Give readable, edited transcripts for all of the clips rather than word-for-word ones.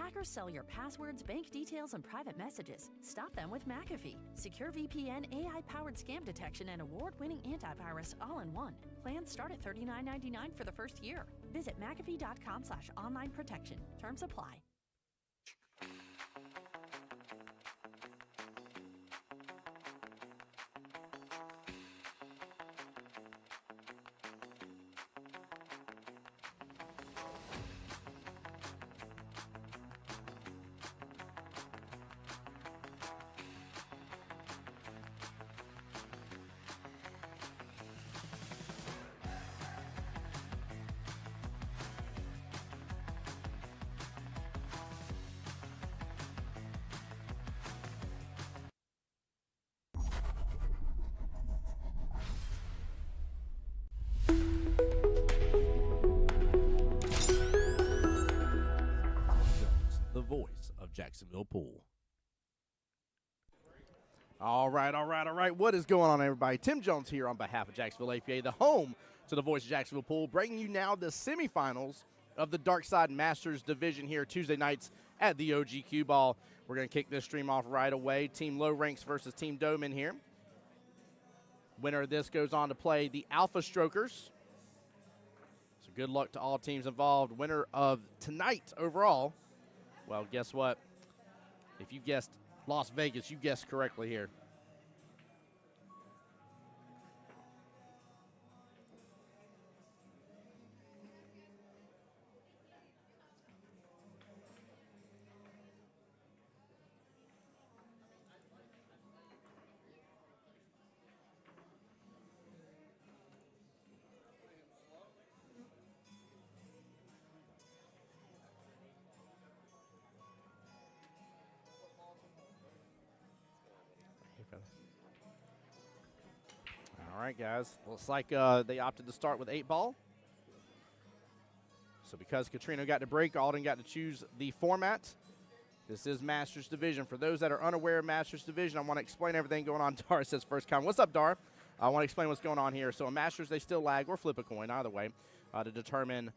Hackers sell your passwords, bank details, and private messages. Stop them with McAfee. Secure VPN, AI-powered scam detection, and award-winning antivirus all in one. Plans start at $39.99 for the first year. Visit McAfee.com/online protection. Terms apply. The voice of Jacksonville Pool. All right. What is going on, everybody? Tim Jones here on behalf of Jacksonville APA, the home to the voice of Jacksonville Pool, bringing you now the semifinals of the Darkside Masters division here Tuesday nights at the OG Cue Ball. We're going to kick this stream off right away. Team Low Ranks versus Team Doman here. Winner of this goes on to play the Alpha Strokers. So good luck to all teams involved. Winner of tonight overall, well, guess what? If you guessed Las Vegas, you guessed correctly here. All right, guys. Looks like they opted to start with 8-ball. So because Katrina got to break, Alden got to choose the format. This is Masters Division. For those that are unaware of Masters Division, I want to explain everything going on. Dar says first comment. What's up, Dar? I want to explain what's going on here. So in Masters, they still lag or flip a coin, either way, to determine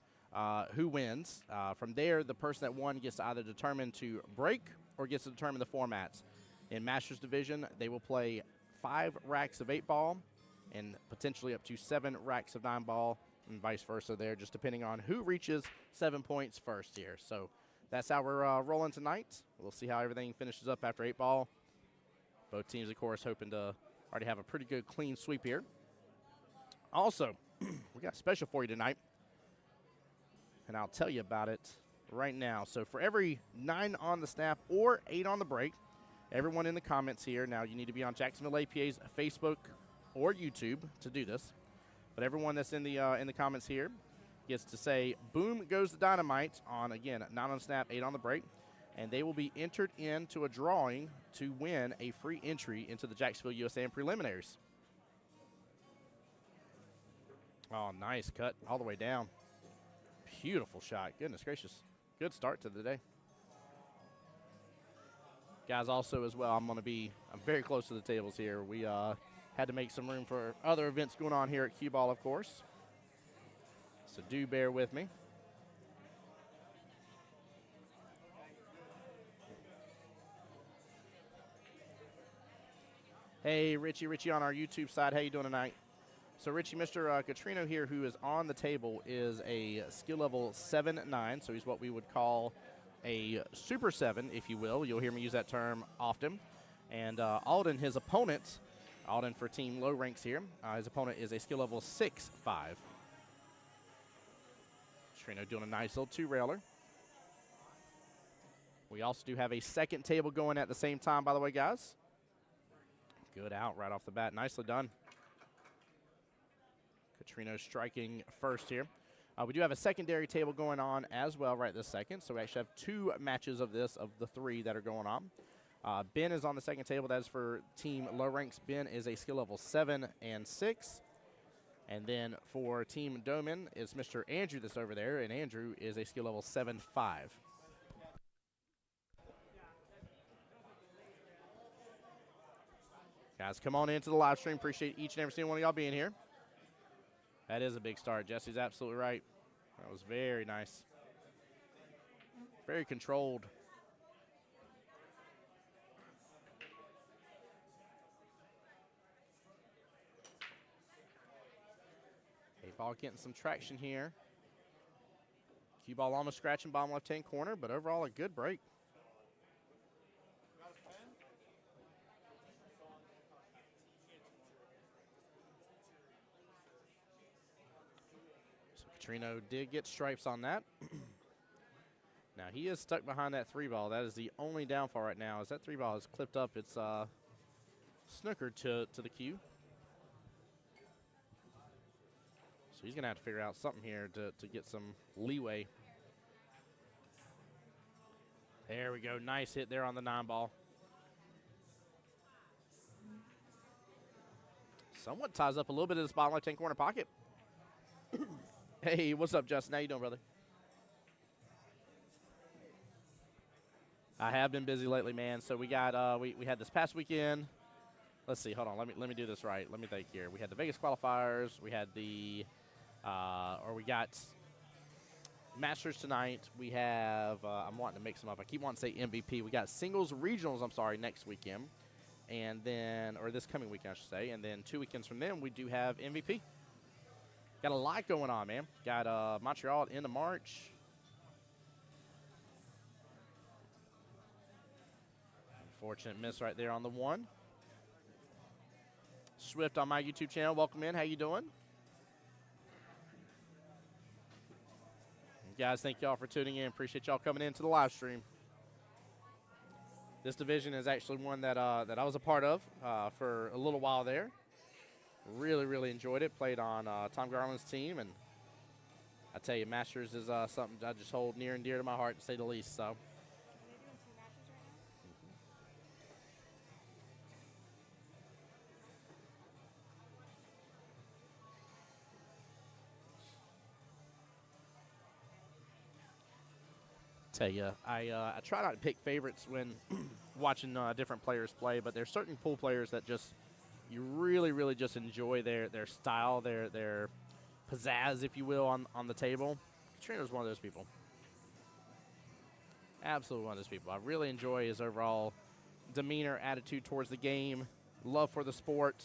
who wins. From there, the person that won gets to either determine to break or gets to determine the formats. In Masters Division, they will play 5 racks of 8-ball and potentially up to 7 racks of 9-ball and vice versa there, just depending on who reaches 7 points first here. So that's how we're rolling tonight. We'll see how everything finishes up after 8-ball. Both teams, of course, hoping to already have a pretty good clean sweep here. Also, we got a special for you tonight, and I'll tell you about it right now. So for every 9 on the snap or 8 on the break, everyone in the comments here, now you need to be on Jacksonville APA's Facebook or YouTube to do this, but everyone that's in the comments here gets to say, boom goes the dynamite on, again, 9 on the snap, 8 on the break, and they will be entered into a drawing to win a free entry into the Jacksonville USAM preliminaries. Oh, nice cut all the way down. Beautiful shot. Goodness gracious. Good start to the day. Guys, also as well, I'm very close to the tables here. We had to make some room for other events going on here at Cue Ball, of course. So do bear with me. Hey, Richie on our YouTube side. How you doing tonight? So, Richie, Mr. Catrino here, who is on the table, is a skill level 7-9, so he's what we would call a Super 7, if you will. You'll hear me use that term often. And Alden, his opponent, Alden for Team Low Ranks here, his opponent is a skill level 6-5. Catrino doing a nice little 2-railer. We also do have a second table going at the same time, by the way, guys. Good out right off the bat. Nicely done. Catrino striking first here. We do have a secondary table going on as well right this second. So we actually have 2 matches of this, of the 3 that are going on. Ben is on the second table. That is for Team Low Ranks. Ben is a skill level 7 and 6. And then for Team Doman, it's Mr. Andrew that's over there. And Andrew is a skill level 7-5. Guys, come on into the live stream. Appreciate each and every single one of y'all being here. That is a big start. Jesse's absolutely right. That was very nice. Very controlled Ball getting some traction here. Cue ball almost scratching bottom left-hand corner, but overall a good break. So Catrino did get stripes on that. Now he is stuck behind that 3 ball. That is the only downfall right now. As that 3 ball is clipped up, it's snookered to the cue. So he's going to have to figure out something here to get some leeway. There we go. Nice hit there on the 9 ball. Somewhat ties up a little bit of this bottom left-hand corner pocket. Hey, what's up, Justin? How you doing, brother? I have been busy lately, man. So we got we had this past weekend. Let's see. Hold on. Let me do this right. Let me think here. We had the Vegas qualifiers. We had the we got Masters tonight. We have I'm wanting to mix them up. I keep wanting to say MVP. We got singles regionals. I'm sorry, next weekend, and then this coming weekend, I should say. And then 2 weekends from then, we do have MVP. Got a lot going on, man. Got Montreal at the end of March. Unfortunate miss right there on the 1. Swift on my YouTube channel. Welcome in. How you doing? Guys, thank y'all for tuning in. Appreciate y'all coming into the live stream. This division is actually one that that I was a part of for a little while there. Really, really enjoyed it. Played on Tom Garland's team, and I tell you, Masters is something I just hold near and dear to my heart, to say the least. So. Tell you, I try not to pick favorites when watching different players play, but there's certain pool players that just you really, really just enjoy their style, their pizzazz, if you will, on the table. Catrino's one of those people. Absolutely one of those people. I really enjoy his overall demeanor, attitude towards the game, love for the sport.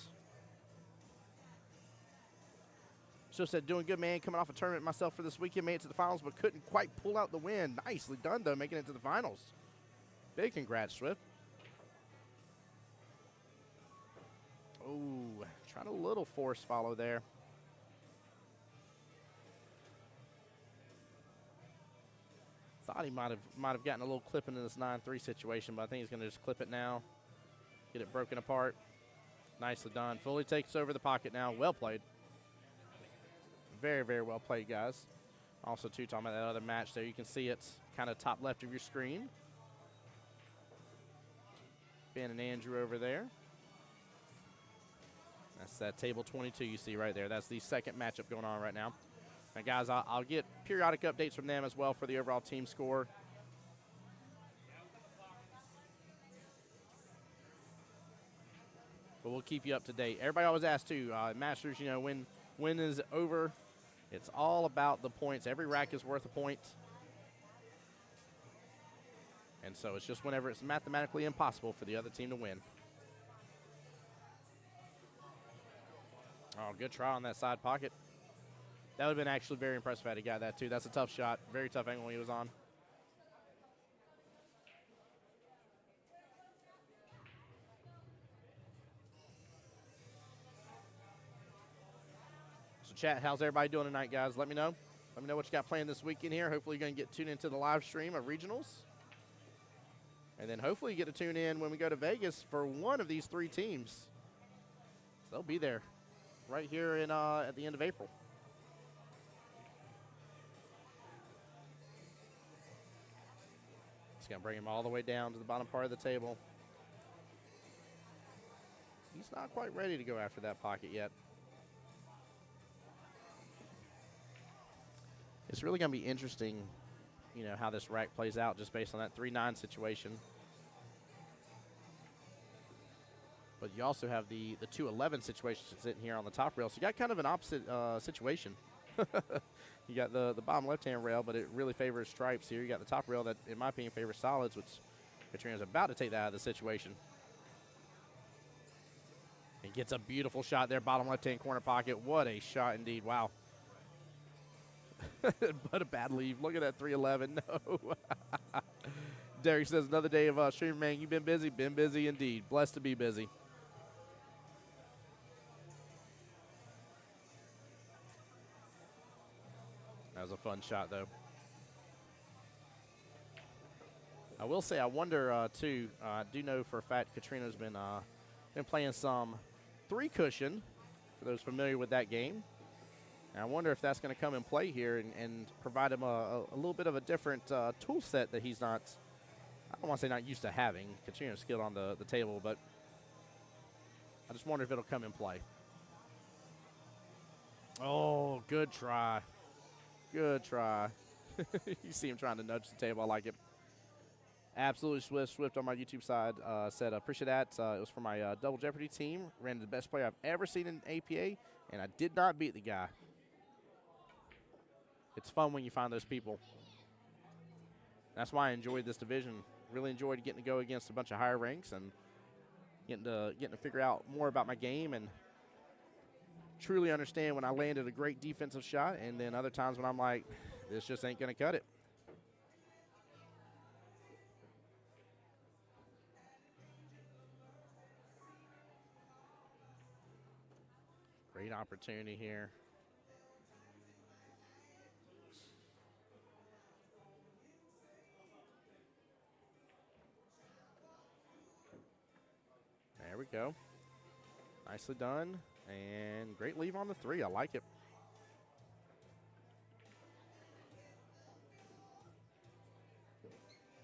So said, doing good, man. Coming off a tournament myself for this weekend. Made it to the finals, but couldn't quite pull out the win. Nicely done, though, making it to the finals. Big congrats, Swift. Oh, trying a little force follow there. Thought he might have gotten a little clip into this 9-3 situation, but I think he's going to just clip it now. Get it broken apart. Nicely done. Fully takes over the pocket now. Well played. Very, very well played, guys. Also, too, talking about that other match there, you can see it's kind of top left of your screen. Ben and Andrew over there. That's that table 22 you see right there. That's the second matchup going on right now. Now, guys, I'll get periodic updates from them as well for the overall team score. But we'll keep you up to date. Everybody always asks, too, Masters, you know, when is it over? It's all about the points. Every rack is worth a point. And so it's just whenever it's mathematically impossible for the other team to win. Oh, good try on that side pocket. That would have been actually very impressive had he got that, too. That's a tough shot. Very tough angle he was on. Chat, how's everybody doing tonight, guys? Let me know. Let me know what you got planned this weekend here. Hopefully you're going to get tuned into the live stream of regionals. And then hopefully you get to tune in when we go to Vegas for one of these 3 teams. So they'll be there right here in at the end of April. Just going to bring him all the way down to the bottom part of the table. He's not quite ready to go after that pocket yet. It's really going to be interesting, you know, how this rack plays out just based on that 3-9 situation. But you also have the 2-11 situation sitting here on the top rail. So you got kind of an opposite situation. You got the bottom left-hand rail, but it really favors stripes here. You got the top rail that, in my opinion, favors solids, which Catrino's about to take that out of the situation. And gets a beautiful shot there, bottom left-hand corner pocket. What a shot indeed. Wow. But a bad leave. Look at that 311. No. Derek says, another day of streaming, man. You've been busy? Been busy indeed. Blessed to be busy. That was a fun shot, though. I will say, I wonder, too, I do know for a fact Katrina's been playing some 3-cushion, for those familiar with that game. And I wonder if that's going to come in play here and provide him a little bit of a different tool set that he's not, I don't want to say not used to having. Katrina's skilled on the table, but I just wonder if it'll come in play. Oh, good try. Good try. You see him trying to nudge the table. I like it. Absolutely Swift on my YouTube side said, appreciate that. It was for my Double Jeopardy team. Ran the best player I've ever seen in APA, and I did not beat the guy. It's fun when you find those people. That's why I enjoyed this division. Really enjoyed getting to go against a bunch of higher ranks and getting to figure out more about my game and truly understand when I landed a great defensive shot, and then other times when I'm like, this just ain't going to cut it. Great opportunity here. There we go. Nicely done. And great leave on the 3. I like it.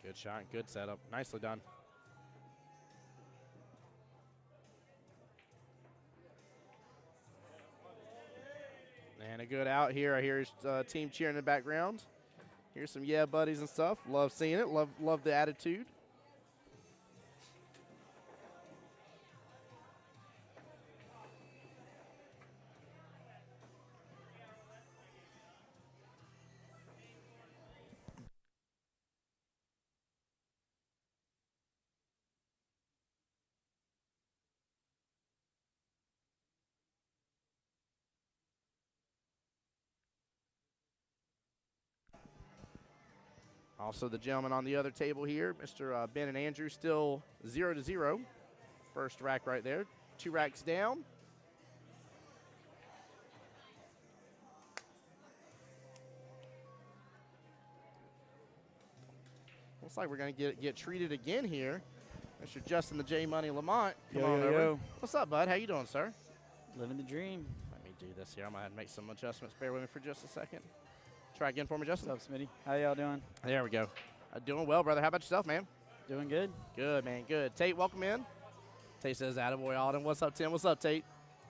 Good shot. Good setup. Nicely done. And a good out here. I hear his team cheering in the background. Here's some yeah buddies and stuff. Love seeing it. Love the attitude. Also, the gentleman on the other table here, Mr. Ben and Andrew, still 0-0. First rack right there. 2 racks down. Looks like we're going to get treated again here. Mr. Justin the J Money Lamont. Come on over. Yo. What's up, bud? How you doing, sir? Living the dream. Let me do this here. I'm going to make some adjustments. Bear with me for just a second. Try again for me, Justin. What's up, Smitty? How y'all doing? There we go. Doing well, brother. How about yourself, man? Doing good. Good, man. Good. Tate, welcome in. Tate says, attaboy, Alden. What's up, Tim? What's up, Tate?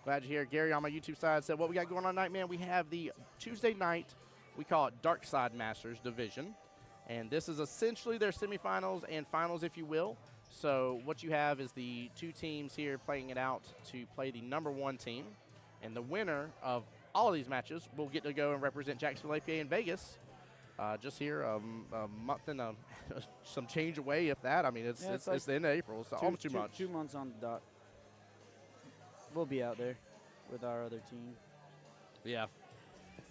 Glad you're here. Gary on my YouTube side said, what we got going on tonight, man? We have the Tuesday night, we call it Dark Side Masters Division. And this is essentially their semifinals and finals, if you will. So what you have is the 2 teams here playing it out to play the #1 team. And the winner of all of these matches will get to go and represent Jacksonville APA in Vegas. Just here, a month and some change away, if that. I mean, it's the end of April, so almost 2 months. 2 months on the dot. We'll be out there with our other team. Yeah.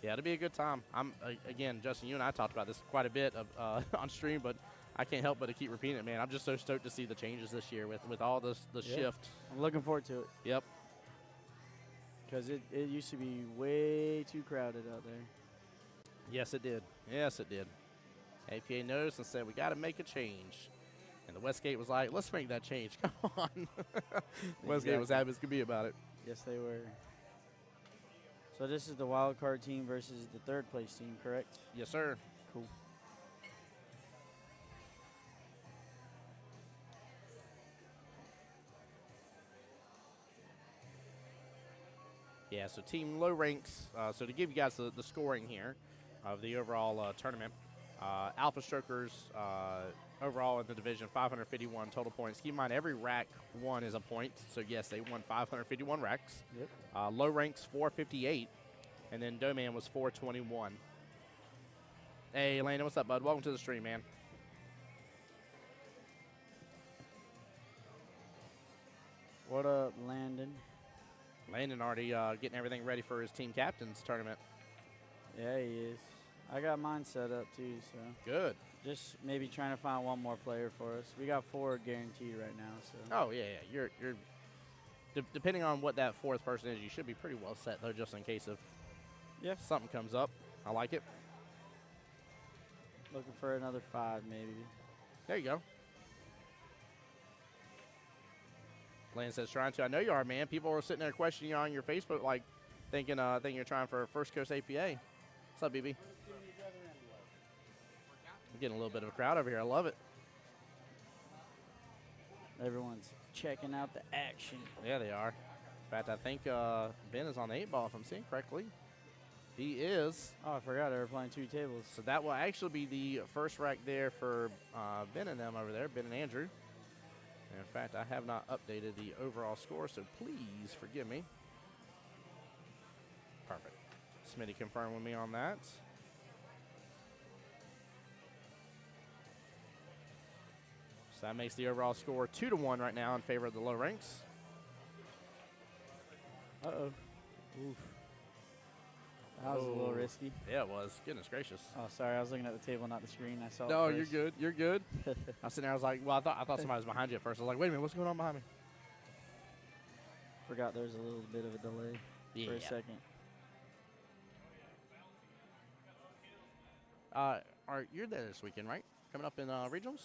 Yeah, it'll be a good time. Again, Justin, you and I talked about this quite a bit on stream, but I can't help but to keep repeating it, man. I'm just so stoked to see the changes this year with all the shift. I'm looking forward to it. Yep. Because it used to be way too crowded out there. Yes, it did. Yes, it did. APA noticed and said, we got to make a change. And the Westgate was like, let's make that change. Come on. Westgate was happy as could be about it. Yes, they were. So this is the wild card team versus the 3rd place team, correct? Yes, sir. Cool. Yeah, so team low ranks. So to give you guys the scoring here of the overall tournament, Alpha Strokers overall in the division, 551 total points. Keep in mind, every rack won is a point. So, yes, they won 551 racks. Yep. Low ranks, 458. And then Doman was 421. Hey, Landon, what's up, bud? Welcome to the stream, man. What up, Landon? Landon already getting everything ready for his team captain's tournament. Yeah, he is. I got mine set up too, so Good. just maybe trying to find one more player for us. We got 4 guaranteed right now, so. Oh yeah, yeah. You're depending on what that fourth person is, you should be pretty well set though, just in case if something comes up. I like it. Looking for another 5 maybe. There you go. Lane says trying to. I know you are, man. People were sitting there questioning you on your Facebook, like thinking you're trying for a First Coast APA. What's up, BB? I'm getting a little bit of a crowd over here. I love it. Everyone's checking out the action. Yeah, they are. In fact, I think Ben is on the 8 ball, if I'm seeing correctly. He is. Oh, I forgot they were playing 2 tables. So that will actually be the first rack there for Ben and them over there, Ben and Andrew. And in fact, I have not updated the overall score, so please forgive me. Perfect. Smitty confirmed with me on that. So that makes the overall score 2-1 right now in favor of the low ranks. Uh-oh. Oof. That was a little risky. Yeah, it was. Goodness gracious. Oh, sorry. I was looking at the table, not the screen. I saw No, it you're first. good. You're good. I was sitting there. I was like, well, I thought somebody was behind you at first. I was like, wait a minute, what's going on behind me? Forgot there was a little bit of a delay for a second. You're there this weekend, right? Coming up in regionals?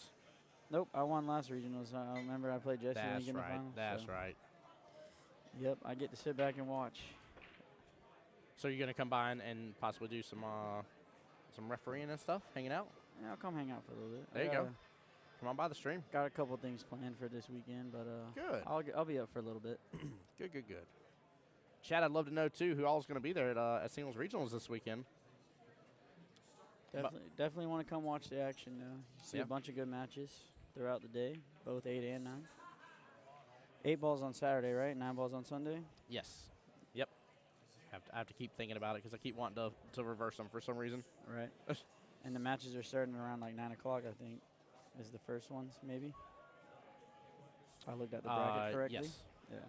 Nope, I won last regionals. I remember I played Jesse Link in the final. That's right. Yep, I get to sit back and watch. So you're gonna come by and possibly do some refereeing and stuff, hanging out? Yeah, I'll come hang out for a little bit. There you go. Come on by the stream. Got a couple things planned for this weekend, but good. I'll be up for a little bit. Good. Chad, I'd love to know too who all is gonna be there at Singles Regionals this weekend. Definitely want to come watch the action. See a bunch of good matches throughout the day, both 8 and 9. 8 balls on Saturday, right? 9 balls on Sunday? Yes. Yep. I have to keep thinking about it because I keep wanting to reverse them for some reason. Right. And the matches are starting around like 9 o'clock, I think, is the first ones, maybe? I looked at the bracket correctly? Yes. Yeah.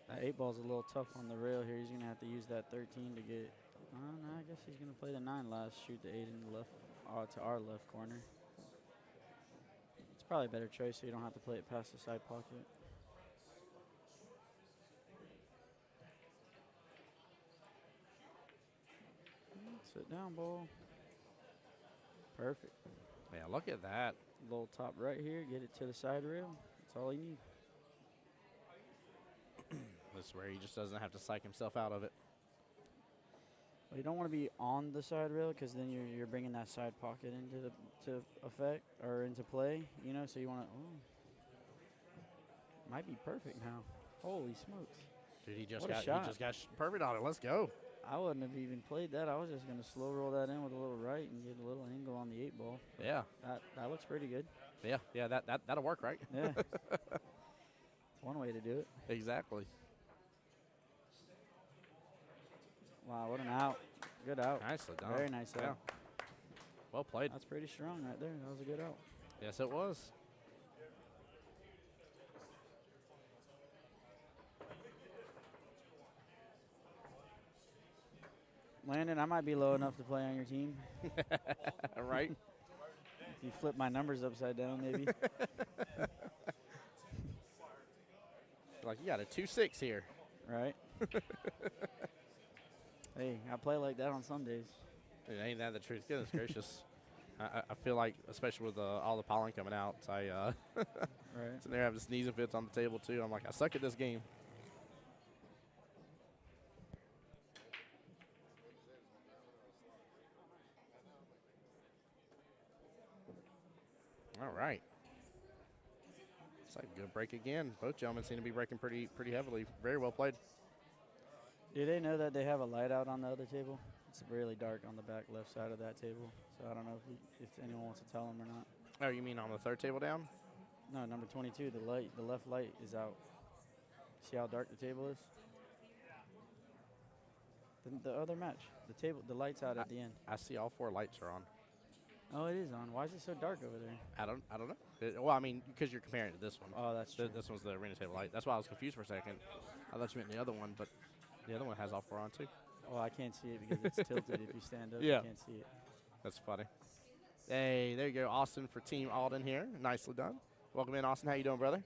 That 8 ball's a little tough on the rail here. He's going to have to use that 13 to get. No, I guess he's going to play the 9 last, shoot the 8 in the left, to our left corner. It's probably a better choice so you don't have to play it past the side pocket. Sit down, ball. Perfect. Yeah, look at that. Little top right here, get it to the side rail. That's all you need. This is where he just doesn't have to psych himself out of it. Well, you don't want to be on the side rail because then you're bringing that side pocket into effect or into play, you know. So you want to. Might be perfect now. Holy smokes! Dude, he just What a got shot. perfect on it. Let's go. I wouldn't have even played that. I was just gonna slow roll that in with a little right and get a little angle on the 8 ball. Yeah. That looks pretty good. Yeah. That'll work, right? Yeah. It's one way to do it. Exactly. Wow, what an out. Good out. Nicely done. Very nice out. Yeah. Well played. That's pretty strong right there. That was a good out. Yes, it was. Landon, I might be low enough to play on your team. Right? If you flip my numbers upside down, maybe. Like, you got a 2-6 here. Right? Hey, I play like that on some days. It ain't that the truth. Goodness gracious. I feel like, especially with all the pollen coming out, Right. sitting there having sneezing fits on the table, too. I'm like, I suck at this game. All right. It's like a good break again. Both gentlemen seem to be breaking pretty heavily. Very well played. Do they know that they have a light out on the other table? It's really dark on the back left side of that table. So I don't know if anyone wants to tell them or not. Oh, you mean on the third table down? No, number 22, the left light is out. See how dark the table is? The other match. The table, the lights out at the end. I see all 4 lights are on. Oh, it is on. Why is it so dark over there? I don't know. Well, I mean, because you're comparing it to this one. Oh, that's true. This one's the arena table light. That's why I was confused for a second. I thought you meant the other one, but the other one has all 4 on too. Oh, I can't see it because it's tilted. If you stand up, Yeah. you can't see it. That's funny. Hey, there you go, Austin for Team Alden here. Nicely done. Welcome in, Austin. How you doing, brother?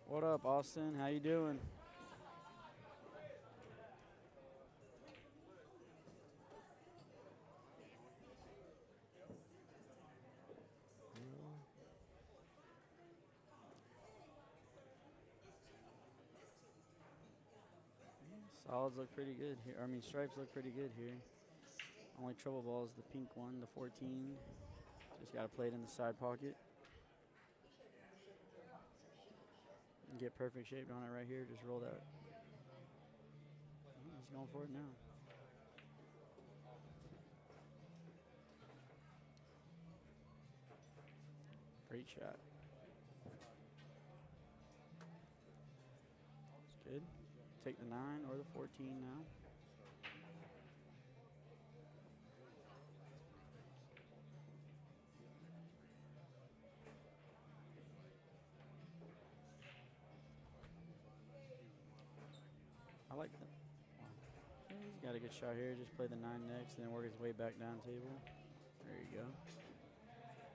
What up, Austin? How you doing? Solids look pretty good here. I mean, stripes look pretty good here. Only trouble ball is the pink one, the 14. Just got to play it in the side pocket. And get perfect shape on it right here. Just roll that. Oh, he's going for it now. Great shot. It's good. Take the 9 or the 14 now. I like that. Yeah, he's got a good shot here. Just play the 9 next and then work his way back down table. There you go.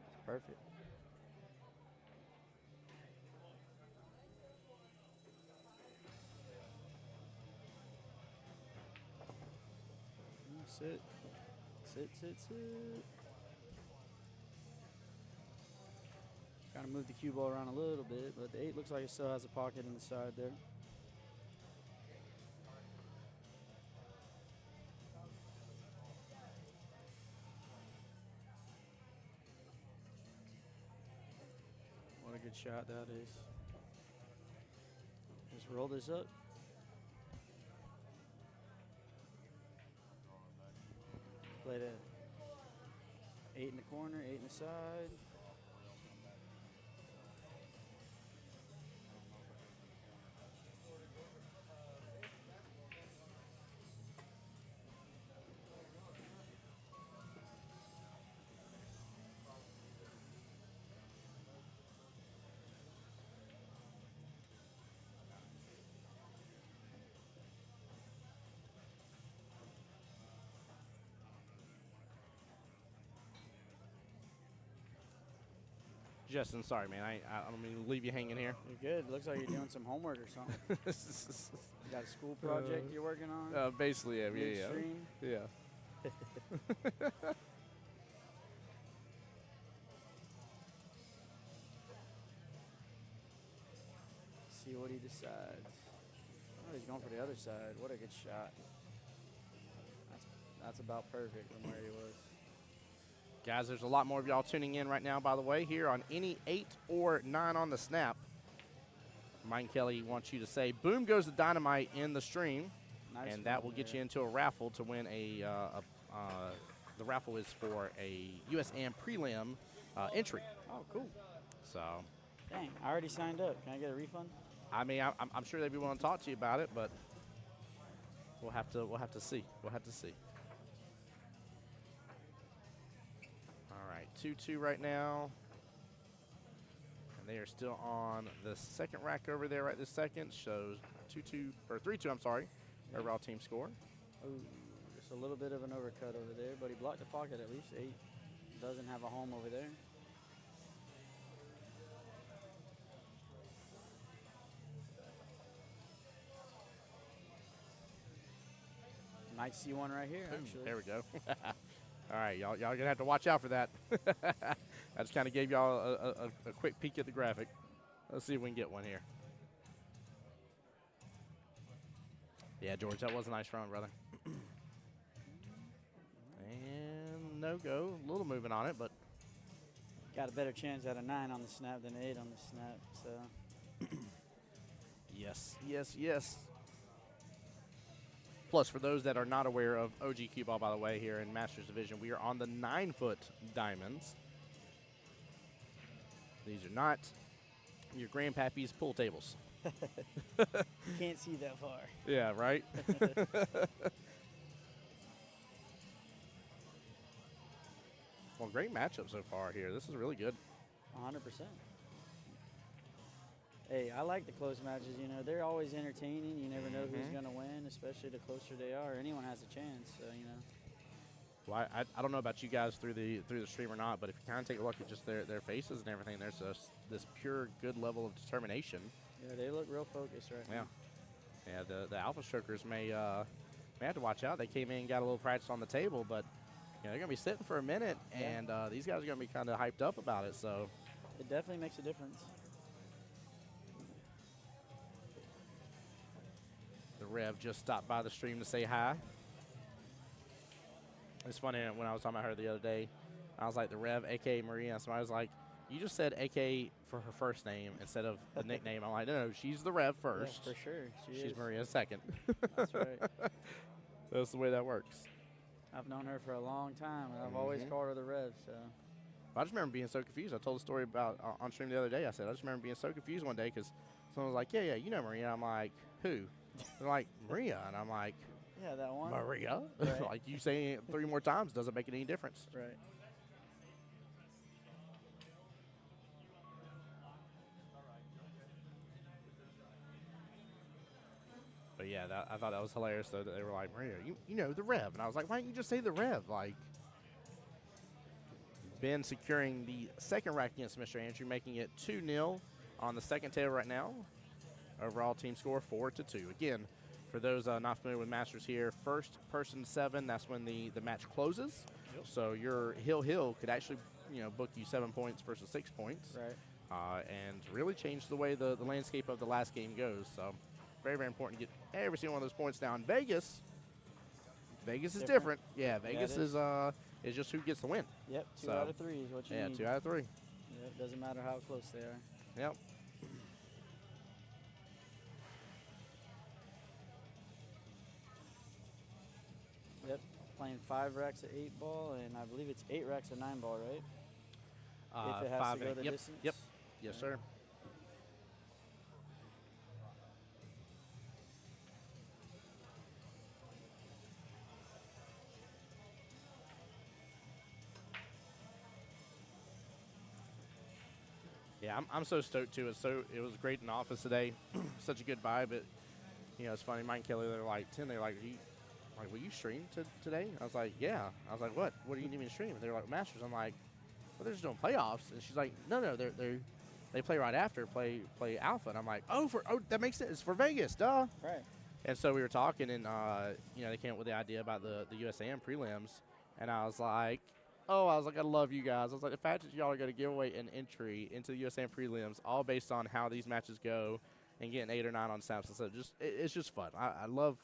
It's perfect. Sit. Sit, sit, sit. Kind of move the cue ball around a little bit, but the 8 looks like it still has a pocket in the side there. What a good shot that is. Just roll this up. Play that 8 in the corner, 8 in the side. Justin, sorry, man. I don't mean to leave you hanging here. You're good. Looks like you're doing some homework or something. You got a school project you're working on? Basically, yeah. Midstream? Yeah. See what he decides. Oh, he's going for the other side. What a good shot. That's about perfect from where he was. Guys, there's a lot more of y'all tuning in right now, by the way, here on any 8 or 9 on the snap. Mike Kelly wants you to say, boom goes the dynamite in the stream, Nice and that one will get there. you into a raffle to win the raffle is for a USAM prelim entry. Oh, cool. So, Dang, I already signed up. Can I get a refund? I mean, I'm sure they'd be willing to talk to you about it, but we'll have to see. We'll have to see. All right, 2-2 right now. And they are still on the second rack over there right this second. Shows 2-2, or 3-2, I'm sorry. Overall team score. Oh, just a little bit of an overcut over there, but he blocked the pocket at least. 8 doesn't have a home over there. Might see one right here, actually. There we go. All right, y'all gonna have to watch out for that. I just kind of gave y'all a quick peek at the graphic. Let's see if we can get one here. Yeah, George, that was a nice run, brother. And no go. A little moving on it, but Got a better chance at a 9 on the snap than 8 on the snap, so. yes, yes, yes. Plus, for those that are not aware of OG Cue Ball, by the way, here in Masters Division, we are on the 9-foot diamonds. These are not your grandpappy's pool tables. You can't see that far. Yeah, right? Well, great matchup so far here. This is really good. 100%. Hey, I like the close matches. You know, they're always entertaining. You never know who's going to win, especially the closer they are. Anyone has a chance. So, you know. Well, I don't know about you guys through the stream or not, but if you kind of take a look at just their faces and everything, there's this pure good level of determination. Yeah, they look real focused right now. Yeah, the Alpha Strokers may have to watch out. They came in and got a little practice on the table, but you know, they're going to be sitting for a minute, and these guys are going to be kind of hyped up about it. So it definitely makes a difference. The Rev just stopped by the stream to say hi. It's funny, when I was talking about her the other day, I was like, the Rev, a.k.a. Maria. So I was like, you just said a.k.a. for her first name instead of the nickname. I'm like, no, she's the Rev first. Yeah, for sure. She's Maria second. That's right. That's the way that works. I've known her for a long time, and I've always called her the Rev. So I just remember being so confused. I told a story about on stream the other day. I said, I just remember being so confused one day because someone was like, yeah, you know Maria. I'm like, who? They're like, Maria. And I'm like, yeah, that one. Maria? Right. Like, you saying it 3 more times doesn't make any difference. Right. But yeah, I thought that was hilarious, though, that they were like, Maria, you know, the Rev. And I was like, why didn't you just say the Rev? Like, Ben securing the second rack against Mr. Andrew, making it 2-0 on the second table right now. Overall team score 4-2. Again, for those not familiar with Masters here, first person 7, that's when the match closes. Yep. So your Hill could actually, you know, book you 7 points versus 6 points. Right. And really change the way the landscape of the last game goes. So very, very important to get every single one of those points down. Vegas is different. Yeah, Vegas is just who gets the win. Yep, 2 out of 3 is what you need. Yeah, 2 out of 3. Yep, doesn't matter how close they are. Yep. Yep, playing 5 racks of 8 ball, and I believe it's 8 racks of 9 ball, right? If it has to go the distance. Yep. Yes, sir. Yeah, I'm so stoked too. It was great in the office today. Such a good vibe. You know, it's funny. Mike and Kelly, they're like 10. They're like, will you stream today? I was like, yeah. I was like, what? What do you need me to stream? And they're like, Masters. I'm like, well, they're just doing playoffs. And she's like, no, they play right after, play Alpha. And I'm like, oh, that makes sense. It's for Vegas, duh. Right. And so we were talking, and you know, they came up with the idea about the USAM prelims, and I was like, I love you guys. I was like, the fact that y'all are going to give away an entry into the USAM prelims, all based on how these matches go, and getting 8 or 9 on Samsung. So it's just fun. I love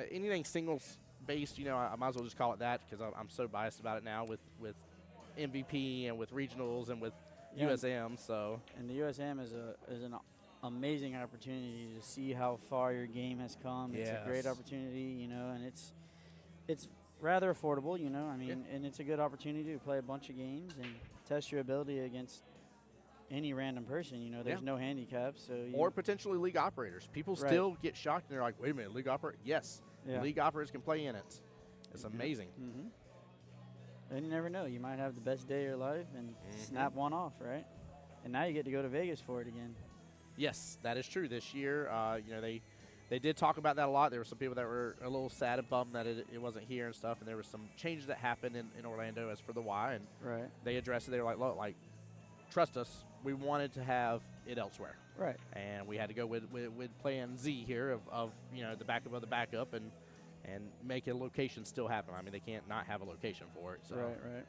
anything singles based. You know, I might as well just call it that because I'm so biased about it now with MVP and with regionals and with USM. So and the USM is an amazing opportunity to see how far your game has come. It's a great opportunity, you know, and it's rather affordable, you know. I mean, and it's a good opportunity to play a bunch of games and test your ability against any random person. You know, there's no handicap, so or potentially league operators. People still get shocked and they're like, "Wait a minute, league operator?" Yes, league operators can play in it. It's amazing. And you never know, you might have the best day of your life and snap one off, right? And now you get to go to Vegas for it again. Yes, that is true. This year, you know, they did talk about that a lot. There were some people that were a little sad and bummed that it wasn't here and stuff, and there were some changes that happened in Orlando as for the Y, and they addressed it. They were like, look, trust us, we wanted to have it elsewhere. Right. And we had to go with plan Z here of you know, the backup of the backup and make a location still happen. I mean, they can't not have a location for it. So. Right.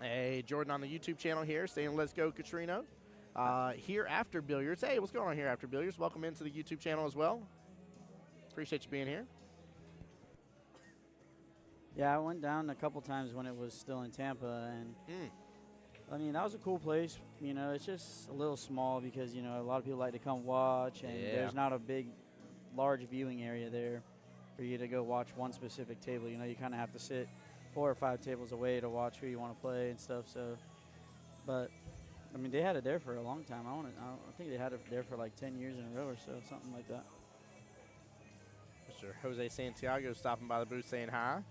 Hey, Jordan on the YouTube channel here saying, let's go, Katrina. Here After Billiards. Hey, what's going on Here After Billiards? Welcome into the YouTube channel as well. Appreciate you being here. Yeah, I went down a couple times when it was still in Tampa, and I mean, that was a cool place. You know, it's just a little small because, you know, a lot of people like to come watch, and there's not a large viewing area there for you to go watch one specific table. You know, you kind of have to sit 4 or 5 tables away to watch who you want to play and stuff. So, but I mean, they had it there for a long time. I think they had it there for like 10 years in a row or so, something like that. Mr. Jose Santiago stopping by the booth saying hi.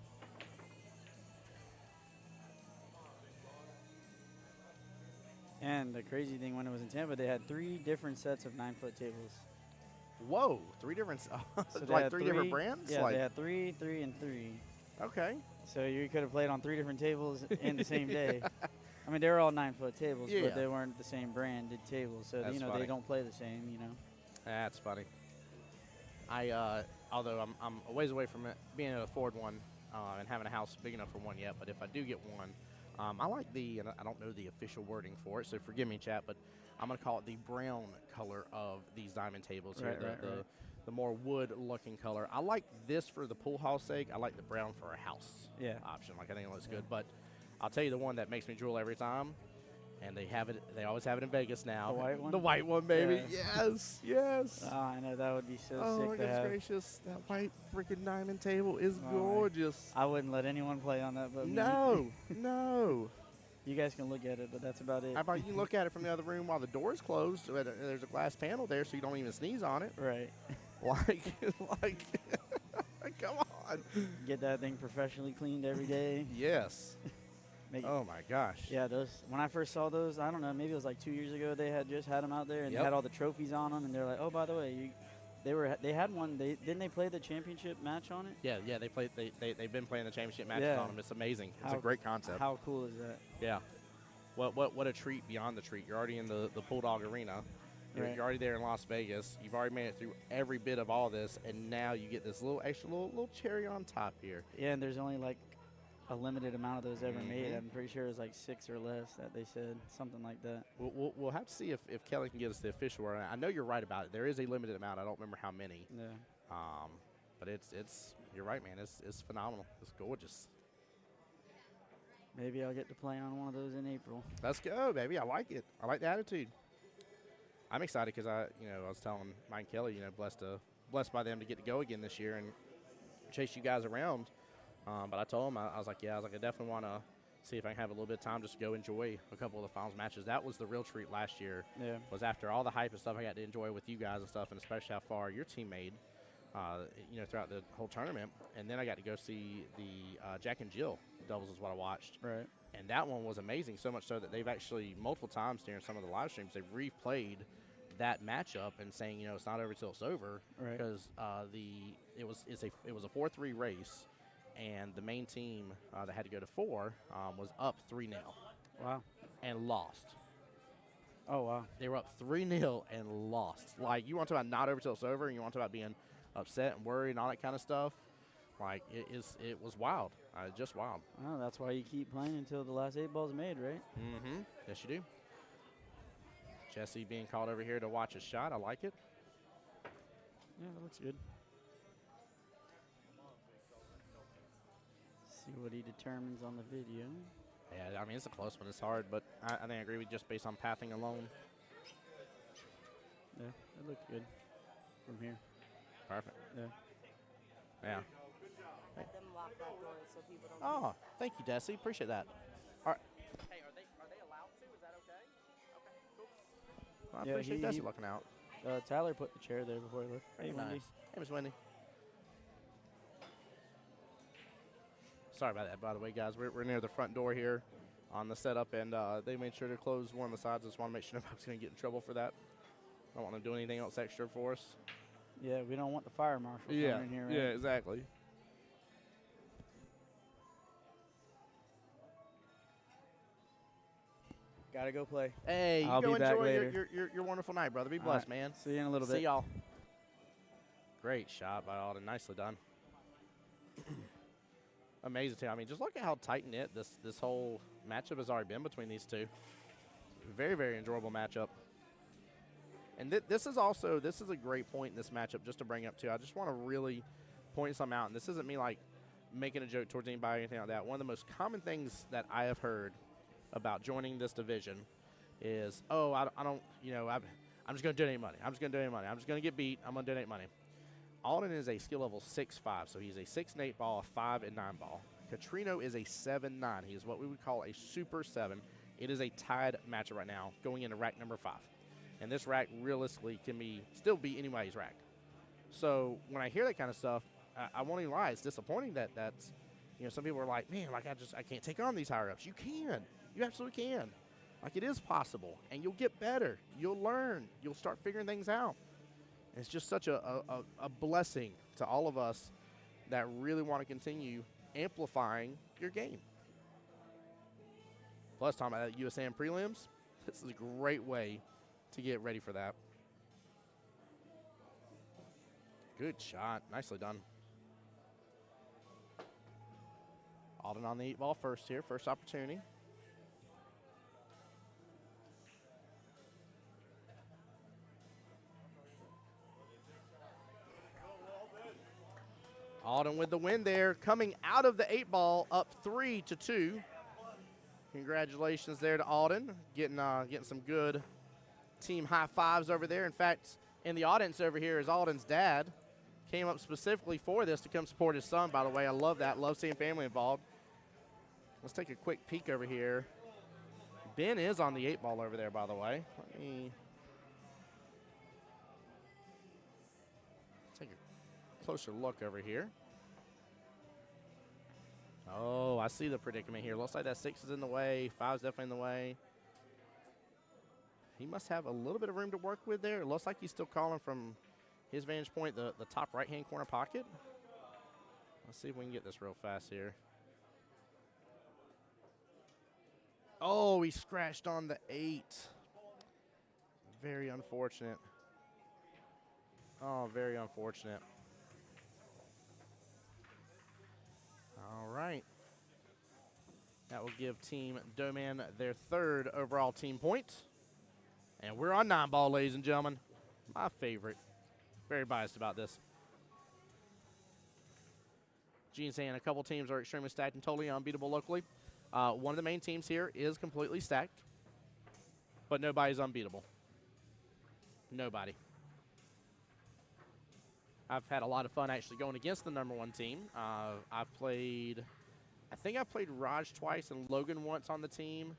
And the crazy thing, when it was in Tampa, they had 3 different sets of 9-foot tables. Whoa, 3 different, So they like had 3 different brands? Yeah, like, they had 3, 3, and 3. okay. So you could have played on 3 different tables in the same day. I mean, they were all 9-foot tables, Yeah. but they weren't the same branded tables. So, That's you know, funny. they don't play the same, you know. That's funny. Although I'm a ways away from it, being able to afford one and having a house big enough for one yet, but if I do get one, I like and I don't know the official wording for it, so forgive me, chat, but I'm going to call it the brown color of these diamond tables here, Right. the more wood-looking color. I like this for the pool hall sake. I like the brown for a house option. Like, I think it looks good, but I'll tell you the one that makes me drool every time, and they always have it in Vegas now. The white one? The white one, baby. Yeah. Yes. Oh, I know. That would be so Oh, sick my to goodness have. gracious. That white freaking diamond table is Oh, gorgeous. I wouldn't let anyone play on that but me. No, no. You guys can look at it, but that's about it. How about you can look at it from the other room while the door's closed? So there's a glass panel there so you don't even sneeze on it. Right. Like, come on. Get that thing professionally cleaned every day. Yes. Make Oh, my gosh. Yeah, those. When I first saw those, I don't know, maybe it was like 2 years ago. They had just had them out there, and Yep. they had all the trophies on them. And they're like, oh, by the way, they had one. Didn't they play the championship match on it? Yeah. They've been playing the championship matches Yeah. on them. It's amazing. It's a How- great concept. How cool is that? Yeah. What a treat beyond the treat. You're already in the Pool Dog Arena. Right. You're already there in Las Vegas. You've already made it through every bit of all this, and now you get this little extra little cherry on top here. Yeah, and there's only like a limited amount of those ever made. Mhm. I'm pretty sure it was like 6 or less that they said, something like that. We'll have to see if Kelly can give us the official word. I know you're right about it. There is a limited amount. I don't remember how many. Yeah. But it's you're right, man. It's phenomenal. It's gorgeous. Maybe I'll get to play on one of those in April. Let's go, baby. I like it. I like the attitude. I'm excited because I was telling Mike and Kelly, blessed by them to get to go again this year and chase you guys around. But I told them, I was like, I definitely want to see if I can have a little bit of time just to go enjoy a couple of the finals matches. That was the real treat last year. Yeah. Was after all the hype and stuff I got to enjoy with you guys and stuff, and especially how far your team made, throughout the whole tournament. And then I got to go see the Jack and Jill doubles is what I watched. Right. And that one was amazing, so much so that they've actually multiple times during some of the live streams, they've replayed that matchup and saying, it's not over till it's over. Right. Because it was a 4-3 race, and the main team that had to go to 4 was up 3-0 Wow. and lost. Oh, wow. They were up 3-0 and lost. Like, you want to talk about not over till it's over, and you want to talk about being upset and worried and all that kind of stuff. Like, it was wild. Just wild. Oh, that's why you keep playing until the last 8 balls made, right? Mm-hmm. Yes, you do. Jesse being called over here to watch a shot. I like it. Yeah, that looks good. See what he determines on the video. Yeah, I mean, it's a close one. It's hard, but I think I agree with you just based on pathing alone. Yeah, it looked good from here. Perfect. Yeah. Yeah. Let them lock that door so people don't. Oh, thank you, Desi. Appreciate that. All right. Hey, are they allowed to? Is that okay? Okay, cool. Well, I Yeah, appreciate he- Desi looking out. Tyler put the chair there before he left. Very Hey, Wendy. nice. Hey, Miss Wendy. Sorry about that, by the way, guys. We're near the front door here on the setup, and they made sure to close one of the sides. I just want to make sure nobody's going to get in trouble for that. I don't want to do anything else extra for us. Yeah, we don't want the fire marshal coming in here, right? Yeah, exactly. Gotta go play. Hey, you I'll go be back enjoy later. your wonderful night, brother. Be All blessed, right. man. See you in a little See bit. y'all. Great shot by Alden. Nicely done. Amazing, too. I mean, just look at how tight-knit this whole matchup has already been between these two. Very, very enjoyable matchup. And this is a great point in this matchup just to bring up, too. I just want to really point something out. And this isn't me, like, making a joke towards anybody or anything like that. One of the most common things that I have heard about joining this division is, oh, I don't, I'm just going to donate money. I'm just going to donate money. I'm just going to get beat. I'm going to donate money. Alden is a skill level 6-5, so he's a 6 and 8 ball, a 5 and 9 ball. Catrino is a 7-9. He is what we would call a super 7. It is a tied matchup right now going into rack number 5. And this rack realistically can still be anybody's rack. So when I hear that kind of stuff, I won't even lie. It's disappointing that's, some people are like, man, like I can't take on these higher ups. You can. You absolutely can. Like, it is possible, and you'll get better. You'll learn. You'll start figuring things out. And it's just such a blessing to all of us that really want to continue amplifying your game. Plus, talking about that USAM prelims, this is a great way to get ready for that. Good shot. Nicely done. Alden on the 8-ball first here. First opportunity. Alden with the win there. Coming out of the 8-ball, up 3-2. Congratulations there to Alden. Getting some good team high fives over there. In fact, in the audience over here is Alden's dad. Came up specifically for this to come support his son, by the way. I love that. Love seeing family involved. Let's take a quick peek over here. Ben is on the 8-ball over there, by the way. Let me take a closer look over here. Oh, I see the predicament here. Looks like that 6 is in the way. 5 is definitely in the way. He must have a little bit of room to work with there. It looks like he's still calling from his vantage point, the top right-hand corner pocket. Let's see if we can get this real fast here. Oh, he scratched on the 8. Very unfortunate. Oh, very unfortunate. All right. That will give Team Doman their 3rd overall team point. And we're on 9-ball, ladies and gentlemen. My favorite. Very biased about this. Gene's saying a couple teams are extremely stacked and totally unbeatable locally. One of the main teams here is completely stacked, but nobody's unbeatable. Nobody. I've had a lot of fun actually going against the number 1 team. I think I played Raj twice and Logan once on the team.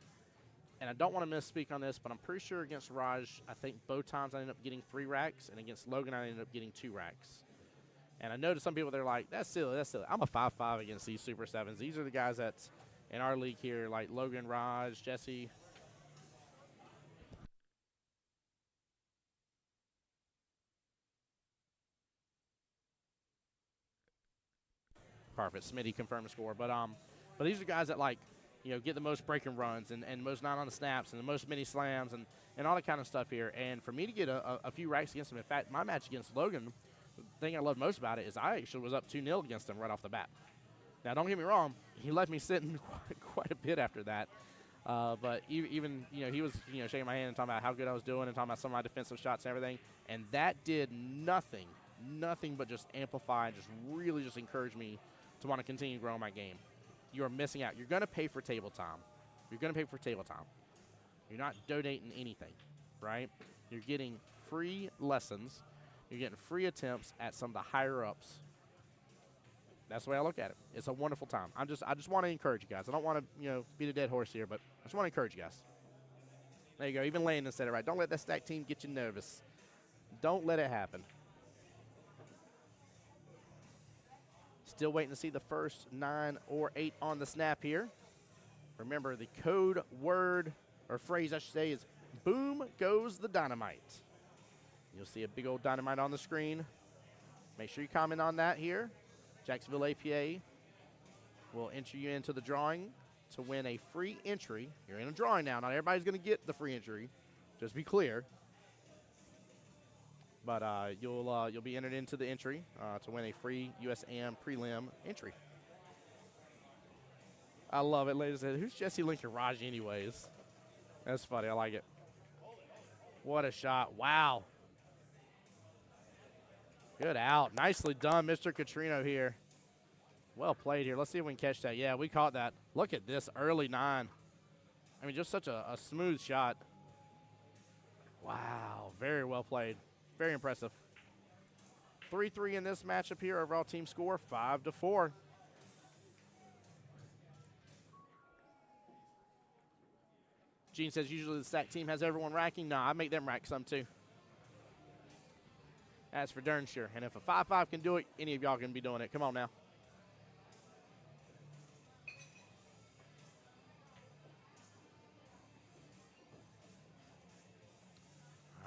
And I don't want to misspeak on this, but I'm pretty sure against Raj, I think both times I ended up getting 3 racks, and against Logan, I ended up getting 2 racks. And I know to some people, they're like, that's silly, that's silly. I'm a 5-5 against these Super 7s. These are the guys that's in our league here, like Logan, Raj, Jesse. Perfect. Smitty confirmed the score. But these are guys that, like, get the most breaking runs and most 9 on the snaps and the most mini slams and all that kind of stuff here. And for me to get a few racks against him, in fact, my match against Logan, the thing I love most about it is I actually was up 2-0 against him right off the bat. Now, don't get me wrong, he left me sitting quite a bit after that. But even, he was, shaking my hand and talking about how good I was doing and talking about some of my defensive shots and everything. And that did nothing but just amplify and just really just encourage me to want to continue growing my game. You are missing out. You're going to pay for table time. You're going to pay for table time. You're not donating anything, right? You're getting free lessons. You're getting free attempts at some of the higher ups. That's the way I look at it. It's a wonderful time. I just want to encourage you guys. I don't want to, beat a dead horse here, but I just want to encourage you guys. There you go. Even Landon said it right. Don't let that stack team get you nervous. Don't let it happen. Still waiting to see the first 9 or 8 on the snap here. Remember, the code word or phrase I should say is boom goes the dynamite. You'll see a big old dynamite on the screen. Make sure you comment on that here. Jacksonville APA will enter you into the drawing to win a free entry. You're in a drawing now. Not everybody's going to get the free entry. Just be clear. But you'll be entered into the entry to win a free USAM prelim entry. I love it, ladies and gentlemen. Who's Jesse Lincoln Raj anyways? That's funny. I like it. What a shot. Wow. Good out. Nicely done, Mr. Catrino here. Well played here. Let's see if we can catch that. Yeah, we caught that. Look at this early 9. I mean, just such a smooth shot. Wow. Very well played. Very impressive. 3-3 in this matchup here. Overall team score 5-4. Gene says usually the stack team has everyone racking. No, I make them rack some too. That's for darn sure. And if a 5-5 can do it, any of y'all can be doing it. Come on now.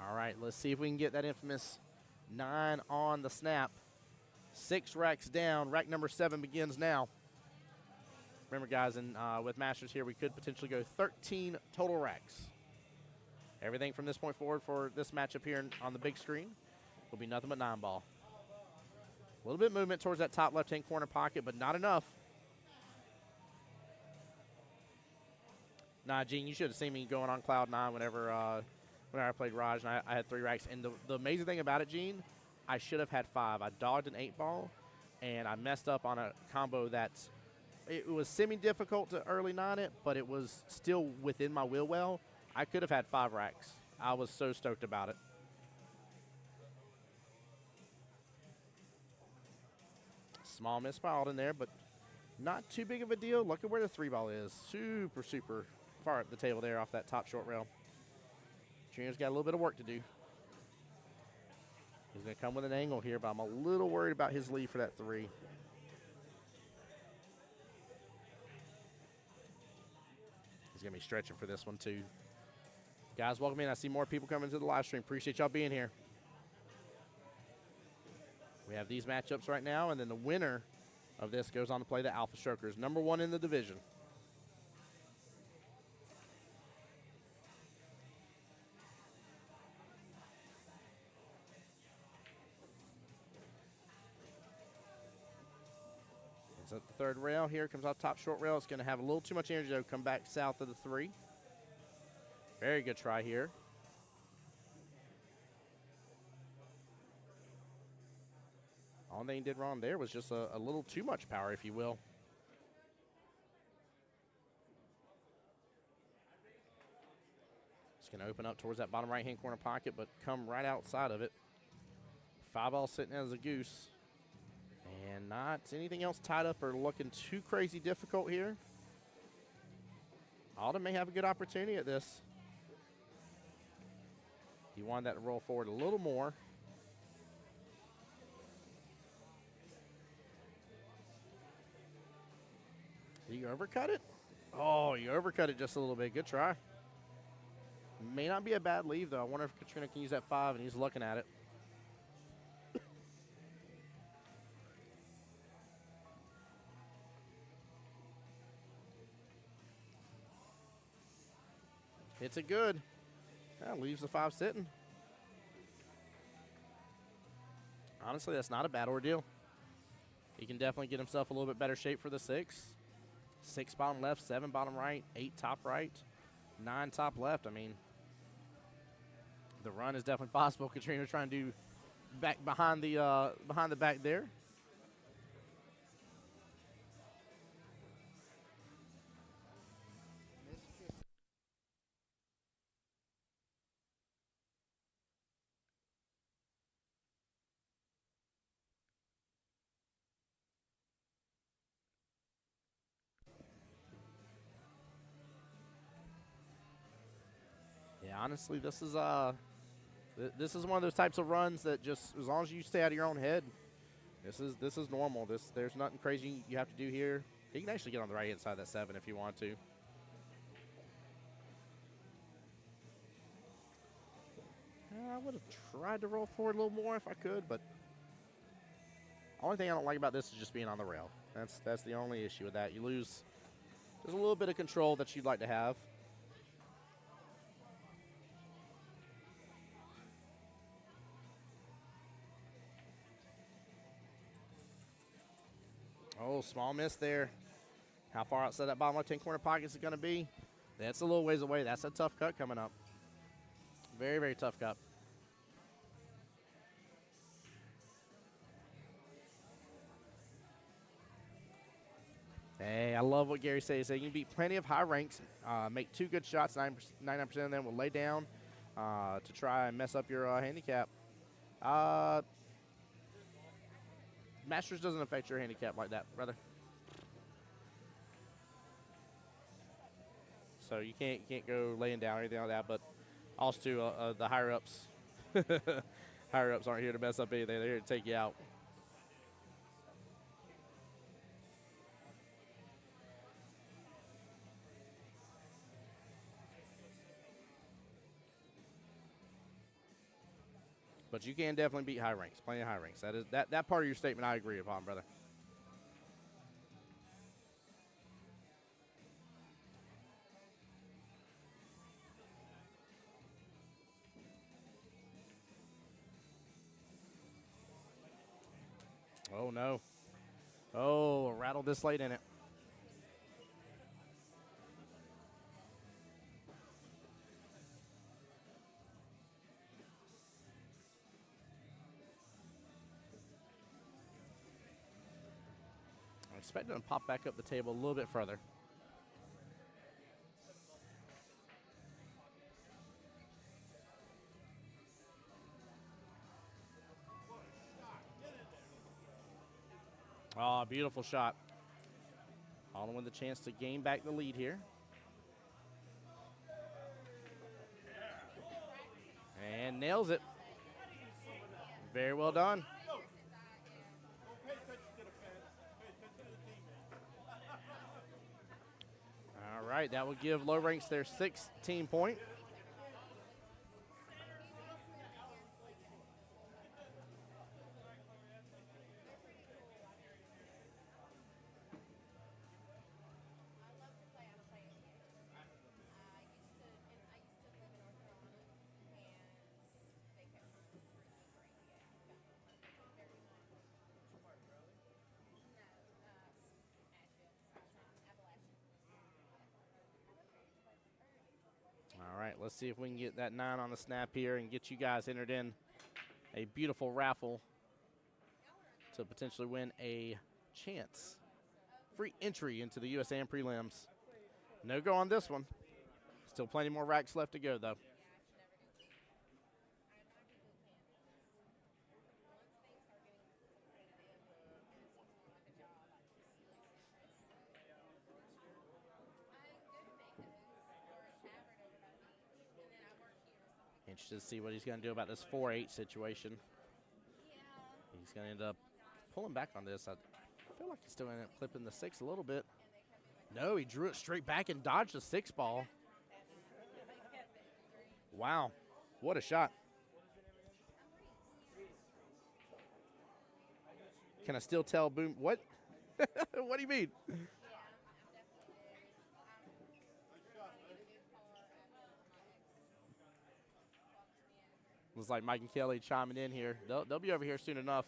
All right, let's see if we can get that infamous 9 on the snap. 6 racks down. Rack number 7 begins now. Remember, guys, with Masters here, we could potentially go 13 total racks. Everything from this point forward for this matchup here on the big screen will be nothing but 9 ball. A little bit of movement towards that top left-hand corner pocket, but not enough. Nah, Gene, you should have seen me going on cloud 9 whenever I played Raj, and I had 3 racks. And the amazing thing about it, Gene, I should have had 5. I dodged an 8 ball, and I messed up on a combo that's it was semi-difficult to early 9 it, but it was still within my wheel well. I could have had 5 racks. I was so stoked about it. Small miss by Alden there, but not too big of a deal. Look at where the 3 ball is. Super, super far up the table there off that top short rail. Junior's got a little bit of work to do. He's going to come with an angle here, but I'm a little worried about his lead for that 3. He's going to be stretching for this one, too. Guys, welcome in. I see more people coming to the live stream. Appreciate y'all being here. We have these matchups right now, and then the winner of this goes on to play the Alpha Strokers, number 1 in the division. It's at the 3rd rail here. Comes off top short rail. It's going to have a little too much energy, though. Come back south of the 3. Very good try here. All they did wrong there was just a little too much power, if you will. It's going to open up towards that bottom right-hand corner pocket, but come right outside of it. 5 ball sitting as a goose. And not anything else tied up or looking too crazy difficult here. Alden may have a good opportunity at this. He wanted that to roll forward a little more. Did you overcut it? Oh, you overcut it just a little bit. Good try. May not be a bad leave, though. I wonder if Katrina can use that 5, and he's looking at it. Hits it good. That leaves the 5 sitting. Honestly, that's not a bad ordeal. He can definitely get himself a little bit better shape for the 6. 6 bottom left, 7 bottom right, 8 top right, 9 top left. I mean, the run is definitely possible. Katrina trying to do back behind the back there. Yeah, honestly, this is one of those types of runs that just as long as you stay out of your own head, this is normal. There's nothing crazy you have to do here. You can actually get on the right hand side of that 7 if you want to. I would have tried to roll forward a little more if I could, but only thing I don't like about this is just being on the rail. That's the only issue with that. You lose just a little bit of control that you'd like to have. Oh, small miss there. How far outside that bottom left-hand corner pocket is it going to be? That's a little ways away. That's a tough cut coming up. Very, very tough cut. Hey, I love what Gary says. You can beat plenty of high ranks, make 2 good shots, 99% of them will lay down to try and mess up your handicap. Masters doesn't affect your handicap like that, brother. So you can't go laying down or anything like that. But also too, the higher ups, higher ups aren't here to mess up anything. They're here to take you out. But you can definitely beat high ranks, plenty of high ranks. That part of your statement I agree upon, brother. Oh, no. Oh, rattled this late in it. I'm expecting to pop back up the table a little bit further. Oh, beautiful shot. Alden with the chance to gain back the lead here. And nails it. Very well done. All right, that will give Low Ranks their 16 point. All right, let's see if we can get that 9 on the snap here and get you guys entered in a beautiful raffle to potentially win a chance. Free entry into the USAM prelims. No go on this one. Still plenty more racks left to go, though. Interested to see what he's going to do about this 4-8 situation. He's going to end up pulling back on this. I feel like he's still going to end up clipping the 6 a little bit. No, he drew it straight back and dodged the 6 ball. Wow, what a shot. Can I still tell Boom? What? What do you mean? Looks like Mike and Kelly chiming in here. They'll be over here soon enough.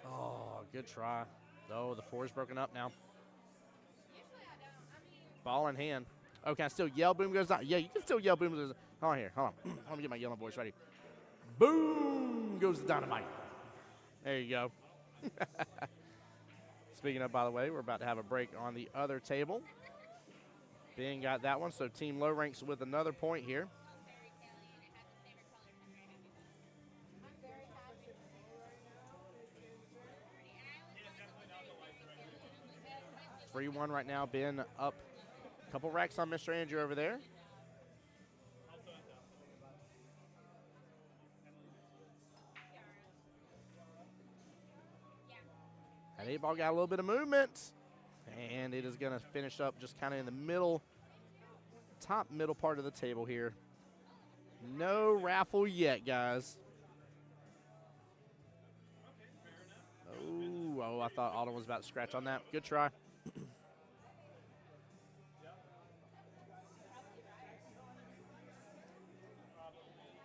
Oh, good try. Oh, the 4 is broken up now. Ball in hand. Oh, can I still yell Boom goes down? Yeah, you can still yell Boom goes down. Hold on here. Hold on. Let me get my yelling voice ready. Boom goes the dynamite. There you go. Speaking of, by the way, we're about to have a break on the other table. Ben got that one, so Team Low Ranks with another point here. Free one right now. Ben up a couple racks on Mr. Andrew over there. That 8 ball got a little bit of movement. And it is going to finish up just kind of in the middle, top middle part of the table here. No raffle yet, guys. Oh, I thought Alden was about to scratch on that. Good try.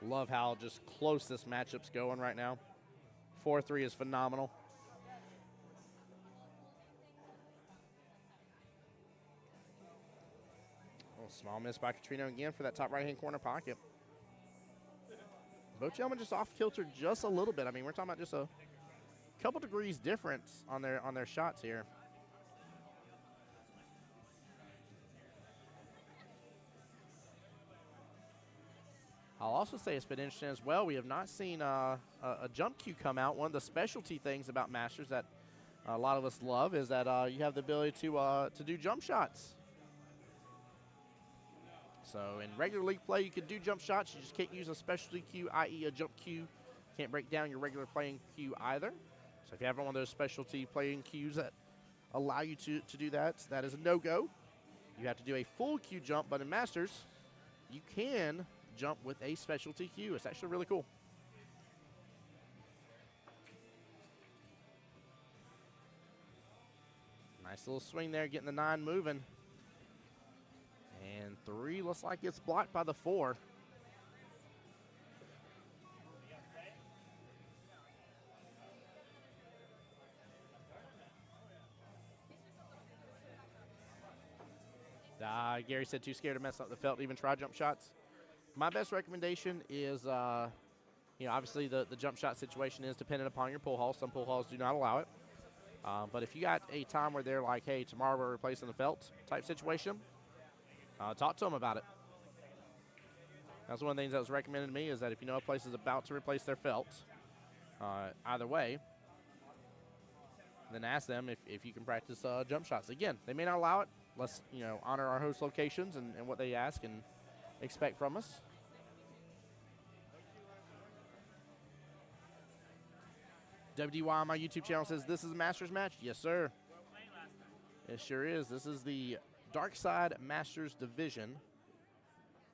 Love how just close this matchup's going right now. 4-3 is phenomenal. Small miss by Katrina again for that top right-hand corner pocket. Both gentlemen just off-kilter just a little bit. I mean, we're talking about just a couple degrees difference on their shots here. I'll also say it's been interesting as well. We have not seen a jump cue come out. One of the specialty things about Masters that a lot of us love is that you have the ability to do jump shots. So in regular league play, you can do jump shots. You just can't use a specialty cue, i.e. a jump cue. Can't break down your regular playing cue either. So if you have one of those specialty playing cues that allow you to do that, that is a no-go. You have to do a full cue jump, but in Masters, you can jump with a specialty cue. It's actually really cool. Nice little swing there, getting the 9 moving. And 3 looks like it's blocked by the 4. Gary said too scared to mess up the felt to even try jump shots. My best recommendation is, you know, obviously the jump shot situation is dependent upon your pull hall. Some pull halls do not allow it. But if you got a time where they're like, hey, tomorrow we're replacing the felt type situation, talk to them about it. That's one of the things that was recommended to me is that if you know a place is about to replace their felt, either way, then ask them if you can practice jump shots. Again, they may not allow it. Let's, you know, honor our host locations and what they ask and expect from us. WDY on my YouTube channel says, this is a Masters match? Yes, sir. It sure is. This is the Dark Side Masters Division.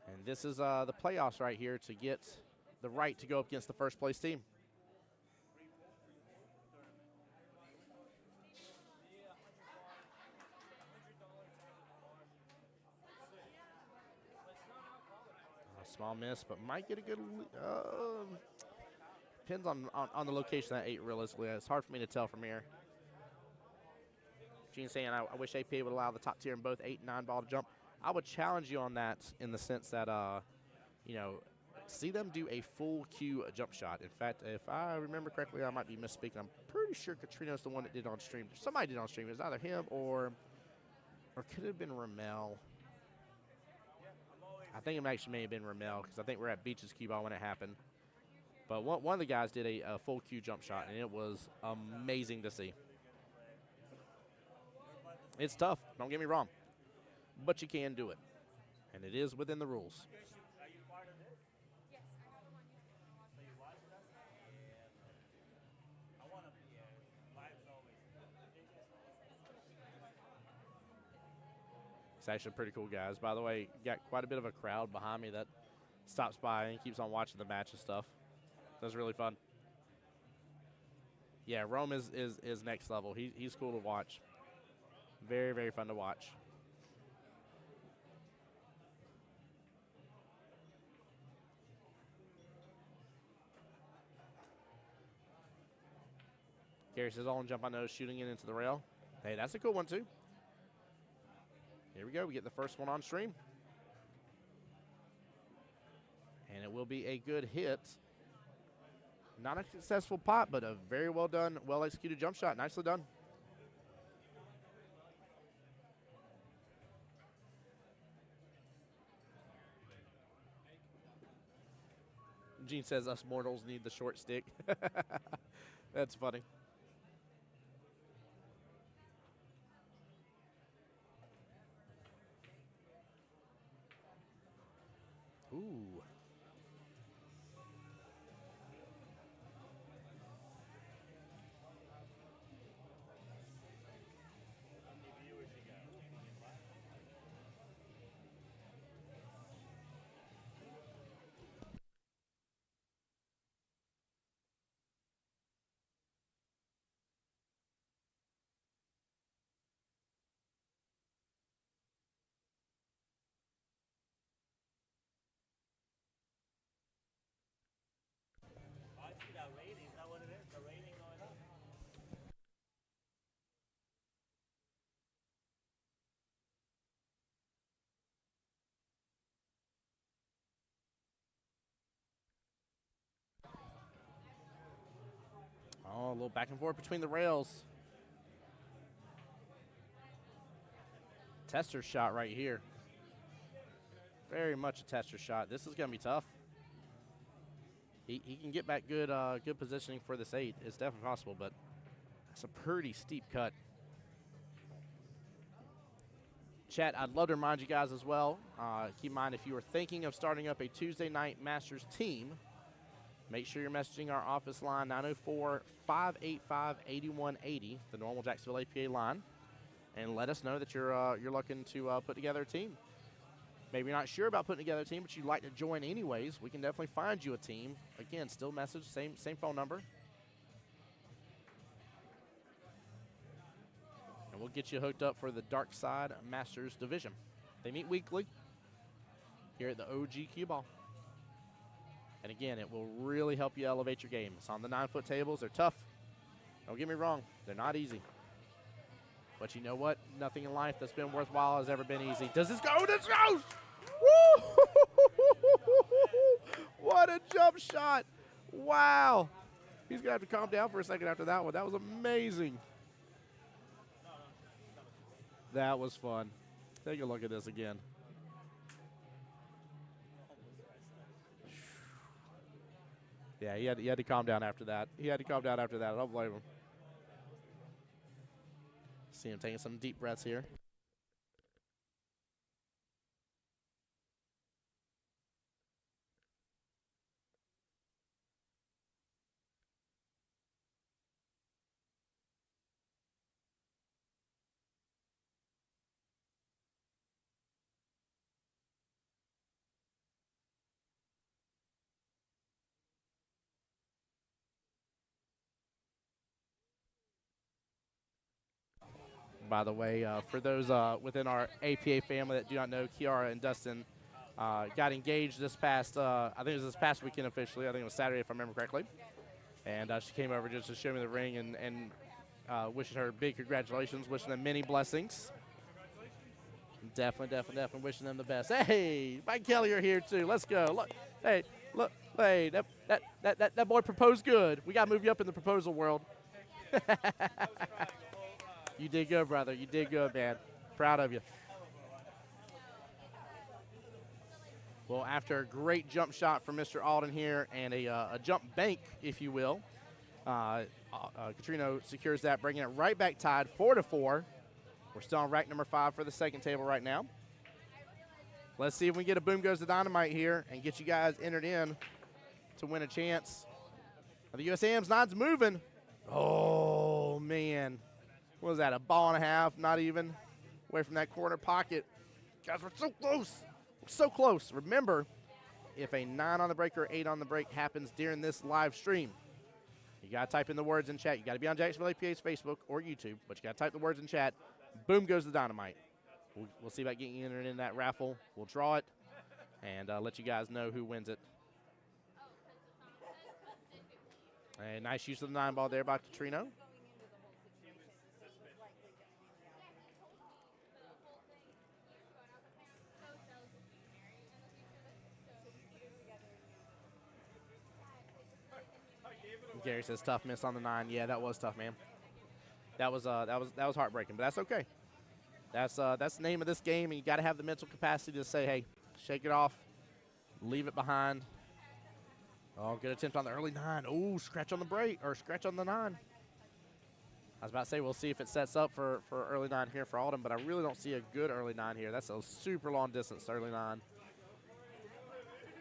And this is the playoffs right here to get the right to go up against the first place team. Small miss, but might get a good. Depends on the location of that 8, realistically. It's hard for me to tell from here. Gene's saying, I wish AP would allow the top tier in both 8 and 9 ball to jump. I would challenge you on that in the sense that, you know, see them do a full cue jump shot. In fact, if I remember correctly, I might be misspeaking. I'm pretty sure Katrino's the one that did on stream. Somebody did on stream. It was either him or could it have been Ramel. I think it actually may have been Ramel because I think we're at Beach's cue ball when it happened. But one of the guys did a full cue jump shot, and it was amazing to see. It's tough, don't get me wrong, but you can do it, and it is within the rules. It's actually pretty cool, guys. By the way, got quite a bit of a crowd behind me that stops by and keeps on watching the match and stuff. That's really fun. Yeah, Rome is next level. He's cool to watch. Very, very fun to watch. Gary says, all in jump on nose, shooting it into the rail. Hey, that's a cool one, too. Here we go. We get the first one on stream. And it will be a good hit. Not a successful pot, but a very well done, well executed jump shot. Nicely done. Gene says us mortals need the short stick. That's funny. Ooh. Oh, a little back and forth between the rails. Tester shot right here. Very much a tester shot. This is going to be tough. He can get back good good positioning for this 8. It's definitely possible, but It's a pretty steep cut. Chat, I'd love to remind you guys as well, keep in mind if you are thinking of starting up a Tuesday night Masters team, make sure you're messaging our office line, 904-585-8180, the normal Jacksonville APA line, and let us know that you're looking to put together a team. Maybe you're not sure about putting together a team, but you'd like to join anyways. We can definitely find you a team. Again, still message, same phone number. And we'll get you hooked up for the Dark Side Masters Division. They meet weekly here at the OG Cue Ball. And again, it will really help you elevate your game. It's on the 9-foot tables. They're tough. Don't get me wrong. They're not easy. But you know what? Nothing in life that's been worthwhile has ever been easy. Does this go? This goes! Woo! What a jump shot. Wow. He's going to have to calm down for a second after that one. That was amazing. That was fun. Take a look at this again. Yeah, he had to calm down after that. I don't blame him. See him taking some deep breaths here. By the way, for those within our APA family that do not know, Kiara and Dustin got engaged this past, I think it was this past weekend officially. I think it was Saturday if I remember correctly. And she came over just to show me the ring and wishing her big congratulations, wishing them many blessings. Definitely wishing them the best. Hey, Mike Kelly are here too. Let's go. Look, hey, that boy proposed good. We got to move you up in the proposal world. You did good, brother. You did good, man. Proud of you. Well, after a great jump shot from Mr. Alden here and a jump bank, if you will, Catrino secures that, bringing it right back tied 4-4. We're still on rack number 5 for the second table right now. Let's see if we can get a Boom Goes the Dynamite here and get you guys entered in to win a chance. The USAM's nine's moving. Oh, man. What was that, a ball and a half? Not even. Away from that corner pocket. Guys, we're so close. We're so close. Remember, if a 9 on the break or 8 on the break happens during this live stream, you got to type in the words in chat. You got to be on Jacksonville APA's Facebook or YouTube, but you got to type the words in chat. Boom goes the dynamite. We'll see about getting you entered in that raffle. We'll draw it and let you guys know who wins it. A nice use of the 9 ball there by Catrino. Gary says tough miss on the 9. Yeah, that was tough, man. That was heartbreaking, but that's okay. That's the name of this game, and you got to have the mental capacity to say, hey, shake it off, leave it behind. Oh, good attempt on the early 9. Oh, scratch on the break or scratch on the 9. I was about to say we'll see if it sets up for early 9 here for Alden, but I really don't see a good early 9 here. That's a super long distance early 9.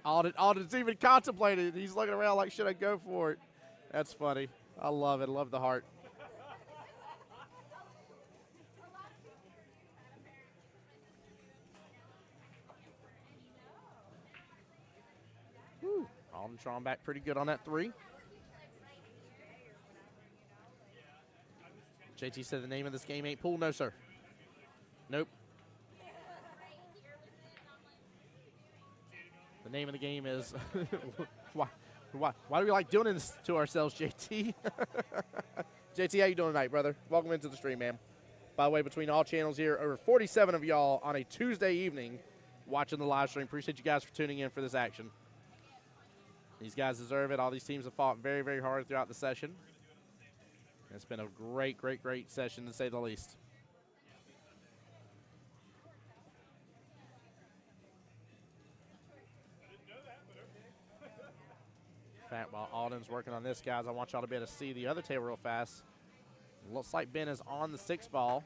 Alden's even contemplating. He's looking around like, should I go for it? That's funny. I love it. I love the heart. Whew. Alden drawing back pretty good on that 3. JT said the name of this game ain't pool. No, sir. Nope. The name of the game is Why do we like doing this to ourselves, JT? JT, how you doing tonight, brother? Welcome into the stream, man. By the way, between all channels here, over 47 of y'all on a Tuesday evening watching the live stream. Appreciate you guys for tuning in for this action. These guys deserve it. All these teams have fought very, very hard throughout the session. It's been a great, great, great session, to say the least. In fact, while Alden's working on this, guys, I want y'all to be able to see the other table real fast. Looks like Ben is on the 6 ball.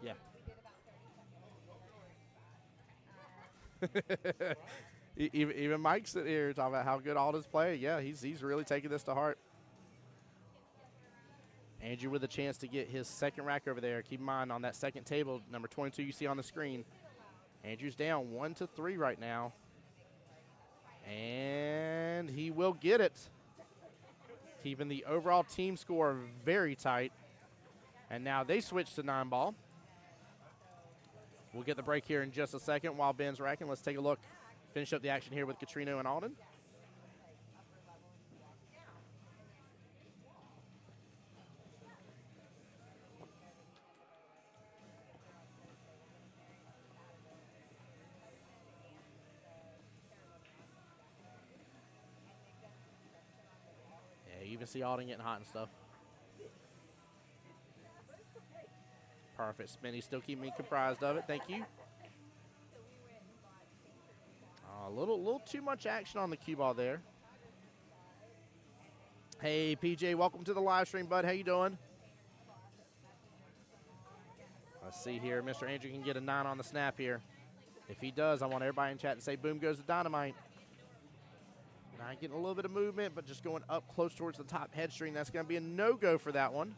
Yeah. Even Mike's sitting here talking about how good Alden's playing. Yeah, he's really taking this to heart. Andrew with a chance to get his second rack over there. Keep in mind on that second table, number 22 you see on the screen. Andrew's down 1-3 right now. And he will get it. Keeping the overall team score very tight. And now they switch to 9 ball. We'll get the break here in just a second while Ben's racking. Let's take a look, finish up the action here with Catrino and Alden. Yeah, you can see Alden getting hot and stuff. Perfect spin. He's still keeping me comprised of it. Thank you. A little too much action on the cue ball there. Hey, PJ, welcome to the live stream, bud. How you doing? Let's see here. Mr. Andrew can get a 9 on the snap here. If he does, I want everybody in chat to say, boom goes the dynamite. Not getting a little bit of movement, but just going up close towards the top head string. That's going to be a no-go for that one.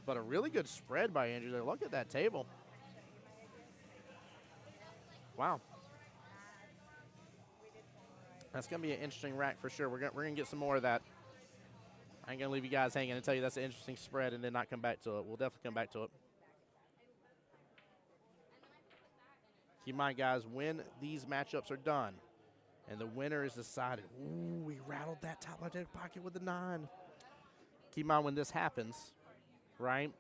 But a really good spread by Andrew there. Look at that table. Wow. That's going to be an interesting rack for sure. We're going to get some more of that. I ain't going to leave you guys hanging and tell you that's an interesting spread and then not come back to it. We'll definitely come back to it. Keep in mind, guys, when these matchups are done and the winner is decided, ooh, we rattled that top left pocket with the 9. Keep in mind when this happens, right,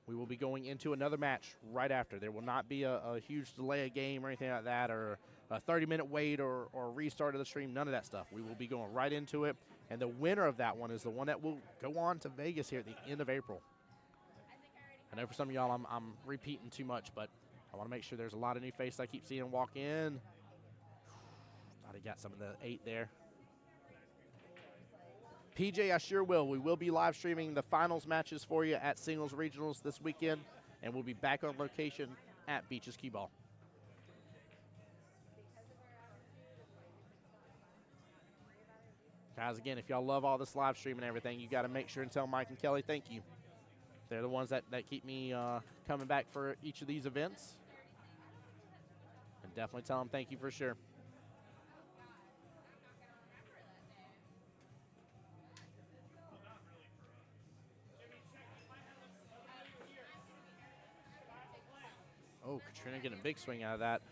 we will be going into another match right after. There will not be a huge delay of game or anything like that, or a 30-minute wait or restart of the stream, none of that stuff. We will be going right into it, and the winner of that one is the one that will go on to Vegas here at the end of April. I know for some of y'all I'm repeating too much, but I want to make sure there's a lot of new faces I keep seeing walk in. Thought he got some of the 8 there. PJ, I sure will. We will be live streaming the finals matches for you at singles regionals this weekend, and we'll be back on location at Beaches Cue Ball. Guys, again, if y'all love all this live stream and everything, you got to make sure and tell Mike and Kelly thank you. They're the ones that keep me coming back for each of these events. And definitely tell them thank you for sure. Oh, Catrino getting a big swing out of that.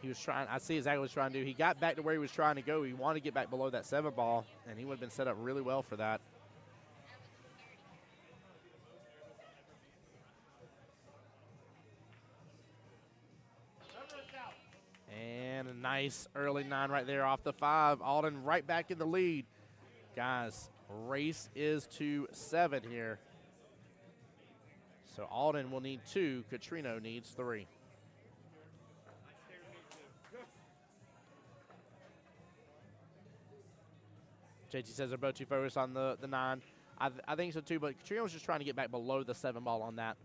He was trying, I see exactly what he was trying to do. He got back to where he was trying to go. He wanted to get back below that 7 ball, and he would have been set up really well for that. And a nice early 9 right there off the 5. Alden right back in the lead. Guys, race is to 7 here. So Alden will need 2. Catrino needs 3. JT says they're both too focused on the 9. I think so too, but Catrino was just trying to get back below the 7 ball on that.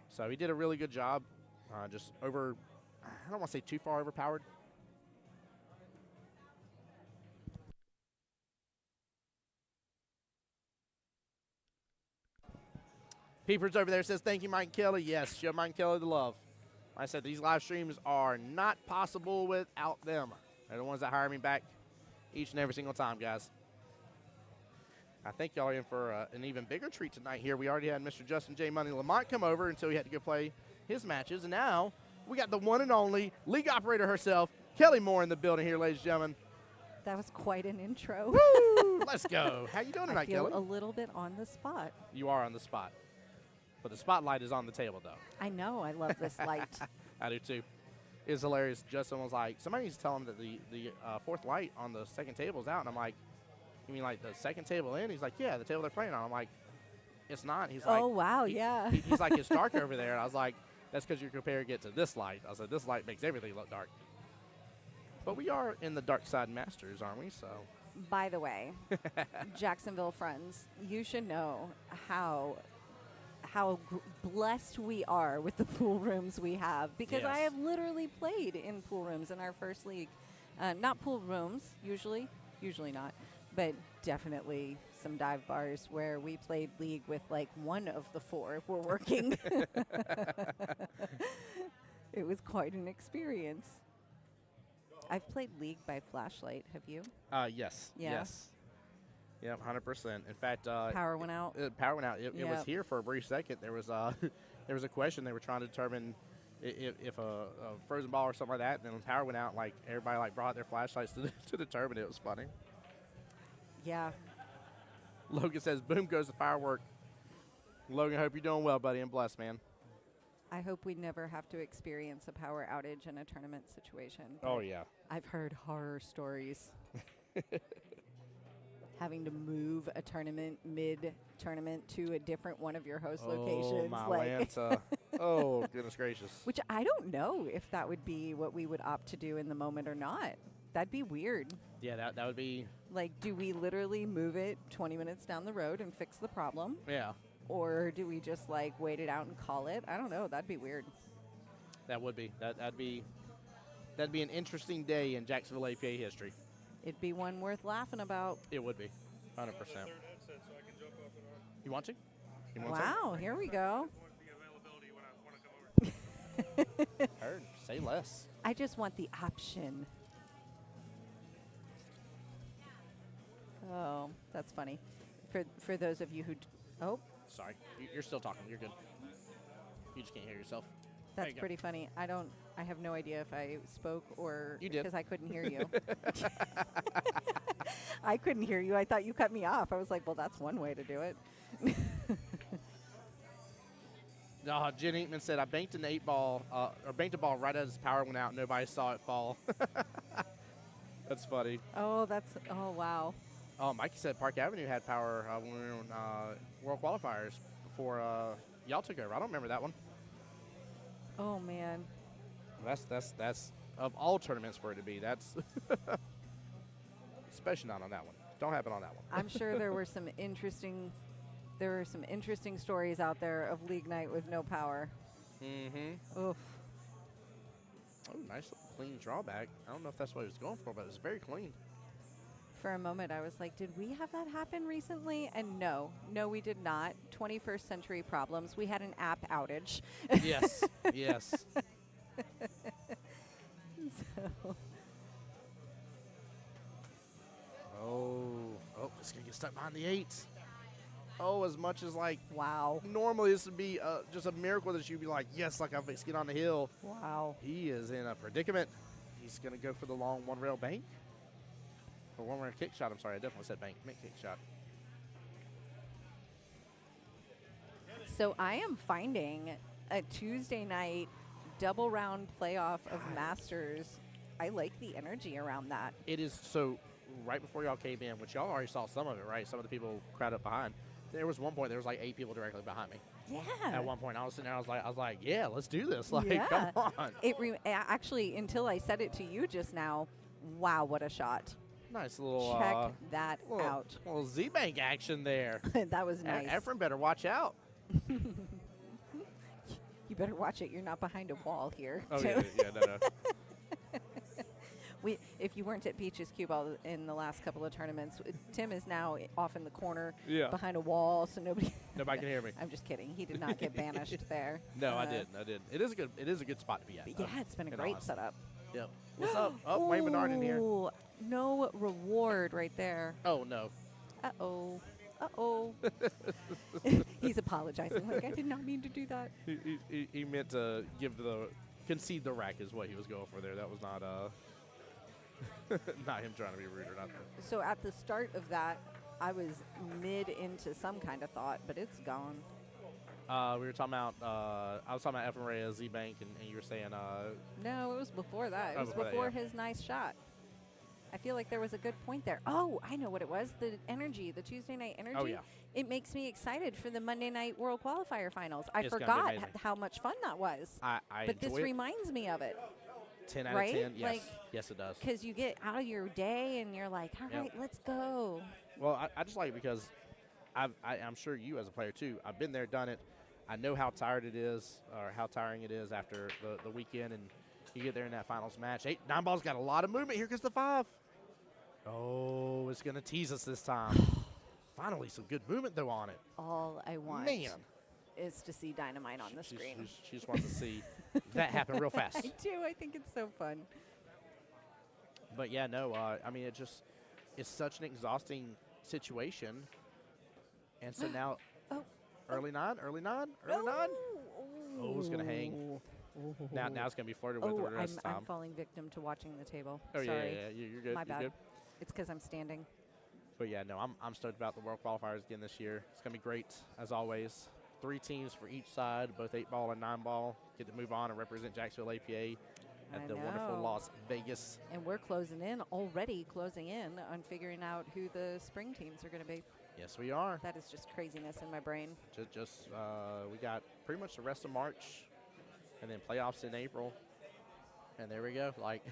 So he did a really good job. Just over, I don't want to say too far overpowered. Peepers over there says, thank you, Mike and Kelly. Yes, show Mike and Kelly the love. Like I said, these live streams are not possible without them. They're the ones that hire me back each and every single time, guys. I think y'all are in for an even bigger treat tonight here. We already had Mr. Justin J. Money Lamont come over until he had to go play his matches. And now we got the one and only league operator herself, Kelly Moore, in the building here, ladies and gentlemen. That was quite an intro. Woo! Let's go. How you doing I tonight, feel Kelly? a little bit on the spot. You are on the spot. But the spotlight is on the table, though. I know. I love this light. I do, too. It's hilarious. Justin was like, somebody needs to tell him that the fourth light on the second table is out. And I'm like, you mean like the second table in? He's like, yeah, the table they're playing on. I'm like, it's not. He's like, Oh, wow. Yeah. He's like, it's dark over there. And I was like, that's because you're comparing it to this light. I said, this light makes everything look dark. But we are in the Dark Side Masters, aren't we? So By the way, Jacksonville friends, you should know how blessed we are with the pool rooms we have, because I Yes. have literally played in pool rooms in our first league. Not pool rooms, usually not, but definitely some dive bars where we played league with like one of the four were working. It was quite an experience. I've played league by flashlight. Have you? yes. Yeah. Yes. Yeah, 100%. In fact, Power went out. power went out. It was Yep. here for a brief second. There was there was a question they were trying to determine if a frozen ball or something like that. And then when power went out, like everybody like brought their flashlights to determine it. It was funny. Yeah. Logan says, "Boom goes the firework." Logan, hope you're doing well, buddy, and blessed, man. I hope we never have to experience a power outage in a tournament situation. Oh but yeah. I've heard horror stories. Having to move a tournament mid-tournament to a different one of your host locations. Oh my like Lanta. Oh goodness gracious. which I don't know if that would be what we would opt to do in the moment or not. That'd be weird. Yeah, that would be. Like, do we literally move it 20 minutes down the road and fix the problem? Yeah, Or do we just, like, wait it out and call it? I don't know. That'd be weird. that would be. That'd be an interesting day in Jacksonville APA history. It'd be one worth laughing about. It would be, 100%. You want to? You want Wow, here we go. to? Heard. Say less. I just want the option. Oh, that's funny. For those of you who, oh, Sorry, you're still talking. You're good. You just can't hear yourself. There that's you go. pretty funny. I have no idea if I spoke or You did. because I couldn't hear you. I couldn't hear you. I thought you cut me off. I was like, well, that's one way to do it. Jen Eatman said, I banked an 8-ball, or banked a ball right as power went out. Nobody saw it fall. That's funny. Oh, wow. Oh, Mikey said Park Avenue had power when we were on World Qualifiers before y'all took over. I don't remember that one. Oh, man. That's of all tournaments for it to be. That's especially not on that one. Don't happen on that one. I'm sure there were some interesting stories out there of league night with no power. Mm-hmm. Oof. Oh, nice little clean drawback. I don't know if that's what he was going for, but it was very clean. For a moment, I was like, did we have that happen recently? And no, we did not. 21st century problems. We had an app outage. Yes, yes. So, Oh, it's going to get stuck behind the 8. Oh, as much as like wow. normally this would be just a miracle that you'd be like, yes, like I fixed get on the hill. Wow. He is in a predicament. He's going to go for the long one-rail bank. Or one-rail kick shot. I'm sorry, I definitely said bank. Make kick shot. So I am finding a Tuesday night double round playoff of Masters. I like the energy around that. It is so right before y'all came in, which y'all already saw some of it, right? Some of the people crowded up behind. There was one point there was like 8 people directly behind me. Yeah. At one point, I was sitting there. I was like, yeah, let's do this. Like, Yeah. come on. Actually, until I said it to you just now, wow, what a shot. Nice little Check that out. Little Z-Bank action there. That was nice. Efren better watch out. You better watch it. You're not behind a wall here. Oh, too. yeah, no. If you weren't at Peaches Cue Ball in the last couple of tournaments, Tim is now off in the corner Yeah. behind a wall, so nobody. Nobody can hear me. I'm just kidding. He did not get banished there. No, I didn't. It is a good spot to be at. But though, yeah, it's been a in great honesty. setup. Yep. What's up? Oh, Wayne Bernard in here. Ooh, no reward right there. Oh no. Uh-oh. Uh-oh. He's apologizing. Like, I did not mean to do that. He meant to concede the rack is what he was going for there. That was not not him trying to be rude or nothing. So at the start of that, I was mid into some kind of thought, but it's gone. We were talking about, I was talking about Efren Z-Bank, and you were saying, No, it was before that. It Oh, was before that, before yeah. his nice shot. I feel like there was a good point there. Oh, I know what it was. The energy, the Tuesday night energy. Oh, yeah. It makes me excited for the Monday night World Qualifier Finals. I It's gonna be forgot amazing. how much fun that was. I But this enjoy it. reminds me of it. 10 out right? of 10. Yes. Like- Yes, it does. Because you get out of your day and you're like, all Yep. right, let's go. Well, I just like it because I'm sure you as a player too. I've been there, done it. I know how tired it is, or how tiring it is after the weekend, and you get there in that finals match. 9 ball's got a lot of movement. Here comes the 5. Oh, it's gonna tease us this time. Finally, some good movement though on it. All I want Man, is to see Dynamite on the screen. She just wants to see that happen real fast. I do. I think it's so fun. But yeah, no, I mean, it's such an exhausting situation. And so now, Oh, early nine. Oh, it's going to hang. Now it's going to be flirted with Oh, the rest of the I'm time. falling victim to watching the table. Oh, Sorry. yeah. You're good. My You're bad. good. It's because I'm standing. But yeah, no, I'm stoked about the World Qualifiers again this year. It's going to be great, as always. 3 teams for each side, both 8 ball and 9 ball. Get to move on and represent Jacksonville APA at I the wonderful know. Las Vegas. And we're closing in on figuring out who the spring teams are going to be. Yes, we are. That is just craziness in my brain. We got pretty much the rest of March, and then playoffs in April, and there we go. Like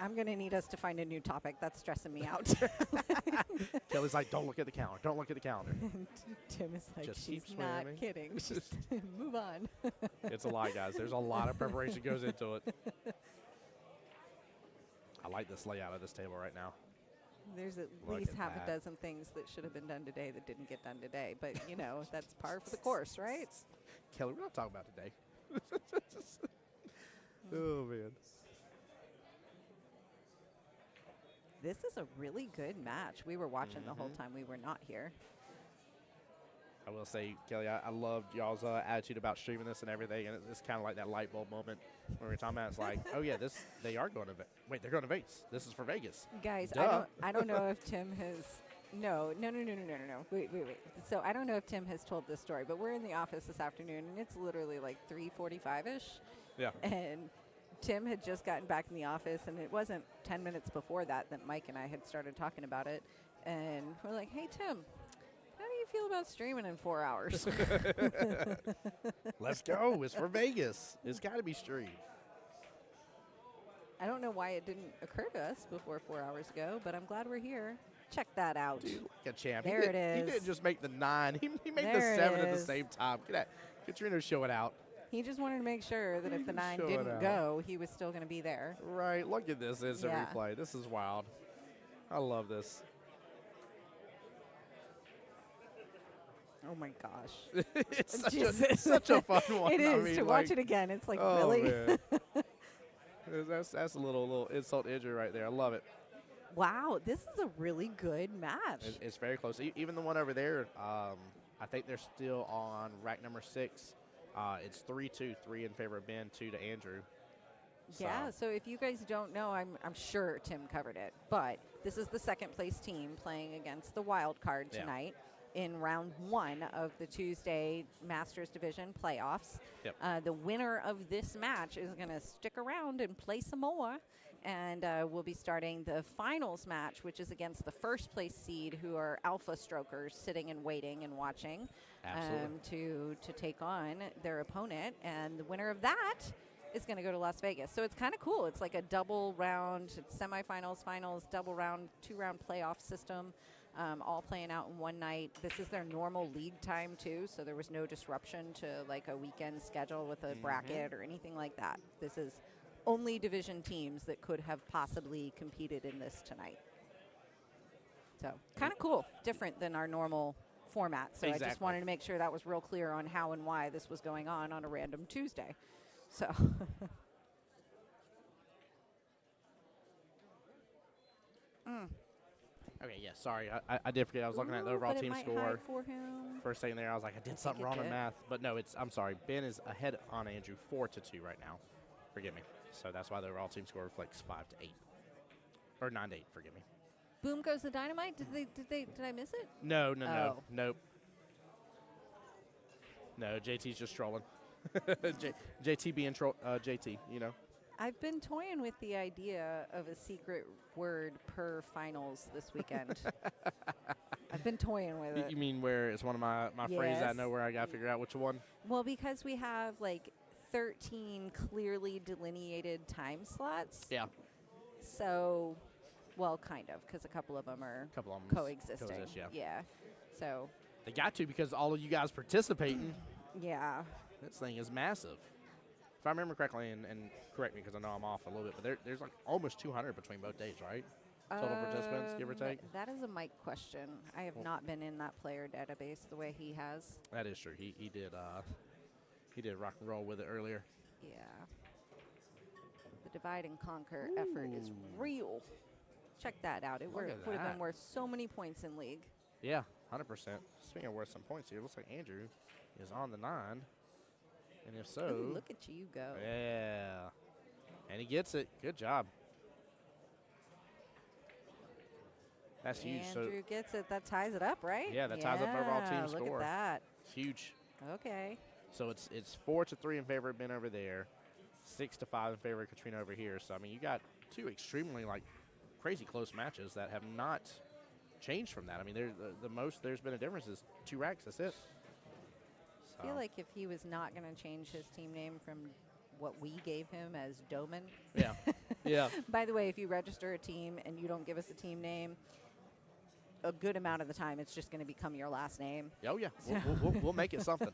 I'm going to need us to find a new topic. That's stressing me out. Kelly's like, don't look at the calendar. Don't look at the calendar. Tim is like, Just she's keep not swimming." kidding. Just move on. It's a lie, guys. There's a lot of preparation goes into it. I like this layout of this table right now. There's at Look least at half that. a dozen things that should have been done today that didn't get done today. But, that's par for the course, right? Kelly, we're not talking about today. Oh, man. This is a really good match. We were watching the whole Mhm. time we were not here. I will say, Kelly, I loved y'all's attitude about streaming this and everything, and it's kind of like that light bulb moment when we're talking about. It's like, oh yeah, they are going to wait, they're going to Vegas. This is for Vegas. Guys, Duh. I don't know if Tim has. No. Wait. So I don't know if Tim has told this story, but we're in the office this afternoon, and it's literally like 3:45ish. Yeah. And Tim had just gotten back in the office, and it wasn't 10 minutes before that Mike and I had started talking about it. And we're like, hey, Tim, how do you feel about streaming in 4 hours? Let's go. It's for Vegas. It's got to be streamed. I don't know why it didn't occur to us before 4 hours ago, but I'm glad we're here. Check that out. Dude, like a champ. There it He is. didn't just make the 9. He made There the it 7 at the is. same time. Look at that. Katrina show it out. He just wanted to make sure that if the 9 Show it didn't out. go, he was still going to be there. Right. Look at this instant Yeah. replay. This is wild. I love this. Oh my gosh. It's Jesus. such a fun one. It I is. mean, To like, watch it again, it's like, oh, really? man. That's a little insult injury right there. I love it. Wow, this is a really good match. It's very close. Even the one over there, I think they're still on rack number 6. It's 3-2, 3 in favor of Ben, 2 to Andrew. Yeah, so if you guys don't know, I'm sure Tim covered it, but this is the second place team playing against the wild card Yeah. tonight in round 1 of the Tuesday Masters Division playoffs. Yep. The winner of this match is going to stick around and play some more, and we'll be starting the finals match, which is against the first place seed, who are Alpha Strokers, sitting and waiting and watching Absolutely. to take on their opponent, and the winner of that is going to go to Las Vegas. So it's kind of cool. It's like a double round, it's semifinals, finals, double round, 2-round playoff system, all playing out in one night. This is their normal league time too, so there was no disruption to like a weekend schedule with a bracket or anything like that. This is only division teams that could have possibly competed in this tonight. So kind of cool, different than our normal format. So I just Exactly. wanted to make sure that was real clear on how and why this was going on a random Tuesday. So Okay, yeah, sorry. I did forget. I was looking at the Ooh, overall but it team might score. hide for him. For a second there, I was like, I did something it wrong in did. math. But no, I'm sorry. Ben is ahead on Andrew 4-2 right now. Forgive me. So that's why the overall team score reflects 5-8. Or 9-8, forgive me. Boom goes the dynamite. Did I miss it? No, Oh. nope. No, JT's just trolling. JT being JT, you know. I've been toying with the idea of a secret word per finals this weekend. I've been toying with it. You mean where it's one of my phrases I Yes. know where I got to figure out which one? Well, because we have like 13 clearly delineated time slots. Yeah. So, well, kind of, because a couple of them are Couple of 'em coexisting. coexist, yeah. Yeah. So, They got to because all of you guys participating. yeah. This thing is massive. If I remember correctly, and correct me because I know I'm off a little bit, but there's like almost 200 between both days, right? Total participants, give or take? That is a Mike question. I have not been in that player database the way he has. That is true. He did rock and roll with it earlier. Yeah. The divide and conquer effort is Ooh. real. Check that out. It Look would at have that. been worth so many points in league. Yeah, 100%. Speaking of worth some points here, looks like Andrew is on the 9. And if so, Ooh, look at you go. yeah. And he gets it. Good job. That's huge. So Andrew gets it. That ties it up, right? Yeah, that ties up overall team look score. at that. it's huge. Okay. So it's 4-3 in favor of Ben over there, 6-5 in favor of Katrina over here. So I mean, you got two extremely crazy close matches that have not changed from that. I mean, the most there's been a difference is 2 racks. That's it. I feel So, like if he was not going to change his team name from what we gave him as Doman. yeah, yeah. By the way, if you register a team and you don't give us a team name, a good amount of the time it's just going to become your last name. Oh yeah, we'll make it something.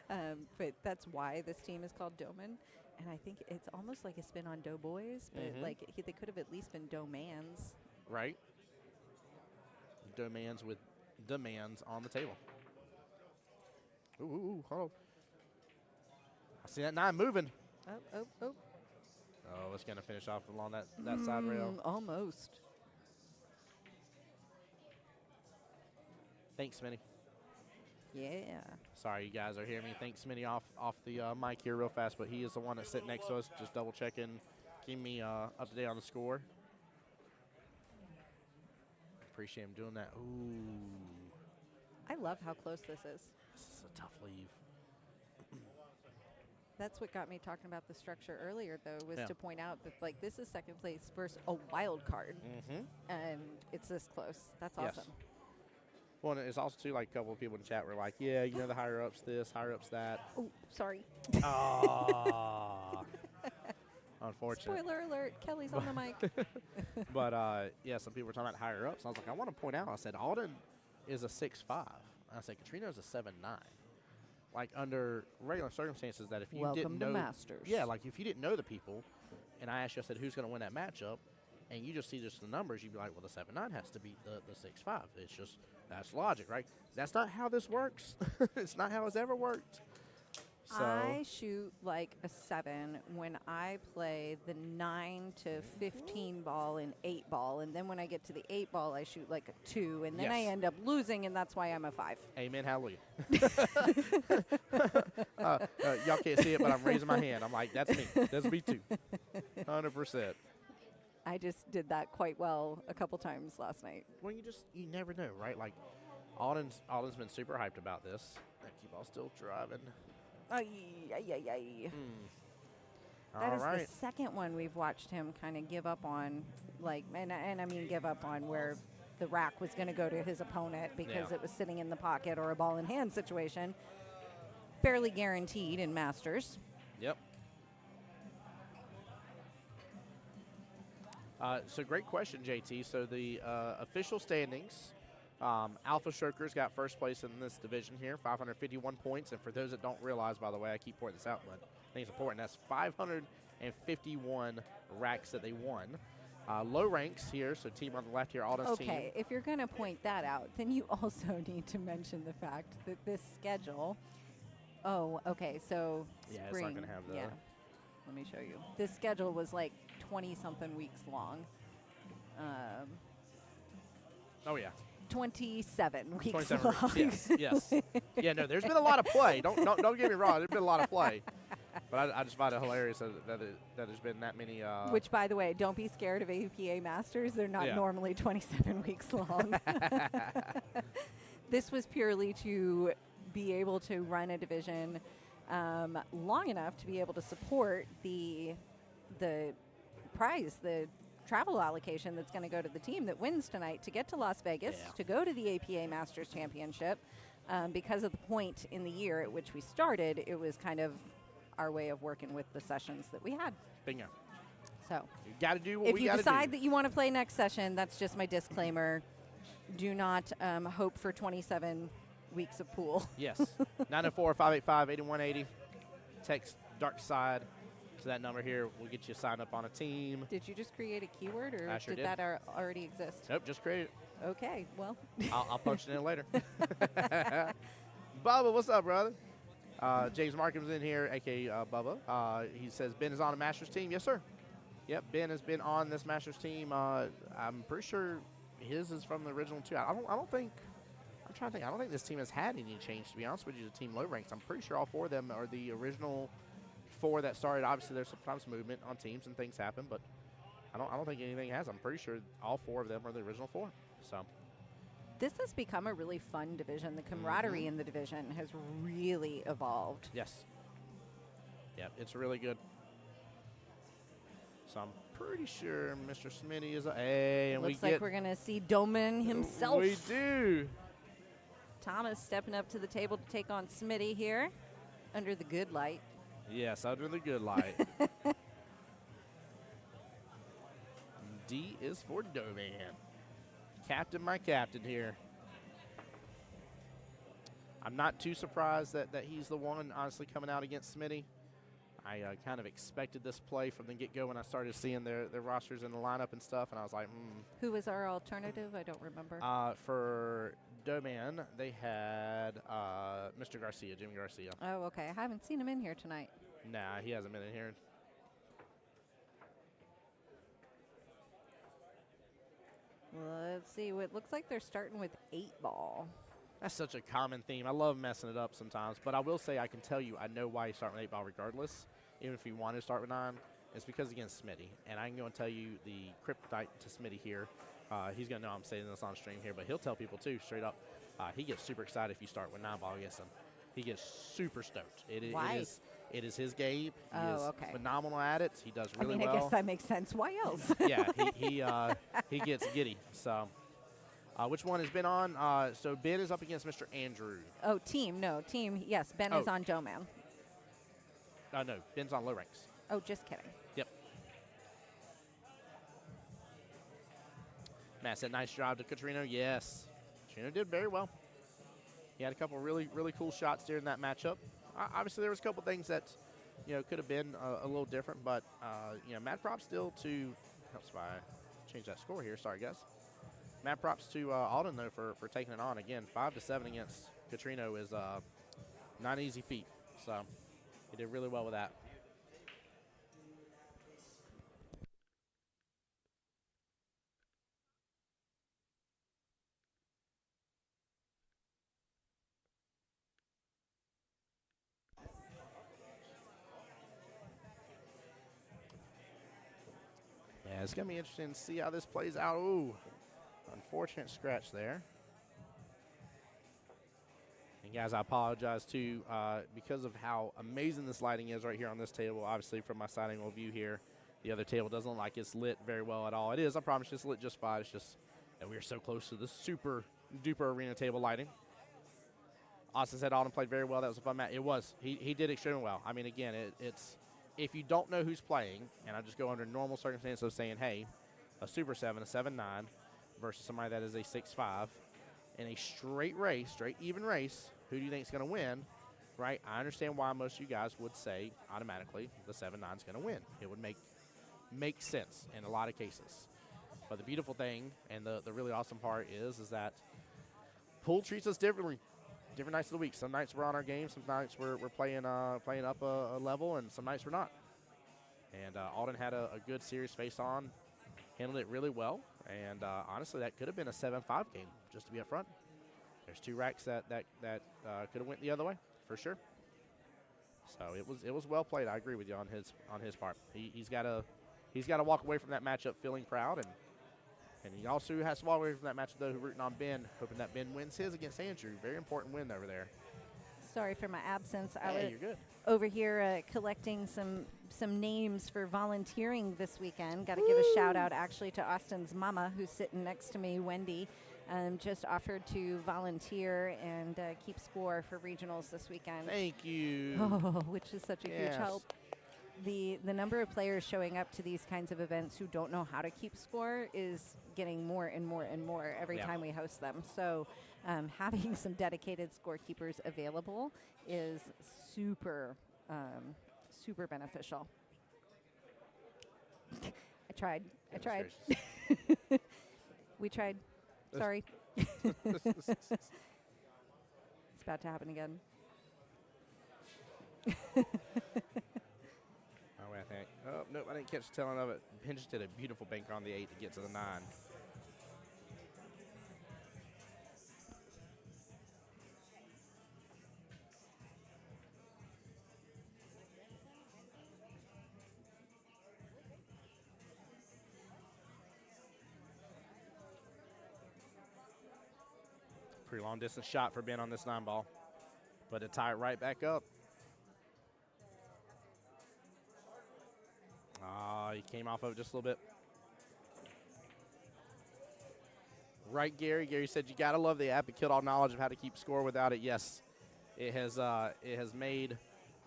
But that's why this team is called Doman. And I think it's almost like a spin on Doughboys, but Mhm. they could have at least been Domans. Right. Demands with demands on the table. Ooh, hold on. I see that 9 moving. Oh. Oh, it's going to finish off along that side rail. Almost. Thanks, Smitty. Yeah. Sorry, you guys are hearing me. Thanks, Smitty, off the mic here real fast, but he is the one that's sitting next to us, just double checking, keeping me up to date on the score. Appreciate him doing that. Ooh, I love how close this is. this is a tough leave. That's what got me talking about the structure earlier, though, was Yeah. to point out that, like, this is second place versus a wild card, Mm-hmm. and it's this close. That's Yes. awesome. Well, and it's also, too, like, a couple of people in the chat were like, yeah, you know, the higher-ups this, higher-ups that. Oh, sorry. Ah, unfortunate. Spoiler alert. Kelly's on the mic. But, yeah, some people were talking about higher-ups. I was like, I want to point out, I said, Alden is a 6'5". I said, Katrina is a 7'9". Like, under regular circumstances that if you Welcome didn't to know. Masters. Yeah, like, if you didn't know the people, and I asked you, I said, who's going to win that matchup? And you just see just the numbers, you'd be like, well, the 7'9" has to beat the 6'5". It's just, that's logic, right? That's not how this works. It's not how it's ever worked. So, I shoot like a 7 when I play the 9 to 15 ball and 8 ball, and then when I get to the 8 ball, I shoot like a 2, and then I Yes. end up losing, and that's why I'm a 5. amen, hallelujah. Y'all can't see it, but I'm raising my hand. I'm like, that's me. That's me too. 100%. I just did that quite well a couple times last night. Well, you never know, right? Like, Alden's been super hyped about this. That keep all still driving. Ay, ay, ay, ay. That All is right. the second one we've watched him kind of give up on, like, and I mean give up on where the rack was going to go to his opponent because Yeah. it was sitting in the pocket or a ball in hand situation. Fairly guaranteed in Masters. Yep. So great question, JT. So the official standings, Alpha Strokers got first place in this division here, 551 points. And for those that don't realize, by the way, I keep pointing this out, but I think it's important. That's 551 racks that they won. Low ranks here, so team on the left here, Alden's team. Okay, if you're going to point that out, then you also need to mention the fact that this schedule. Oh, okay, so Yeah, it's spring. not gonna have the- Yeah, let me show you. This schedule was like 20-something weeks long. Oh, yeah. 27 weeks 27 long. weeks. Yes, yes. Yeah, no, there's been a lot of play. Don't get me wrong. There's been a lot of play. But I just find it hilarious that there's been that many. Which, by the way, don't be scared of APA Masters. They're not Yeah. normally 27 weeks long. This was purely to be able to run a division long enough to be able to support the prize, the travel allocation that's going to go to the team that wins tonight to get to Las Vegas, Yeah. to go to the APA Masters Championship. Because of the point in the year at which we started, it was kind of our way of working with the sessions that we had. Bingo. So You got to do what if we you got to do. decide that you want to play next session, that's just my disclaimer. Do not hope for 27 weeks of pool. Yes. 904-585-8180. Text Dark Side to that number here. We'll get you signed up on a team. Did you just create a keyword, or I sure did. that already exist? Nope, just create it. Okay, well. I'll punch it in later. Bubba, what's up, brother? James Markham's in here, a.k.a. Bubba. He says, Ben is on a Masters team. Yes, sir. Yep, Ben has been on this Masters team. I'm pretty sure his is from the original two. I don't think this team has had any change, to be honest with you, the team low ranks. I'm pretty sure all four of them are the original four that started. Obviously, there's sometimes movement on teams and things happen, but I don't think anything has. I'm pretty sure all four of them are the original four. So This has become a really fun division. The camaraderie in the division has really evolved. yes. Yep, it's really good. So I'm pretty sure Mr. Smitty is and Looks like we're going to see Doman himself. We do. Thomas stepping up to the table to take on Smitty here under the good light. Yes, under the good light. D is for Doman. Captain, my captain here. I'm not too surprised that he's the one, honestly, coming out against Smitty. I kind of expected this play from the get-go when I started seeing their rosters in the lineup and stuff, and I was like, Who was our alternative? I don't remember. For Doman, they had Mr. Garcia, Jimmy Garcia. Oh, okay. I haven't seen him in here tonight. Nah, he hasn't been in here. Let's see. It looks like they're starting with 8-ball. That's such a common theme. I love messing it up sometimes, but I will say I can tell you I know why you start with 8-ball regardless. Even if you want to start with 9, it's because against Smitty. And I can go and tell you the kryptonite to Smitty here. He's going to know I'm saying this on stream here, but he'll tell people too, straight up. He gets super excited if you start with 9-ball against him. He gets super stoked. Why? It is his game. He is okay. phenomenal at it. He does really I well. guess that makes sense. Why else? Yeah, he gets giddy. So, which one has been on? So Ben is up against Mr. Andrew. Oh, team. No, team. Yes, Ben is on Doman. No, Ben's on low ranks. Oh, just kidding. Yep. Matt said, nice job to Catrino. Yes. Catrino did very well. He had a couple really, really cool shots during that matchup. Obviously, there was a couple things that, could have been a little different, but, mad props still to, helps if I change that score here. Sorry, guys. Mad props to Alden, though, for taking it on. Again, 5-7 against Catrino is not an easy feat. So he did really well with that. Yeah, it's going to be interesting to see how this plays out. Ooh, unfortunate scratch there. And guys, I apologize too because of how amazing this lighting is right here on this table. Obviously, from my side angle view here, the other table doesn't look like it's lit very well at all. It is, I promise you, it's lit just fine. It's just that we are so close to the super duper arena table lighting. Austin said Alden played very well. That was a fun match. It was. He did extremely well. I mean, again, it's if you don't know who's playing, and I just go under normal circumstances of saying, hey, a Super 7, a 7-9 versus somebody that is a 6-5 in a straight race, straight even race, who do you think is going to win, right? I understand why most of you guys would say automatically the 7-9 is going to win. It would make sense in a lot of cases. But the beautiful thing and the really awesome part is that pool treats us differently. Different nights of the week. Some nights we're on our game. Some nights we're playing up a level, and some nights we're not. And Alden had a good series face-on, handled it really well, and honestly, that could have been a 7-5 game, just to be up front. There's 2 racks that could have went the other way, for sure. So it was well played. I agree with you on his part. He's got to walk away from that matchup feeling proud, and he also has to walk away from that matchup though rooting on Ben, hoping that Ben wins his against Andrew. Very important win over there. Sorry for my absence. I Hey, was you're good. over here collecting some names for volunteering this weekend. Got to give a shout out actually to Austin's mama, who's sitting next to me, Wendy. Just offered to volunteer and keep score for regionals this weekend. Thank you. Oh, which is such a huge Yes. help. The number of players showing up to these kinds of events who don't know how to keep score is getting more and more and more every Yeah. time we host them. So having some dedicated scorekeepers available is super, super beneficial. I tried. Goodness gracious. We tried. Sorry. It's about to happen again. Oh, wait, I think. Oh, nope, I didn't catch the telling of it. Ben just did a beautiful banker on the 8 to get to the 9. Pretty long distance shot for Ben on this 9 ball, but to tie it right back up. He came off of it just a little bit. Right, Gary. Gary said you gotta love the app. It killed all knowledge of how to keep score without it. Yes, it has made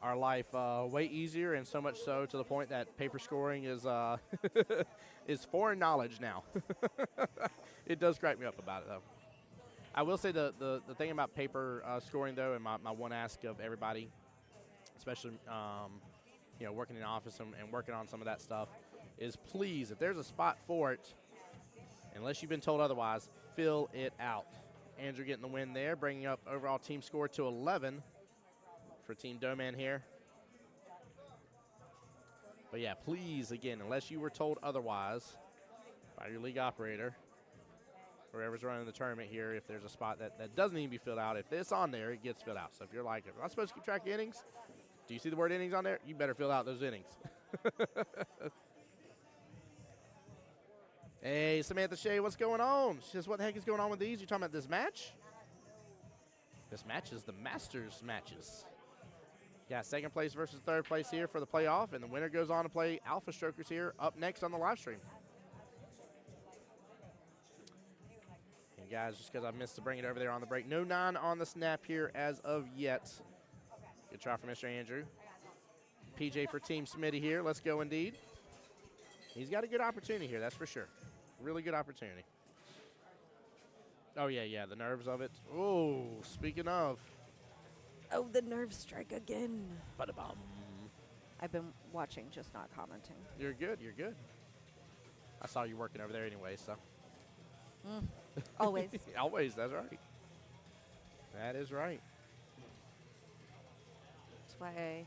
our life way easier, and so much so to the point that paper scoring is is foreign knowledge now. It does crack me up about it though. I will say the thing about paper scoring though, and my one ask of everybody, especially working in the office and working on some of that stuff, is please, if there's a spot for it, unless you've been told otherwise, fill it out. Andrew getting the win there, bringing up overall team score to 11 for Team Doman here. But yeah, please, again, unless you were told otherwise by your league operator, whoever's running the tournament here, if there's a spot that doesn't need to be filled out, if it's on there, it gets filled out. So if you're like, am I supposed to keep track of innings? Do you see the word innings on there? You better fill out those innings. Hey, Samantha Shea, what's going on? She says, what the heck is going on with these? You talking about this match? This match is the Masters matches. Got second place versus third place here for the playoff, and the winner goes on to play Alpha Strokers here up next on the live stream. And guys, just because I missed to bring it over there on the break, no 9 on the snap here as of yet. Good try for Mr. Andrew. PJ for Team Smitty here. Let's go indeed. He's got a good opportunity here, that's for sure. Really good opportunity. Oh, yeah, the nerves of it. Oh, speaking of. Oh, the nerve strike again. Ba-da-bum. I've been watching, just not commenting. You're good. I saw you working over there anyway, so. Always. Always, that's right. That is right. That's why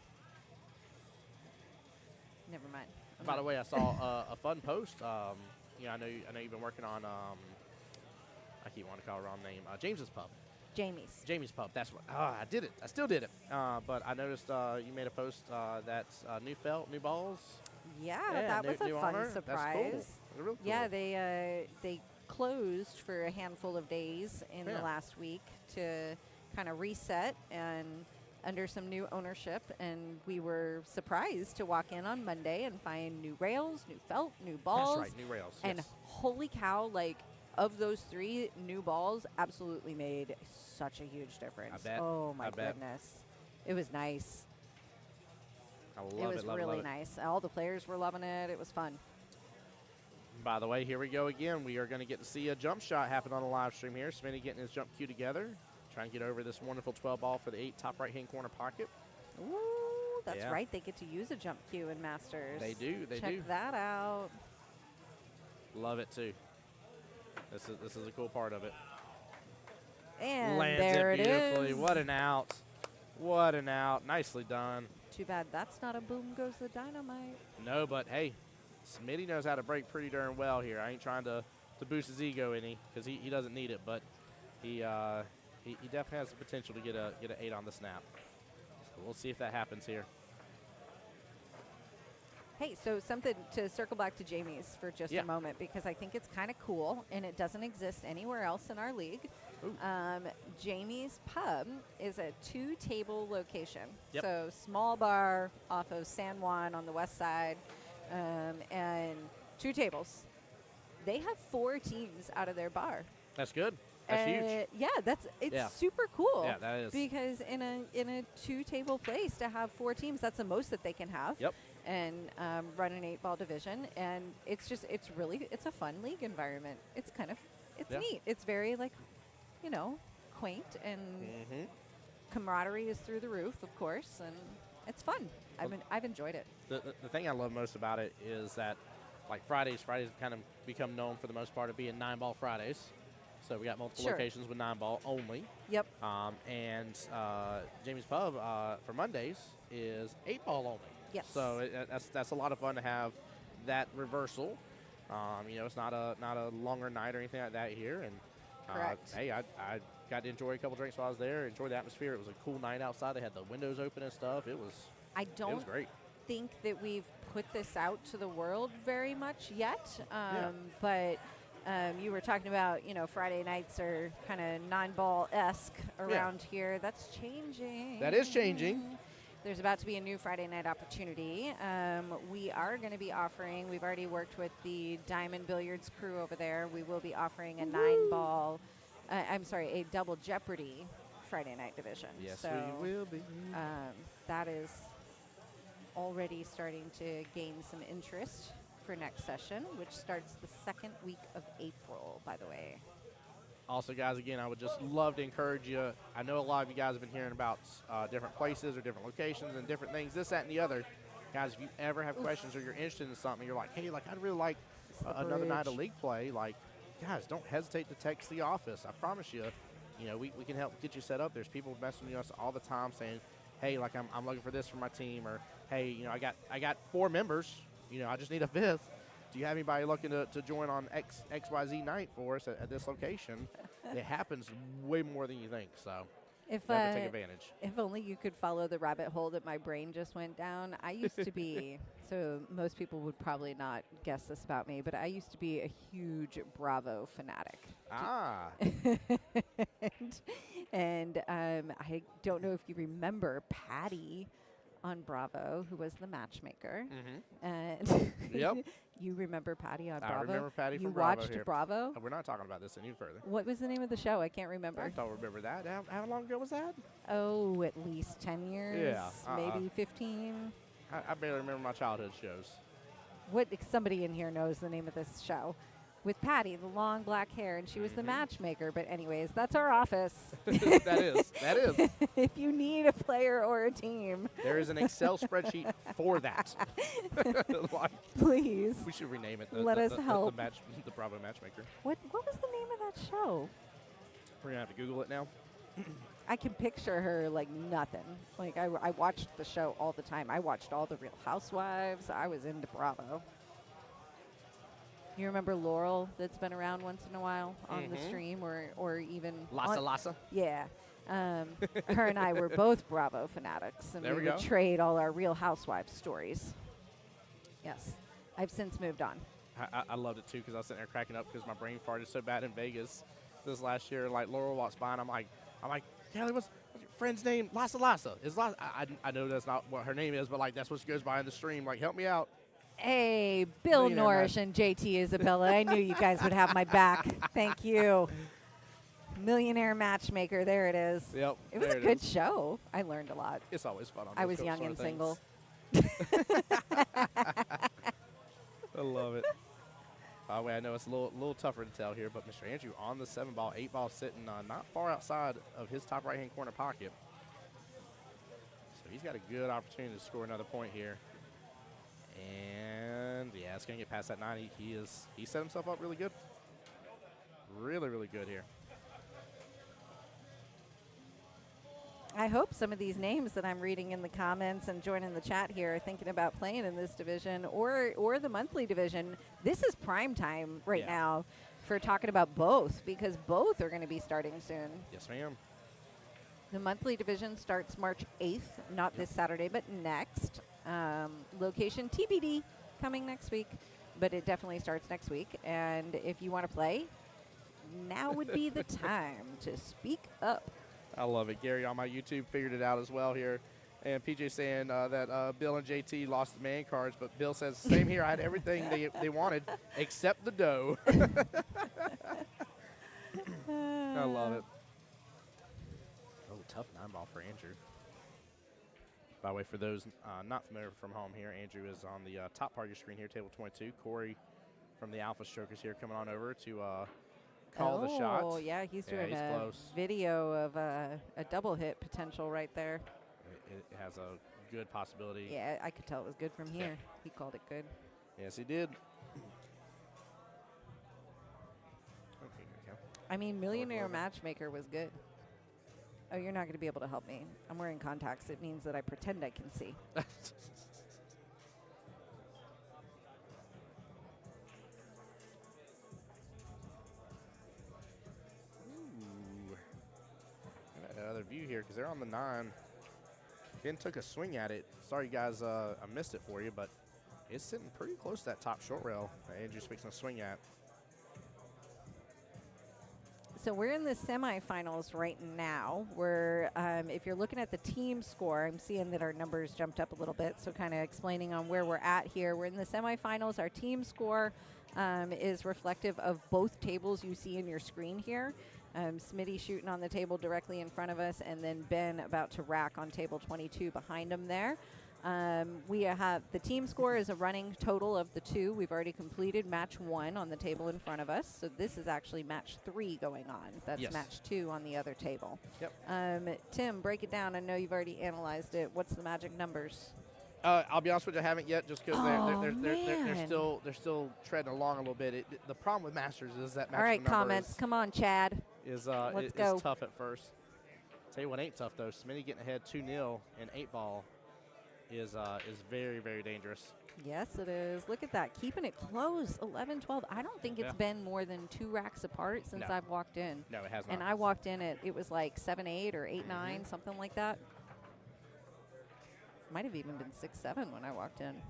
never mind. By the way, I saw a fun post. I know you've been working on. I keep wanting to call it wrong name. James's Pub. Jamie's Pub. That's what. I did it. I still did it. But I noticed you made a post that's new felt, new balls. Yeah, that was new a fun honor. surprise. That's cool. Real cool. Yeah, they closed for a handful of days in the last week to kind of reset and under some new ownership, and we were surprised to walk in on Monday and find new rails, new felt, new balls. That's right, new rails. And yes. holy cow, like, of those 3 new balls, absolutely made such a huge difference. I bet. Oh my I bet. goodness. It was nice. I love It was love really it. nice. All the players were loving it. It was fun. By the way, here we go again. We are going to get to see a jump shot happen on the live stream here. Smitty getting his jump cue together. Trying to get over this wonderful 12 ball for the 8 top right-hand corner pocket. Ooh, that's Yeah. right. They get to use a jump cue in Masters. They do. They Check do. that out. Love it, too. This is a cool part of it. And Lands there it it beautifully. is. What an out. What an out. Nicely done. Too bad that's not a boom goes the dynamite. No, but hey, Smitty knows how to break pretty darn well here. I ain't trying to boost his ego any because he doesn't need it, but he definitely has the potential to get an 8 on the snap. We'll see if that happens here. Hey, so something to circle back to Jamie's for just Yeah. a moment, because I think it's kind of cool and it doesn't exist anywhere else in our league. Ooh. Jamie's Pub is a 2-table location. Yep. So small bar off of San Juan on the west side, and 2 tables. They have 4 teams out of their bar. That's good. That's huge. Yeah, it's Yeah. super cool. Yeah, that is. Because in a 2-table place to have 4 teams, that's the most that they can have. Yep. And run an 8-ball division, and it's a fun league environment. It's Yeah. neat. It's very quaint, and Mm-hmm. camaraderie is through the roof, of course, and it's fun. I've enjoyed it. The thing I love most about it is that, like Fridays have kind of become known for the most part of being 9-ball Fridays. So we got multiple Sure. locations with 9-ball only. Yep. And Jamie's Pub for Mondays is 8-ball only. Yes. So that's a lot of fun to have that reversal. It's not a longer night or anything like that here. And Correct. hey, I got to enjoy a couple drinks while I was there. Enjoy the atmosphere. It was a cool night outside. They had the windows open and stuff. It was I it don't was great. think that we've put this out to the world very much yet. Yeah. But you were talking about, Friday nights are kind of 9-ball-esque around here. That's changing. That is changing. There's about to be a new Friday night opportunity. We are going to be offering, we've already worked with the Diamond Billiards crew over there. We will be offering a 9-ball, a double Jeopardy Friday night division. Yes, so, we will be. that is already starting to gain some interest for next session, which starts the 2nd week of April, by the way. Also, guys, again, I would just love to encourage you. I know a lot of you guys have been hearing about different places or different locations and different things, this, that, and the other. Guys, if you ever have questions or you're interested in something, you're like, hey, I'd really like another night of league play. Guys, don't hesitate to text the office. I promise you, we can help get you set up. There's people messaging us all the time saying, hey, I'm looking for this for my team, or hey, I got 4 members. I just need a 5th. Do you have anybody looking to join on XYZ night for us at this location? It happens way more than you think, so If never take advantage. If only you could follow the rabbit hole that my brain just went down. I used to be, so most people would probably not guess this about me, but I used to be a huge Bravo fanatic. Ah. and I don't know if you remember Patty on Bravo, who was the matchmaker. Mm-hmm. And Yep. You remember Patty on I Bravo? remember Patty You from Bravo watched here. Bravo? We're not talking about this any further. What was the name of the show? I can't I remember. don't remember that. How long ago was that? Oh, at least 10 years. Yeah, Maybe 15. I barely remember my childhood shows. Somebody in here knows the name of this show. With Patty, the long black hair, and she was the matchmaker. But anyways, that's our office. That is. If you need a player or a team, There is an Excel spreadsheet for that. please. We should rename it. Let us help. The Bravo Matchmaker. What was the name of that show? We're going to have to Google it now. I can picture her like nothing. I watched the show all the time. I watched all the Real Housewives. I was into Bravo. You remember Laurel, that's been around once in a while on the stream, or even Lassa. Yeah. Her and I were both Bravo fanatics, and There we we would go. trade all our Real Housewives stories. Yes. I've since moved on. I loved it too because I was sitting there cracking up because my brain farted so bad in Vegas this last year. Laurel walks by and I'm like, Kelly, what's your friend's name? Lassa. Is Lassa? I know that's not what her name is, but that's what she goes by in the stream. Help me out. Hey, Bill Millionaire Norrish and JT Isabella. I knew you guys would have my back. Thank you. Millionaire Matchmaker. There it is. Yep. It was a good show. I learned a lot. It's always fun. On I those was young sort and of single. things. I love it. By the way, I know it's a little tougher to tell here, but Mr. Andrew on the 7-ball, 8-ball, sitting not far outside of his top right-hand corner pocket. So he's got a good opportunity to score another point here. And yeah, it's going to get past that 9. He set himself up really good. Really, really good here. I hope some of these names that I'm reading in the comments and joining the chat here are thinking about playing in this division or the monthly division. This is prime time right now for talking about both, because both are going to be starting soon. Yes, ma'am. The monthly division starts March 8th, not this Saturday, but next. Location TBD coming next week, but it definitely starts next week. And if you want to play, now would be the time to speak up. I love it. Gary on my YouTube figured it out as well here. And PJ saying that Bill and JT lost the man cards, but Bill says, same here. I had everything they wanted except the dough. I love it. Oh, tough 9-ball for Andrew. By the way, for those not familiar from home here, Andrew is on the top part of your screen here, table 22. Corey from the Alpha Strokers here coming on over to call the shot. Oh, yeah, he's doing he's a close. video of a double hit potential right there. It has a good possibility. Yeah, I could tell it was good from here. He called it good. Yes, he did. Okay, here I mean, Millionaire Lord. Matchmaker was good. Oh, you're not going to be able to help me. I'm wearing contacts. It means that I pretend I can see. we go. Ooh. I got another view here because they're on the 9. Ben took a swing at it. Sorry, guys, I missed it for you, but it's sitting pretty close to that top short rail that Andrew's fixing a swing at. So we're in the semifinals right now. We're, if you're looking at the team score, I'm seeing that our numbers jumped up a little bit. So kind of explaining on where we're at here. We're in the semifinals. Our team score is reflective of both tables you see in your screen here. Smitty shooting on the table directly in front of us, and then Ben about to rack on table 22 behind him there. We have the team score is a running total of the 2. We've already completed match 1 on the table in front of us. So this is actually match 3 going on. That's Yes. match 2 on the other table. Yep. Tim, break it down. I know you've already analyzed it. What's the magic numbers? I'll be honest with you, I haven't yet, just because they're man. still treading along a little bit. The problem with Masters is that All right, matchup number comments. Come on, Chad. is Let's go. tough at first. Tell you what ain't tough though. Smitty getting ahead 2-0 in 8-ball is very, very dangerous. Yes, it is. Look at that. Keeping it close. 11-12. I don't think it's Yeah. been more than 2 racks apart since No. I've walked in. No, it has not. And I walked in at, it was like 7-8 or 8-9, something like that. Might have even been 6-7 when I walked in.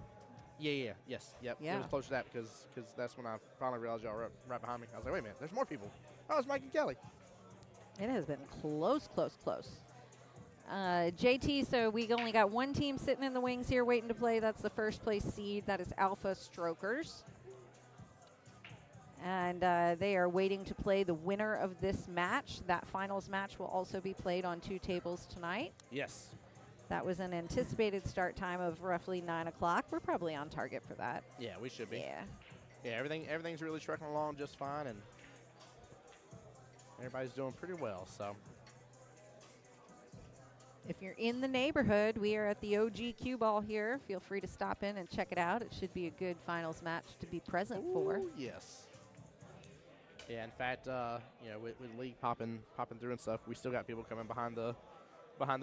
Yes, yep. It Yeah. was close to that because that's when I finally realized y'all were right behind me. I was like, wait a minute, there's more people. Oh, it's Mike and Kelly. It has been close, close, close. JT, so we only got one team sitting in the wings here waiting to play. That's the first place seed. That is Alpha Strokers. And they are waiting to play the winner of this match. That finals match will also be played on 2 tables tonight. Yes. That was an anticipated start time of roughly 9 o'clock. We're probably on target for that. Yeah, we should be. Yeah. Yeah, everything's really trucking along just fine, and everybody's doing pretty well. So If you're in the neighborhood, we are at the OG Cue Ball here. Feel free to stop in and check it out. It should be a good finals match to be present for. Ooh, yes. Yeah, in fact, with league popping through and stuff, we still got people coming behind the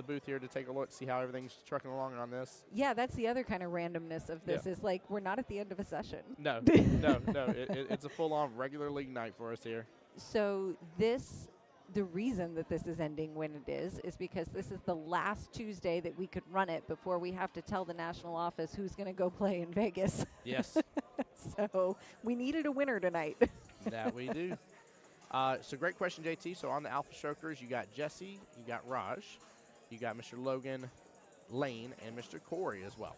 booth here to take a look, see how everything's trucking along on this. Yeah, that's the other kind of randomness of this is like we're not at the end of a session. No, no. It's a full-on regular league night for us here. So the reason that this is ending when it is because this is the last Tuesday that we could run it before we have to tell the national office who's going to go play in Vegas. Yes. So we needed a winner tonight. That we do. So great question, JT. So on the Alpha Strokers, you got Jesse, you got Raj, you got Mr. Logan, Lane, and Mr. Corey as well.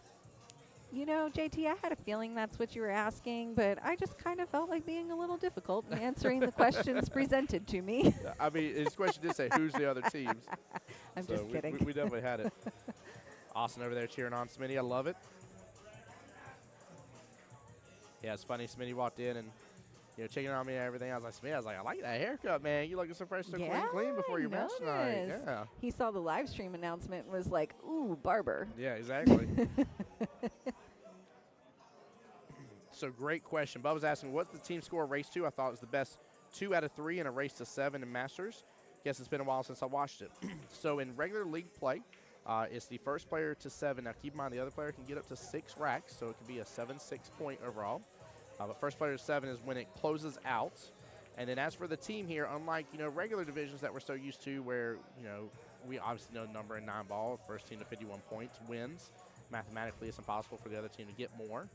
You know, JT, I had a feeling that's what you were asking, but I just kind of felt like being a little difficult in answering the questions presented to me. I mean, his question did say, who's the other teams? I'm So just kidding. We definitely had it. Austin over there cheering on Smitty. I love it. Yeah, it's funny. Smitty walked in and, checking on me and everything. I was like, Smitty, I like that haircut, man. You looking so fresh, so clean before your match tonight. noticed. Yeah. He saw the live stream announcement and was like, ooh, barber. Yeah, exactly. So great question. Bubba's asking, what's the team score race to? I thought it was the best 2 out of 3 in a race to 7 in Masters. Guess it's been a while since I watched it. So in regular league play, it's the first player to 7. Now keep in mind the other player can get up to 6 racks, so it can be a 7-6 point overall. But first player to 7 is when it closes out. And then as for the team here, unlike regular divisions that we're so used to, where we obviously know the number in 9 ball. First team to 51 points wins. Mathematically, it's impossible for the other team to get more.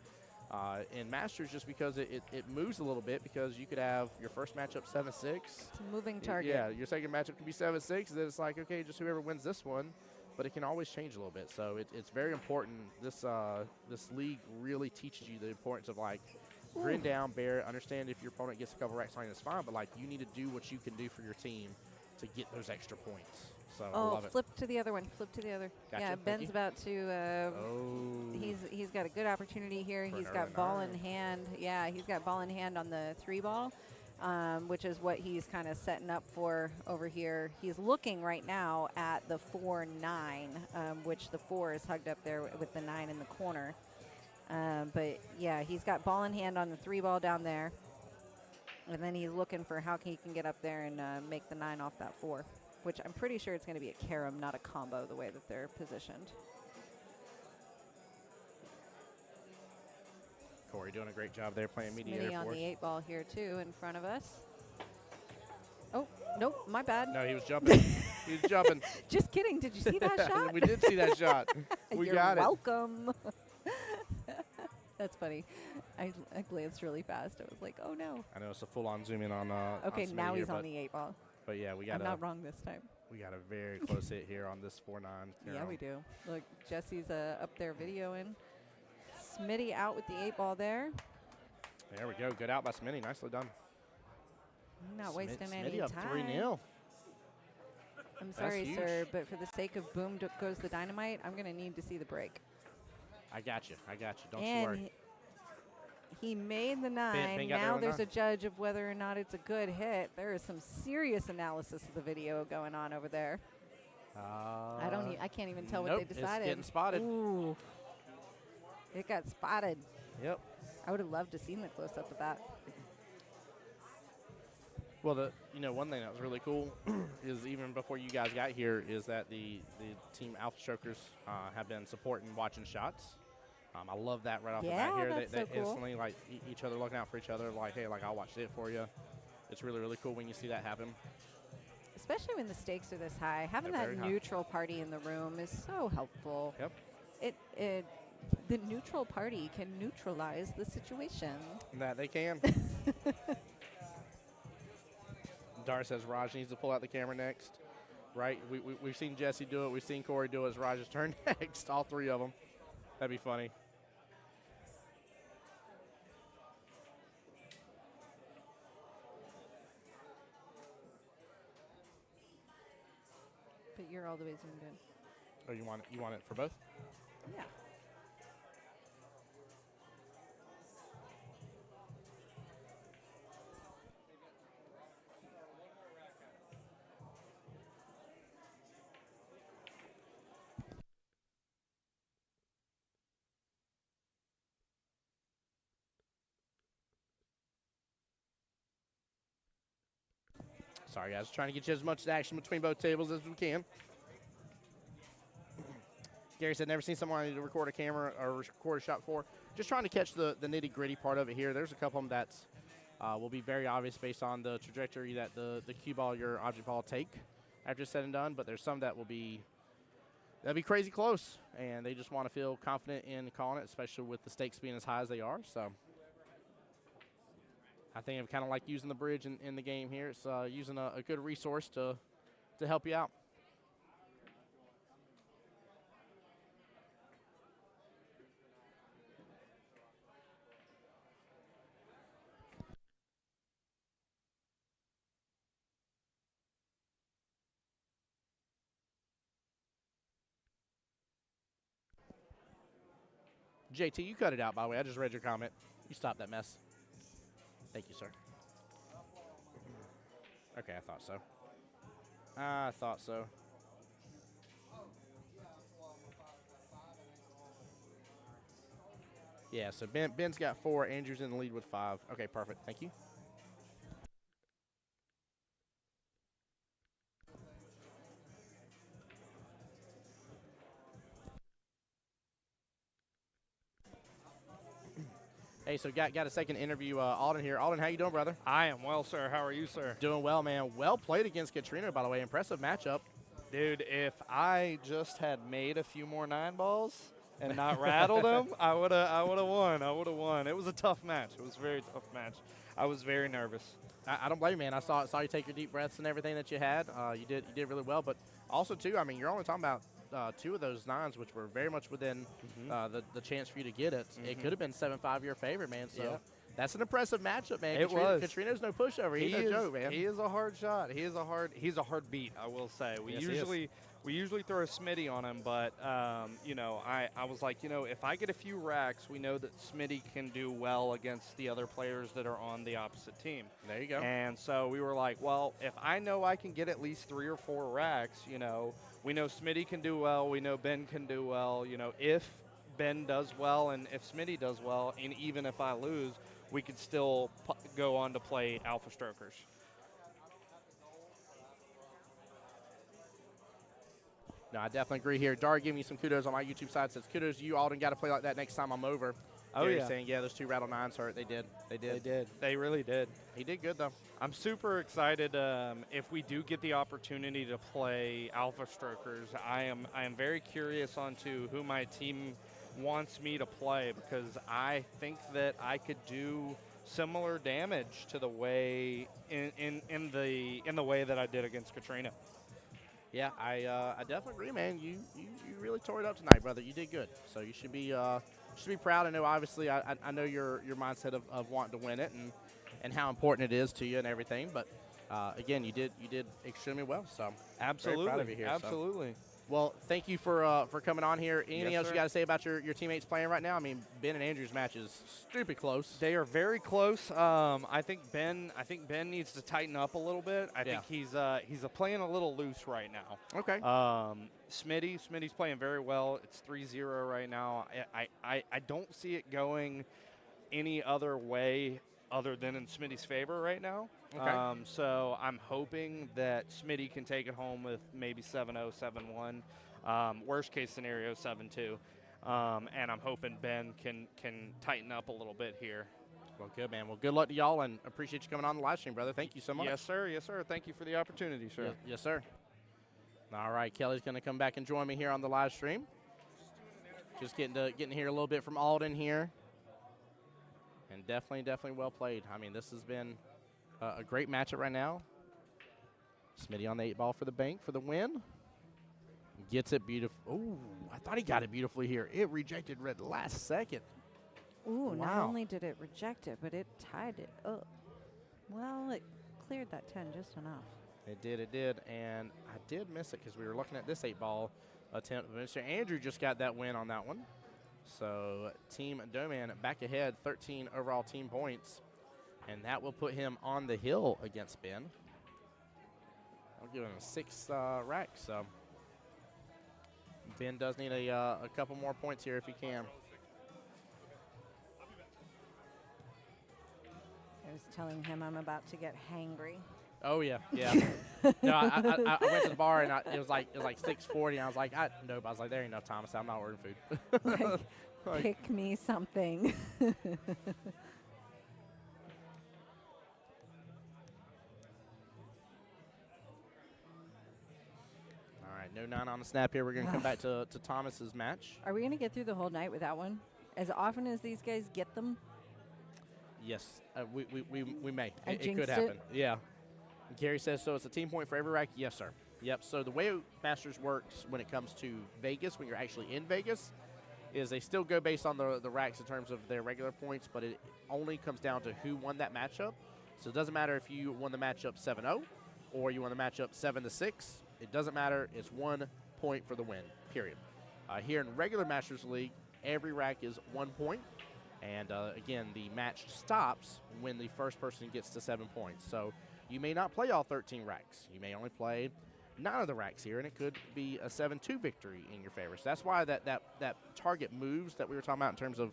In Masters, just because it moves a little bit, because you could have your first matchup 7-6. It's a moving target. Yeah, your second matchup could be 7-6. Then it's like, okay, just whoever wins this one. But it can always change a little bit. So it's very important. This league really teaches you the importance of, like, grin down, bear it, understand if your opponent gets a couple racks on you, that's fine. But, like, you need to do what you can do for your team to get those extra points. So I love it. Flip to the other one. Flip to the other. Gotcha, Yeah, thank Ben's you. about to. He's got a good opportunity here. He's got ball in hand. Yeah, he's got ball in hand on the 3 ball, which is what he's kind of setting up for over here. He's looking right now at the 4-9, which the 4 is hugged up there with the 9 in the corner. But yeah, he's got ball in hand on the 3 ball down there, and then he's looking for how he can get up there and make the 9 off that 4. Which I'm pretty sure it's going to be a carom, not a combo, the way that they're positioned. Corey doing a great job there playing mediator Smitty on for us. the 8 ball here, too, in front of us. Oh, nope, my bad. No, he was jumping. He was jumping. Just kidding. Did you see that shot? We did see that shot. We You're got welcome. That's funny. I glanced really fast. I was like, oh, no. I know it's a full-on zoom in on Okay, on now Smitty he's here, on the 8 ball. But yeah, we I'm got not wrong this time. we got a very close hit here on this 4-9. Yeah, we do. Look, Jesse's up there videoing. Smitty out with the 8 ball there. There we go. Good out by Smitty. Nicely done. Not wasting any Smitty up time. 3-0. I'm That's sorry, huge. sir, but for the sake of boom goes the dynamite, I'm going to need to see the break. I got you. Don't you And worry. he made the 9. Ben got there Now with there's 9. a judge of whether or not it's a good hit. There is some serious analysis of the video going on over there. I can't even tell what nope, they decided. It's getting spotted. Ooh. It got spotted. Yep. I would have loved to seen the close up of that. Well, one thing that was really cool is even before you guys got here is that the team Alpha Strokers have been supporting watching shots. I love that right off the bat here. That's They so cool. instantly like each other looking out for each other. Like, hey, like I'll watch it for you. It's really, really cool when you see that happen. Especially when the stakes are this high. Having They're that very high. neutral party in the room is so helpful. Yep. The neutral party can neutralize the situation. That they can. Dar says Raj needs to pull out the camera next. Right? We've seen Jesse do it. We've seen Corey do it. It's Raj's turn next. All 3 of them. That'd be funny. But you're all the way zoomed in. Oh, you want it for both? Yeah. Sorry, guys. Trying to get you as much action between both tables as we can. Gary said, never seen someone I need to record a camera or record a shot for. Just trying to catch the nitty-gritty part of it here. There's a couple of them that's will be very obvious based on the trajectory that the cue ball, your object ball take after it's said and done. But there's some that will be crazy close, and they just want to feel confident in calling it, especially with the stakes being as high as they are. So I think I'm kind of like using the bridge in the game here. It's using a good resource to help you out. JT, you cut it out, by the way. I just read your comment. You stopped that mess. Thank you, sir. Okay, I thought so. I thought so. Yeah, so Ben's got 4. Andrew's in the lead with 5. Okay, perfect. Thank you. Hey, so got a second interview. Alden here. Alden, how you doing, brother? I am well, sir. How are you, sir? Doing well, man. Well played against Katrina, by the way. Impressive matchup. Dude, if I just had made a few more 9 balls and not rattled them, I would have won. I would have won. It was a tough match. It was a very tough match. I was very nervous. I don't blame you, man. I saw you take your deep breaths and everything that you had. You did really well, but also too, I mean, you're only talking about 2 of those 9s, which were very much within the chance for you to get it. It could have been 7-5 your favor, man. So Yeah. that's an impressive matchup, man. It was. Katrina's no pushover. He's no joke, man. He is a hard shot. He's a hard beat, I will say. Yes, he We usually throw a Smitty on him, but I was like, if I get a few racks, we know that Smitty can do well against the other players that are on the opposite team. There you go. And so we were like, well, if I know I can get at least 3 or 4 racks, we know Smitty can do well. We know Ben can do well. If Ben does well and if Smitty does well, and even if I lose, we could still go on to play Alpha Strokers. No, I definitely agree here. Dar giving me some kudos on my YouTube side. Says, kudos to you, Alden. Got to play like that next time I'm over. Oh, Gary's yeah. saying, yeah, those 2 rattle 9s hurt. They did. They really did. He did good, though. I'm super excited if we do get the opportunity to play Alpha Strokers. I am very curious onto who my team wants me to play, because I think that I could do similar damage to the way in the way that I did against Katrina. Yeah, I definitely agree, man. You really tore it up tonight, brother. You did good. So you should be proud. I know, obviously, I know your mindset of wanting to win it and how important it is to you and everything. But again, you did extremely well. So Absolutely, very proud of you here. absolutely. So. Well, thank you for coming on here. Anything Yes, else sir. you got to say about your teammates playing right now? I mean, Ben and Andrew's match is stupid close. They are very close. I think Ben needs to tighten up a little bit. I think he's playing a little loose right now. Okay. Smitty's playing very well. It's 3-0 right now. I don't see it going any other way other than in Smitty's favor right now. Okay. So I'm hoping that Smitty can take it home with maybe 7-0, 7-1. Worst case scenario, 7-2. And I'm hoping Ben can tighten up a little bit here. Well, good, man. Well, good luck to y'all, and appreciate you coming on the live stream, brother. Thank you so much. Yes, sir. Yes, sir. Thank you for the opportunity, sir. Yes, sir. All right, Kelly's going to come back and join me here on the live stream. Just getting to hear a little bit from Alden here. And definitely well played. I mean, this has been a great matchup right now. Smitty on the 8 ball for the bank for the win. Gets it beautiful. Ooh, I thought he got it beautifully here. It rejected red last second. Ooh, not Wow. only did it reject it, but it tied it up. Well, it cleared that 10 just enough. It did. And I did miss it because we were looking at this 8 ball attempt. Mr. Andrew just got that win on that one. So Team Doman back ahead, 13 overall team points. And that will put him on the hill against Ben. I'll give him a 6 rack. So Ben does need a couple more points here if he can. I was telling him I'm about to get hangry. Oh yeah. No, I went to the bar and it was like 6:40. And I was like, nope. I was like, there ain't no time. I said, I'm not ordering food. Like, Pick me something. all right, no 9 on the snap here. We're gonna come back to Thomas's match. Are we going to get through the whole night with that one? As often as these guys get them? Yes, we may. I It could jinxed happen. it. Yeah. Gary says so. It's a team point for every rack. Yes, sir. Yep. So the way Masters works when it comes to Vegas, when you're actually in Vegas, is they still go based on the racks in terms of their regular points, but it only comes down to who won that matchup. So it doesn't matter if you won the matchup 7-0 or you won the matchup 7-6. It doesn't matter. It's 1 point for the win, period. Here in regular Masters League, every rack is 1 point. And again, the match stops when the first person gets to 7 points. So you may not play all 13 racks. You may only play 9 of the racks here, and it could be a 7-2 victory in your favor. So that's why that target moves that we were talking about in terms of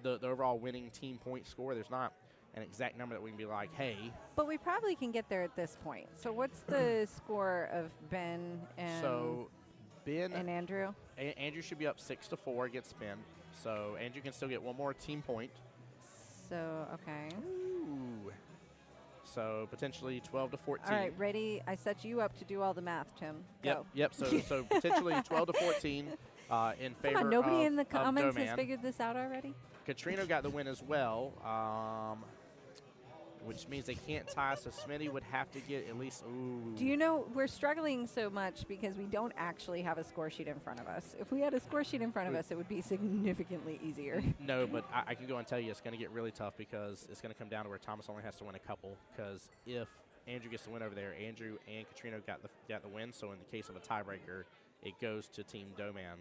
the overall winning team point score. There's not an exact number that we can be like, hey. But we probably can get there at this point. So what's the score of Ben and, So Ben and Andrew? Andrew should be up 6-4 against Ben. So Andrew can still get 1 more team point. So, okay. Ooh. So potentially 12 to 14. All right, ready? I set you up to do all the math, Tim. Yep. Go. Yep. So potentially 12 to 14 in favor Come on, nobody of, in the of comments has Doman. figured this out already? Katrina got the win as well, which means they can't tie, so Smitty would have to get at least. Ooh. Do you know we're struggling so much because we don't actually have a score sheet in front of us? If we had a score sheet in front of us, it would be significantly easier. No, but I can go and tell you it's going to get really tough because it's going to come down to where Thomas only has to win a couple. Because if Andrew gets the win over there, Andrew and Katrina got the win. So in the case of a tiebreaker, it goes to Team Doman.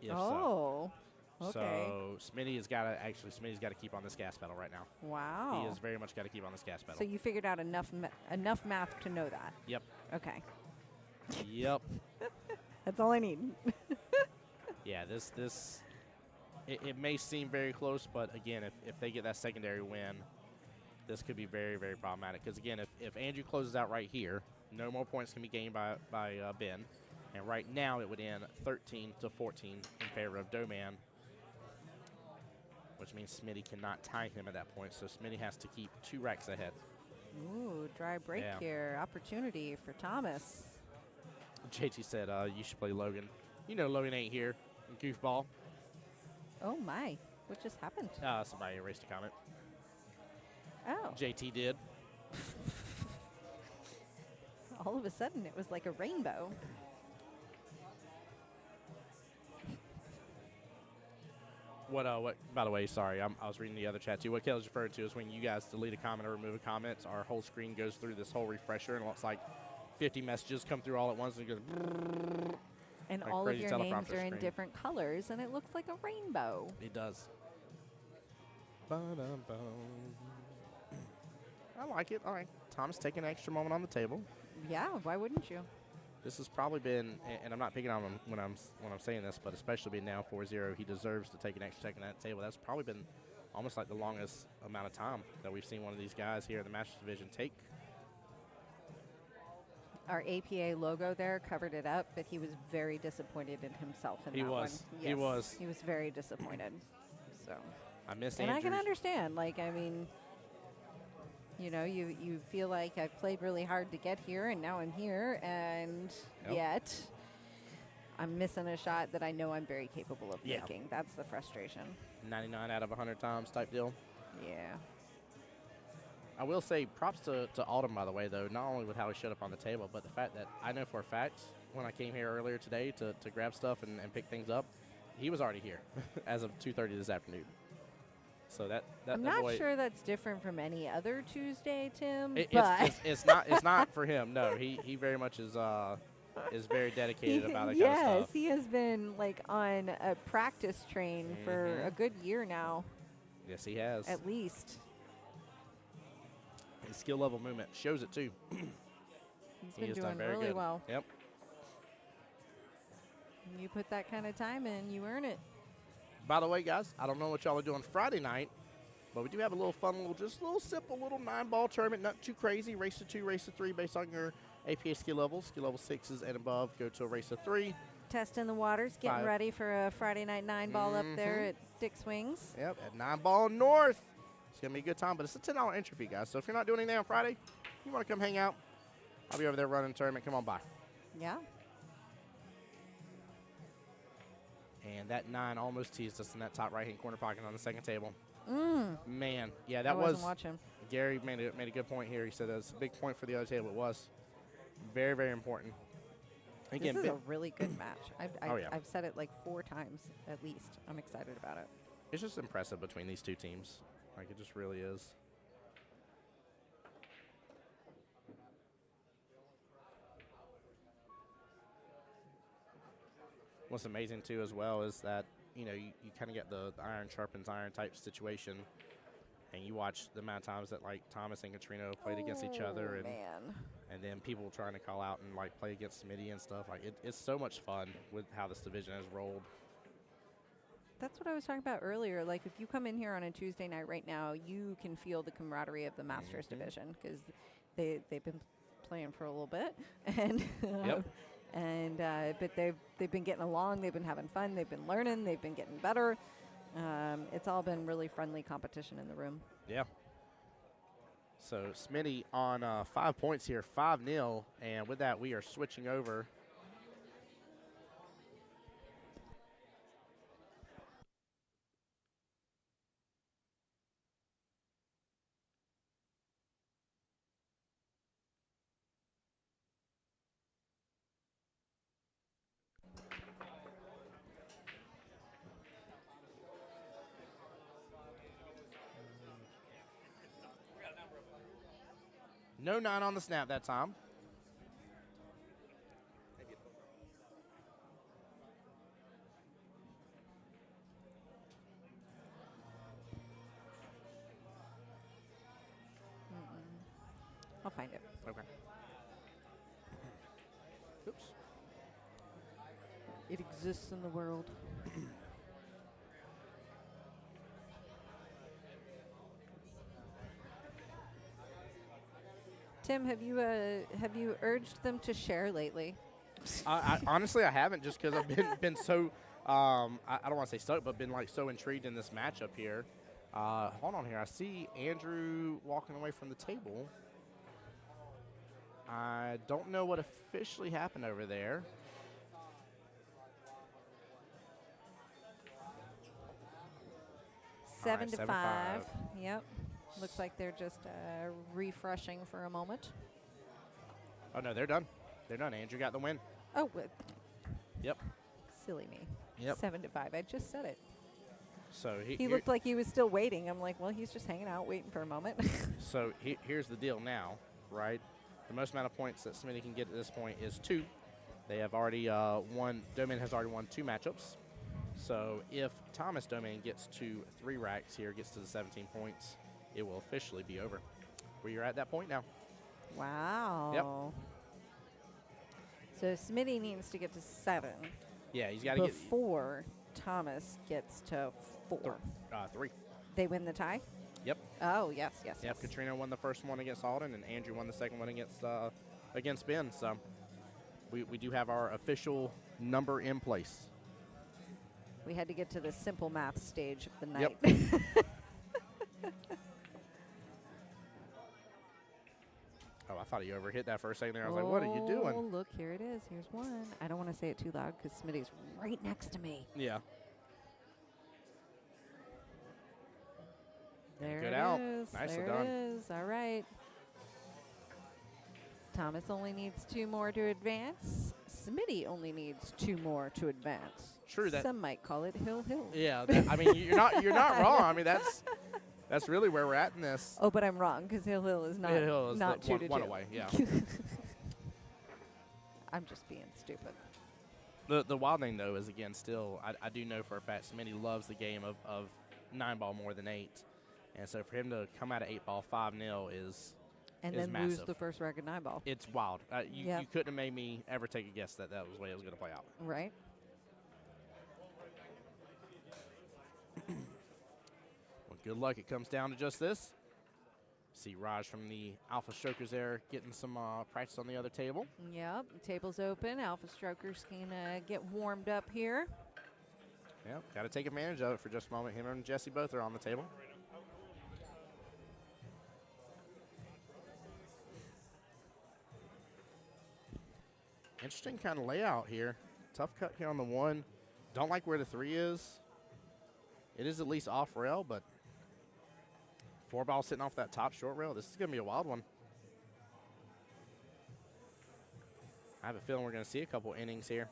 If so. Okay. So Smitty's got to keep on this gas pedal right now. Wow. He has very much got to keep on this gas pedal. So you figured out enough math to know that. Yep. Okay. Yep. That's all I need. Yeah, it may seem very close, but again, if they get that secondary win, this could be very, very problematic. Because again, if Andrew closes out right here, no more points can be gained by Ben. And right now it would end 13 to 14 in favor of Doman, which means Smitty cannot tie him at that point. So Smitty has to keep 2 racks ahead. Ooh, dry break here. Opportunity for Thomas. JT said you should play Logan. You know Logan ain't here. Goofball. Oh, my. What just happened? Somebody erased a comment. Oh. JT did. All of a sudden, it was like a rainbow. What? By the way, sorry, I was reading the other chat too. What Kelly's referring to is when you guys delete a comment or remove a comment, our whole screen goes through this whole refresher, and it looks like 50 messages come through all at once, and it goes. And like all of crazy your names teleprompter are in screen. different colors, and it looks like a rainbow. It does. Ba-dum-bum. I like it. All right, Tom's taking an extra moment on the table. Yeah, why wouldn't you? This has probably been, and I'm not picking on him when I'm saying this, but especially being now 4-0, he deserves to take an extra second at the table. That's probably been almost like the longest amount of time that we've seen one of these guys here in the Masters Division take. Our APA logo there covered it up, but he was very disappointed in himself in He that was. one. He Yes, was. He was very disappointed. So, I miss and I can Andrew's- understand. Like, I mean, you know, you feel like I've played really hard to get here, and now I'm here, and Yep. yet I'm missing a shot that I know I'm very capable of Yeah. making. That's the frustration. 99 out of 100 times type deal. Yeah. I will say props to Alden, by the way, though, not only with how he showed up on the table, but the fact that I know for a fact when I came here earlier today to grab stuff and pick things up, he was already here as of 2:30 this afternoon. So that I'm that not boy, sure that's different from any other Tuesday, Tim, It- but it's not for him. No, he very much is very dedicated about that kind of yes, stuff. he has been like on a practice train for a good year now, Yes, he has. at least. His skill level movement shows it too. He's He been has done doing very really good. well. Yep. You put that kind of time in, you earn it. By the way, guys, I don't know what y'all are doing Friday night, but we do have a little fun, just a little simple little 9-ball tournament, not too crazy. Race to 2, race to 3 based on your APA skill level. Skill level 6s and above go to a race of 3. Testing the waters, getting 5. ready for a Friday night 9-ball up there at Dick's Wings. Yep, at 9-ball north. It's going to be a good time, but it's a $10 entry fee, guys. So if you're not doing anything on Friday, you want to come hang out, I'll be over there running the tournament. Come on by. Yeah. And that 9 almost teased us in that top right-hand corner pocket on the second table. Mm. Man, yeah, I that wasn't was watching. Gary made a good point here. He said that's a big point for the other table. It was very, very important. Again, This is big- a really good match. Oh, yeah. I've said it like 4 times at least. I'm excited about it. it's just impressive between these two teams. Like, it just really is. What's amazing, too, as well, is that, you know, you kind of get the iron sharpens iron type situation. And you watch the amount of times that, like, Thomas and Katrina played against each other. Oh, And man. and then people trying to call out and like play against Smitty and stuff. Like it's so much fun with how this division has rolled. That's what I was talking about earlier. Like, if you come in here on a Tuesday night right now, you can feel the camaraderie of the Masters division because they've been playing for a little bit, and Yep. but they've been getting along. They've been having fun. They've been learning. They've been getting better. It's all been really friendly competition in the room. Yeah. So Smitty on 5 points here, 5-0, and with that we are switching over. No 9 on the snap that time. I'll find it. Okay. Oops. It exists in the world. Tim, have you urged them to share lately? I honestly I haven't, just because I've been so I don't want to say stoked, but been like so intrigued in this matchup here. Hold on here. I see Andrew walking away from the table. I don't know what officially happened over there. Seven to 7-5. five. Yep. Looks like they're just refreshing for a moment. Oh no, they're done. They're done. Andrew got the win. Oh, Yep. silly me. Yep. 7 to 5. I just said it. So He looked like he was still waiting. I'm like, well, he's just hanging out, waiting for a moment. So here's the deal now, right? The most amount of points that Smitty can get at this point is 2. They have already won. Domain has already won 2 matchups. So if Thomas Domain gets to 3 racks here, gets to the 17 points, it will officially be over. You're at that point now. Wow. So Smitty needs to get to 7 Yeah, he's got to get before Thomas gets to 4. 3. They win the tie? Yep. Oh, yes. Yep. Katrina won the first one against Alden, and Andrew won the second one against Ben. So we do have our official number in place. We had to get to the simple math stage of the night. Yep. Oh, I thought you overhit that for a second there. I was like, what are you Oh, doing? look, here it is. Here's one. I don't want to say it too loud because Smitty's right next to me. Yeah. There Good it out. is. Nicely there done. it is. All right. Thomas only needs 2 more to advance. Smitty only needs 2 more to advance. True that. Some might call it hill. Yeah. I mean, you're not wrong. I mean, that's really where we're at in this. Oh, but I'm wrong because hill is not Hill is not the 2 one, to 2. one away. Yeah. I'm just being stupid. The wild thing though is, again, still I do know for a fact Smitty loves the game of 9-ball more than 8, and so for him to come out of 8-ball 5-0 is And is then lose massive. the first racket 9-ball. It's wild. You Yep. you couldn't have made me ever take a guess that was the way it was going to play out. Right? Well, good luck. It comes down to just this. See Raj from the Alpha Strokers there getting some practice on the other table. Yep. Table's open. Alpha Strokers can get warmed up here. Yep, got to take advantage of it for just a moment. Him and Jesse both are on the table. Interesting kind of layout here. Tough cut here on the 1. Don't like where the 3 is. It is at least off rail, but 4-ball sitting off that top short rail. This is going to be a wild one. I have a feeling we're going to see a couple innings here.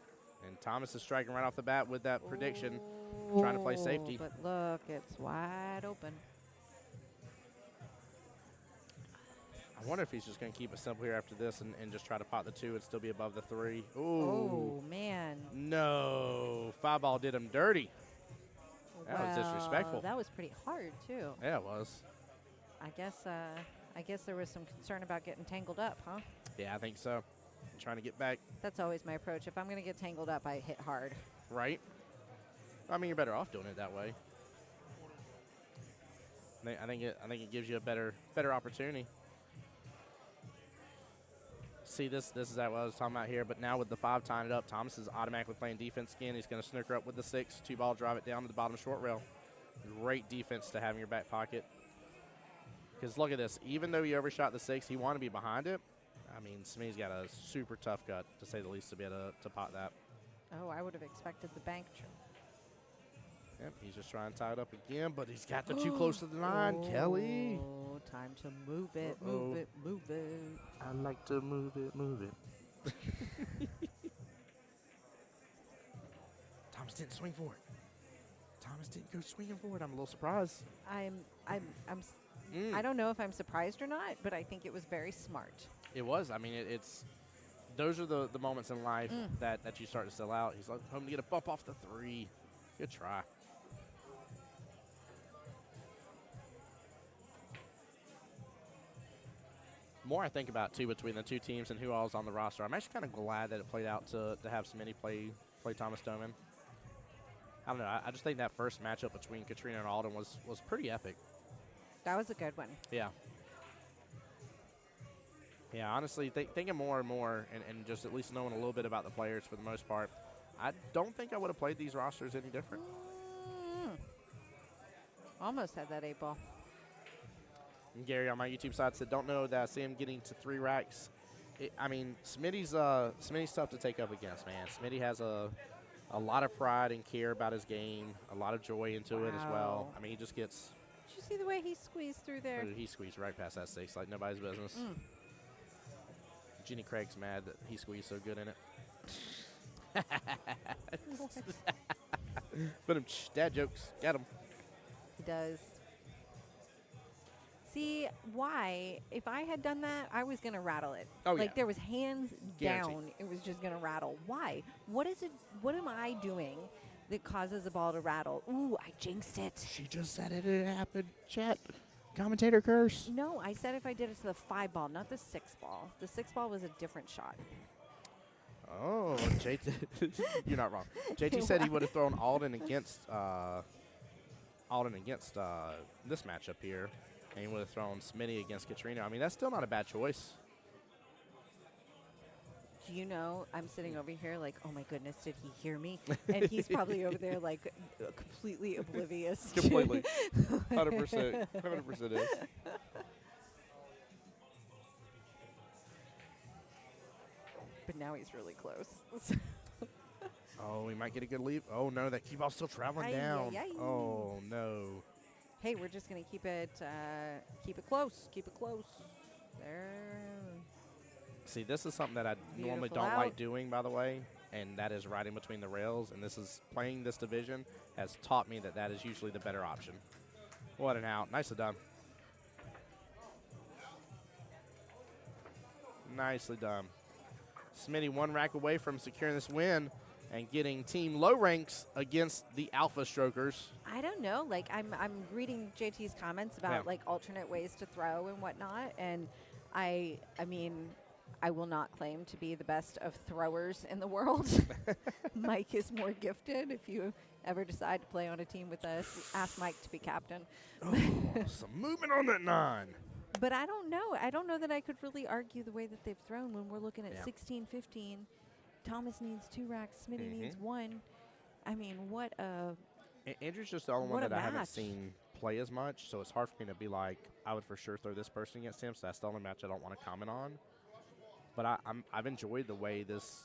And Thomas is striking right off the bat with that prediction, trying to play safety. But look, it's wide open. I wonder if he's just going to keep it simple here after this and just try to pot the 2 and still be above the 3. Ooh. Oh, man. No. 5-ball did him dirty. That was disrespectful. That was pretty hard, too. Yeah, it was. I guess there was some concern about getting tangled up, huh? Yeah, I think so. Trying to get back. That's always my approach. If I'm going to get tangled up, I hit hard. Right? I mean, you're better off doing it that way. I think it gives you a better opportunity. See, this is what I was talking about here, but now with the 5 tying it up, Thomas is automatically playing defense again. He's going to snooker up with the 6, 2-ball, drive it down to the bottom short rail. Great defense to have in your back pocket. Because look at this. Even though he overshot the 6, he wanted to be behind it. I mean, Smitty's got a super tough gut, to say the least, to be able to pot that. Oh, I would have expected the bank. Yep, he's just trying to tie it up again, but he's got the 2 close to the 9. Kelly. Oh, time to move it, Uh-oh. move it, move it. I like to move it. Thomas didn't swing for it. Thomas didn't go swinging for it. I'm a little surprised. I don't know if I'm surprised or not, but I think it was very smart. It was. I mean, it's those are the moments in life that you start to sell out. He's like, home to get a bump off the 3. Good try. More I think about, too, between the 2 teams and who all is on the roster, I'm actually kind of glad that it played out to have Smitty play Thomas Stoneman. I don't know. I just think that first matchup between Katrina and Alden was pretty epic. That was a good one. Yeah. Yeah, honestly, thinking more and more and just at least knowing a little bit about the players for the most part, I don't think I would have played these rosters any different. Almost had that 8 ball. And Gary on my YouTube side said, don't know that I see him getting to 3 racks. I mean, Smitty's tough to take up against, man. Smitty has a lot of pride and care about his game, a lot of joy into it as well. Wow. I mean, he just gets, Did you see the way he squeezed through there? he squeezed right past that 6 like nobody's business. Jenny Craig's mad that he squeezed so good in it. But dad jokes, get him. He does. See, why? If I had done that, I was going to rattle it. Oh, like, yeah. there was hands Guaranteed. down, it was just going to rattle. Why? What is it? What am I doing that causes the ball to rattle? Ooh, I jinxed it. She just said it happened. Chat. Commentator curse. No, I said if I did it to the 5 ball, not the 6 ball. The 6 ball was a different shot. Oh, JT. You're not wrong. JT said he would have thrown Alden against this matchup here. And he would have thrown Smitty against Katrina. I mean, that's still not a bad choice. Do you know, I'm sitting over here like, oh my goodness, did he hear me? And he's probably over there like completely oblivious. to- Completely. 100%. 100% is. But now he's really close. Oh, we might get a good lead. Oh, no, that cue ball's still traveling Ay, down. ay, ay. Oh, no. Hey, we're just gonna keep it close. Keep it close. There. See, this is something that I normally Beautiful don't out. like doing, by the way, and that is riding between the rails. And this is playing this division has taught me that is usually the better option. What an out. Nicely done. Nicely done. Smitty 1 rack away from securing this win and getting team low ranks against the Alpha Strokers. I don't know. Like I'm reading JT's comments about Yeah. like alternate ways to throw and whatnot, and I mean, I will not claim to be the best of throwers in the world. Mike is more gifted. If you ever decide to play on a team with us, ask Mike to be captain. Some movement on that 9. But I don't know. I don't know that I could really argue the way that they've thrown when we're looking at Yeah. 16-15. Thomas needs 2 racks. Smitty needs 1. I mean, what a Andrew's just the only one What a that I haven't match. seen play as much, so it's hard for me to be like, I would for sure throw this person against him, so that's the only match I don't want to comment on. But I've enjoyed the way this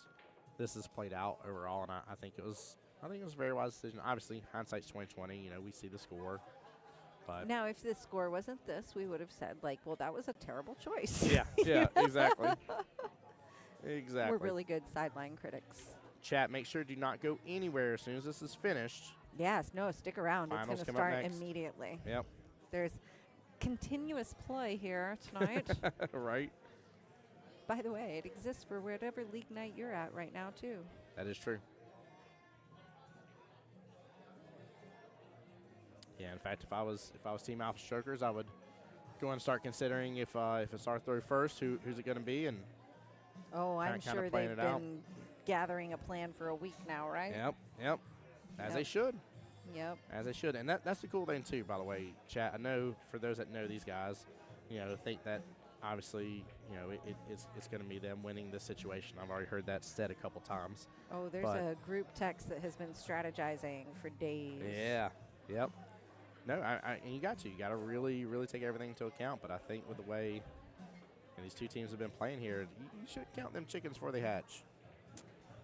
has played out overall, and I think it was a very wise decision. Obviously, hindsight's 2020. You know, we see the score, but Now, if the score wasn't this, we would have said, like, well, that was a terrible choice. yeah, exactly, exactly. We're really good sideline critics. Chat, make sure do not go anywhere as soon as this is finished. Yes, no, stick around. Finals it's going come to up start next. immediately. Yep, There's continuous play here tonight. right. By the way, it exists for whatever league night you're at right now, too. That is true. Yeah, in fact, if I was Team Alpha Strokers, I would go and start considering if it's our throw first, who's it going to be, and Oh, I'm kinda sure playing they've it out. been gathering a plan for a week now, right? yep, as they Yep. should, Yep. as they should, and that's the cool thing too. By the way, chat, I know for those that know these guys, you know, think that obviously, you know, it's going to be them winning this situation. I've already heard that said a couple times. Oh, there's But- a group text that has been strategizing for days. Yeah, yep. No, and you got to really, really take everything into account. But I think with the way these two teams have been playing here, you should count them chickens before they hatch.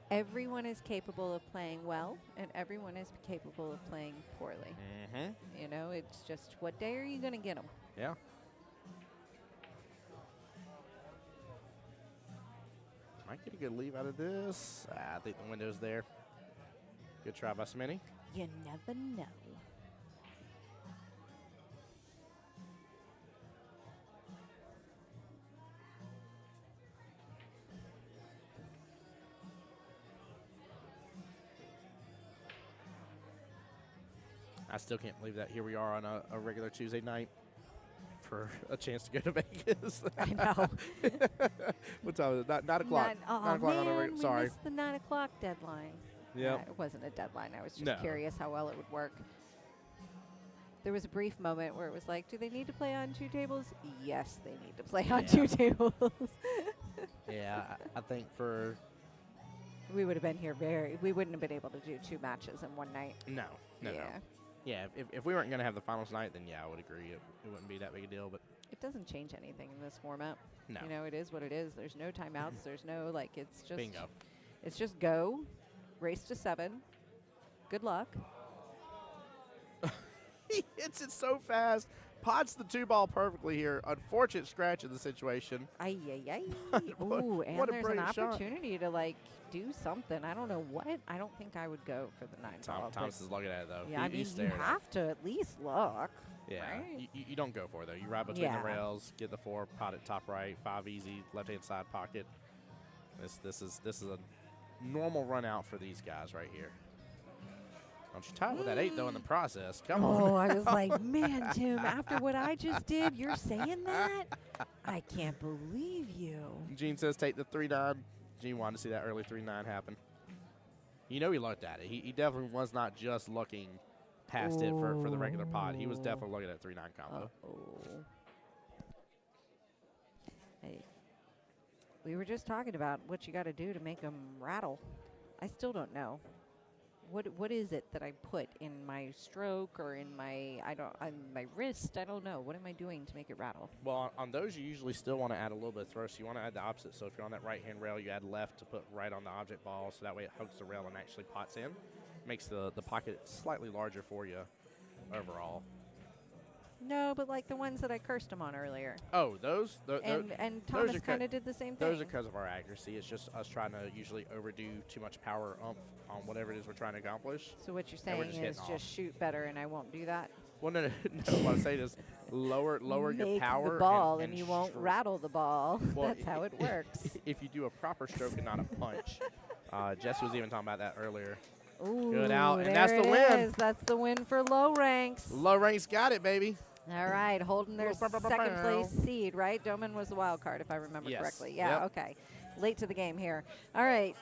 Everyone is capable of playing well, and everyone is capable of playing poorly. Mm-hmm. You know, it's just what day are you going to get them? Yeah. Might get a good leave out of this. I think the window's there. Good try by Smitty. You never know. I still can't believe that here we are on a regular Tuesday night for a chance to go to Vegas. I know. What time is it? 9 o'clock. 9 o'clock on a we sorry. missed the 9 o'clock deadline. Yeah. It wasn't a deadline. I was just No. curious how well it would work. There was a brief moment where it was like, do they need to play on 2 tables? Yes, they need to play on Yeah. 2 tables. Yeah, I think for We would have been here we wouldn't have been able to do 2 matches in one night. no. Yeah, if we weren't going to have the finals night, then yeah, I would agree. It wouldn't be that big a deal, but It doesn't change anything in this format. no. You know, it is what it is. There's no timeouts. There's no, like, it's just Bingo. It's just go, race to 7. Good luck. He hits it so fast. Pots the 2-ball perfectly here. Unfortunate scratch in the situation. Ay, ay, ay. What- Ooh, and what a there's an brilliant shot. opportunity to, like, do something. I don't know what. I don't think I would go for the 9 ball. but Thomas is looking at it, though. yeah, I mean, He's you staring at it. have to at least look. Yeah, right? you don't go for it, though. You ride between Yeah. the rails, get the 4, pot it top right, 5 easy, left-hand side pocket. This is a normal run out for these guys right here. Don't you tie with that 8, though, in the process. Come Oh, on. I was like, man, Tim, after what I just did, you're saying that? I can't believe you. Gene says take the 3-9. Gene wanted to see that early 3-9 happen. You know he looked at it. He definitely was not just looking past it for the regular pot. He was definitely looking at 3-9 combo. Uh-oh. Hey, we were just talking about what you got to do to make them rattle. I still don't know. What is it that I put in my stroke or in my on my wrist? I don't know. What am I doing to make it rattle? Well, on those, you usually still want to add a little bit of throw, so you want to add the opposite. So if you're on that right-hand rail, you add left to put right on the object ball, so that way it hooks the rail and actually pots in. Makes the pocket slightly larger for you overall. No, but like the ones that I cursed him on earlier. Oh, those? And those Thomas are kind of did the same thing. Those are because of our accuracy. It's just us trying to usually overdo too much power on whatever it is we're trying to accomplish. So what you're and we're saying just is hitting just off. shoot better, and I won't do that. Well, no, what I'm saying is lower your Make power. the ball, and you won't stroke. rattle the ball. Well, That's how it works. If you do a proper stroke and not a punch. Jesse was even talking about that earlier. Ooh, Good out, and there that's the it win. is. That's the win for low ranks. Low ranks got it, baby. All right, holding their Bow, bow, bow, second bow. place seed, right? Doman was the wild card, if I remember Yes. correctly. Yeah, Yep. okay. Late to the game here. All right.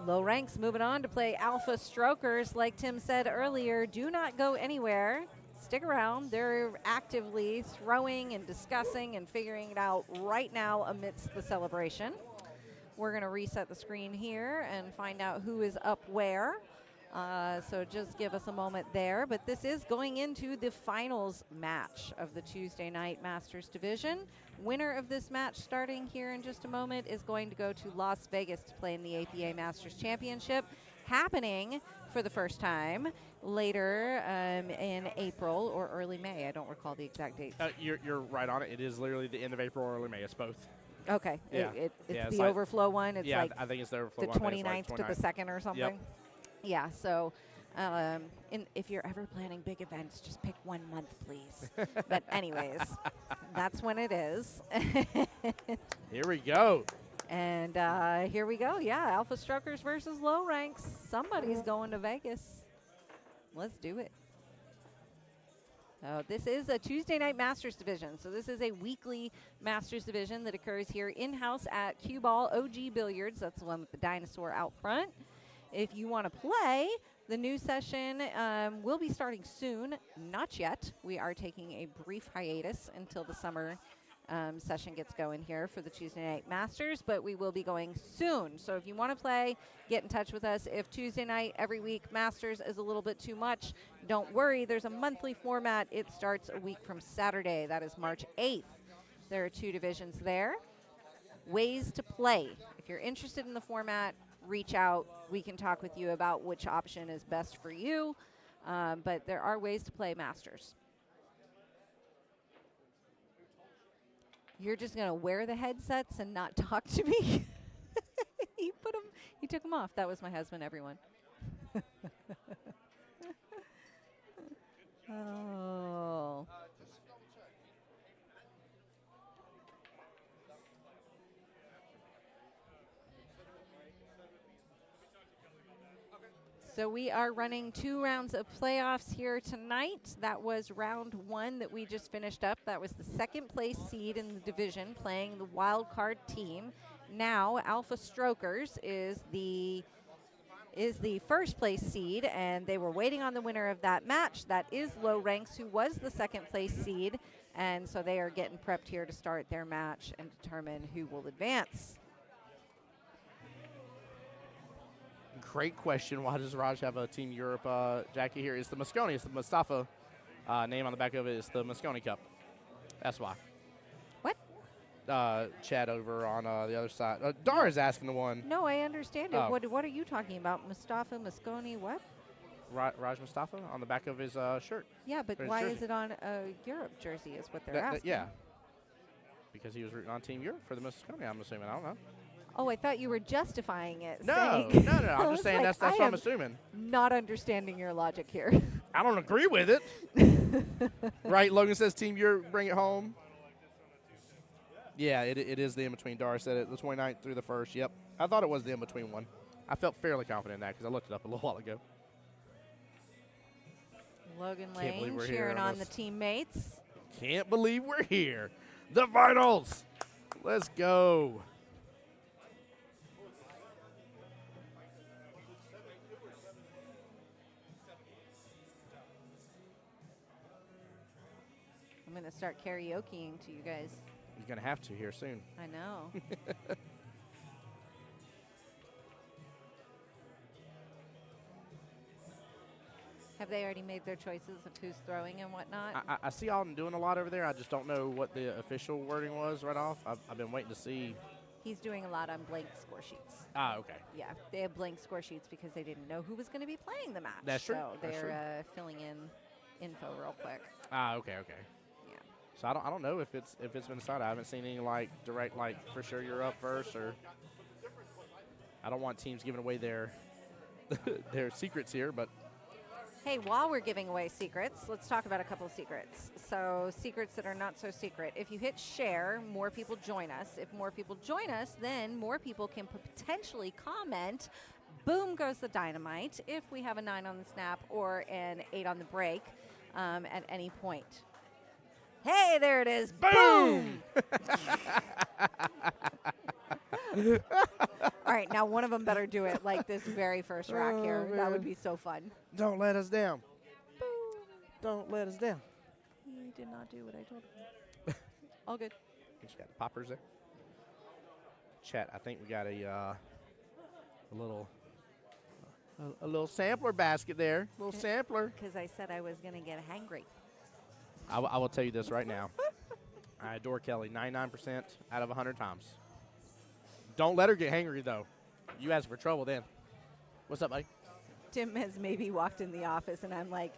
Low ranks moving on to play Alpha Strokers. Like Tim said earlier, do not go anywhere. Stick around. They're actively throwing and discussing and figuring it out right now amidst the celebration. We're going to reset the screen here and find out who is up where. So just give us a moment there. But this is going into the finals match of the Tuesday night Masters Division. Winner of this match, starting here in just a moment, is going to go to Las Vegas to play in the APA Masters Championship, happening for the first time later in April or early May. I don't recall the exact dates. You're right on it. It is literally the end of April or early May. It's both. Okay. Yeah. It's Yeah, the it's like- overflow one. It's yeah, like I think it's the overflow the one. I think 29th it's like to the 29th. 2nd or something. Yeah, so if you're ever planning big events, just pick 1 month, please. But anyways, that's when it is. Here we go. And here we go. Yeah, Alpha Strokers versus Low Ranks. Somebody's going to Vegas. Let's do it. This is a Tuesday night Masters Division. So this is a weekly Masters Division that occurs here in-house at Cue Ball OG Billiards. That's the one with the dinosaur out front. If you want to play, the new session will be starting soon. Not yet. We are taking a brief hiatus until the summer session gets going here for the Tuesday Night Masters, but we will be going soon. So if you want to play, get in touch with us. If Tuesday night every week Masters is a little bit too much, don't worry. There's a monthly format. It starts a week from Saturday. That is March 8th. There are 2 divisions there. Ways to play. If you're interested in the format, reach out. We can talk with you about which option is best for you. But there are ways to play Masters. You're just going to wear the headsets and not talk to me? He took them off. That was my husband, everyone. Oh. So we are running 2 rounds of playoffs here tonight. That was round 1 that we just finished up. That was the 2nd place seed in the division playing the wild card team. Now Alpha Strokers is the 1st place seed, and they were waiting on the winner of that match. That is Low Ranks, who was the 2nd place seed, and so they are getting prepped here to start their match and determine who will advance. Great question. Why does Raj have a Team Europe jacket here? It's the Mosconi. It's the Mustafa name on the back of it. It's the Mosconi Cup. That's why. What? Chad over on the other side. Dara's asking the one. No, I understand it. Oh. What are you talking about? Mustafa, Mosconi, what? Raj Mustafa on the back of his shirt. Yeah, but Or his why jersey. is it on a Europe jersey is what they're That- asking. yeah. Because he was rooting on Team Europe for the Mosconi, I'm assuming. I don't know. Oh, I thought you were justifying it. No, saying no. I I'm was just saying like, that's I what I'm am assuming. Not understanding your logic here. I don't agree with it. Right? Logan says Team Europe, bring it home. Yeah, it is the in-between. Dara said it, the 29th through the 1st. Yep. I thought it was the in-between one. I felt fairly confident in that because I looked it up a little while ago. Logan Can't believe Lane we're here cheering on on the this. teammates. Can't believe we're here. The finals. Let's go. I'm going to start karaokeing to you guys. You're going to have to here soon. I know. Have they already made their choices of who's throwing and whatnot? I see Alden doing a lot over there. I just don't know what the official wording was right off. I've been waiting to see. He's doing a lot on blank score sheets. Ah, okay. Yeah, they have blank score sheets because they didn't know who was going to be playing the match. That's true. So That's true. they're filling in info real quick. Ah, okay. Yeah. So I don't know if it's been decided. I haven't seen any direct for sure you're up first, or I don't want teams giving away their their secrets here, but Hey, while we're giving away secrets, let's talk about a couple of secrets. So secrets that are not so secret. If you hit share, more people join us. If more people join us, then more people can potentially comment. Boom goes the dynamite if we have a 9 on the snap or an 8 on the break at any point. Hey, there it is. Boom! All right, now one of them better do it like this very first rack here. That would be so fun. don't let us down. Don't let us down. He did not do what I told him. All good. Just got the poppers there. Chat, I think we got a little sampler basket there. A little sampler. Because I said I was going to get hangry. I will tell you this right now. I adore Kelly 99% out of 100 times. Don't let her get hangry, though. You ask for trouble then. What's up, buddy? Tim has maybe walked in the office, and I'm like,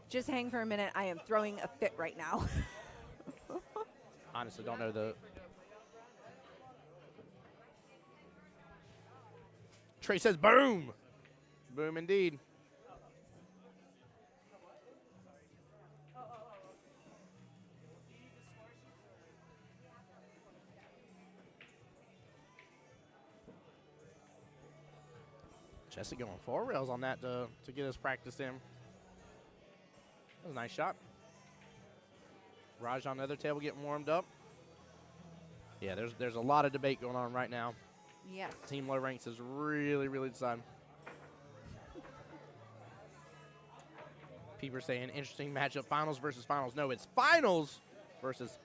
just hang for a minute. I am throwing a fit right now. Honestly, don't know the. Trey says boom. Boom indeed. Jesse going 4 rails on that to get his practice in. That was a nice shot. Raj on the other table getting warmed up. Yeah, there's a lot of debate going on right now. Yes. Team Low Ranks is really, really deciding. People are saying interesting matchup, finals versus finals. No, it's finals versus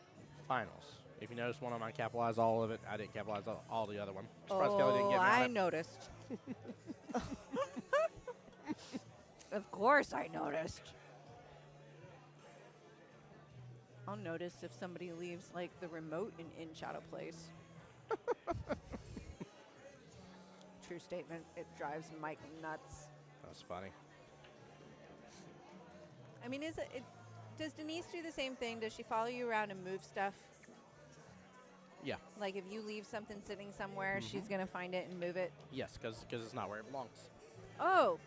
finals. If you notice, one of mine capitalized all of it. I didn't capitalize all the other one. Surprised Kelly didn't get me on I it. noticed. Of course I noticed. I'll notice if somebody leaves, like, the remote in shadow place. True statement. It drives Mike nuts. That's funny. I mean, does Denise do the same thing? Does she follow you around and move stuff? Yeah. Like, if you leave something sitting somewhere, she's going to find it and move it? Yes, because it's not where it belongs. Oh,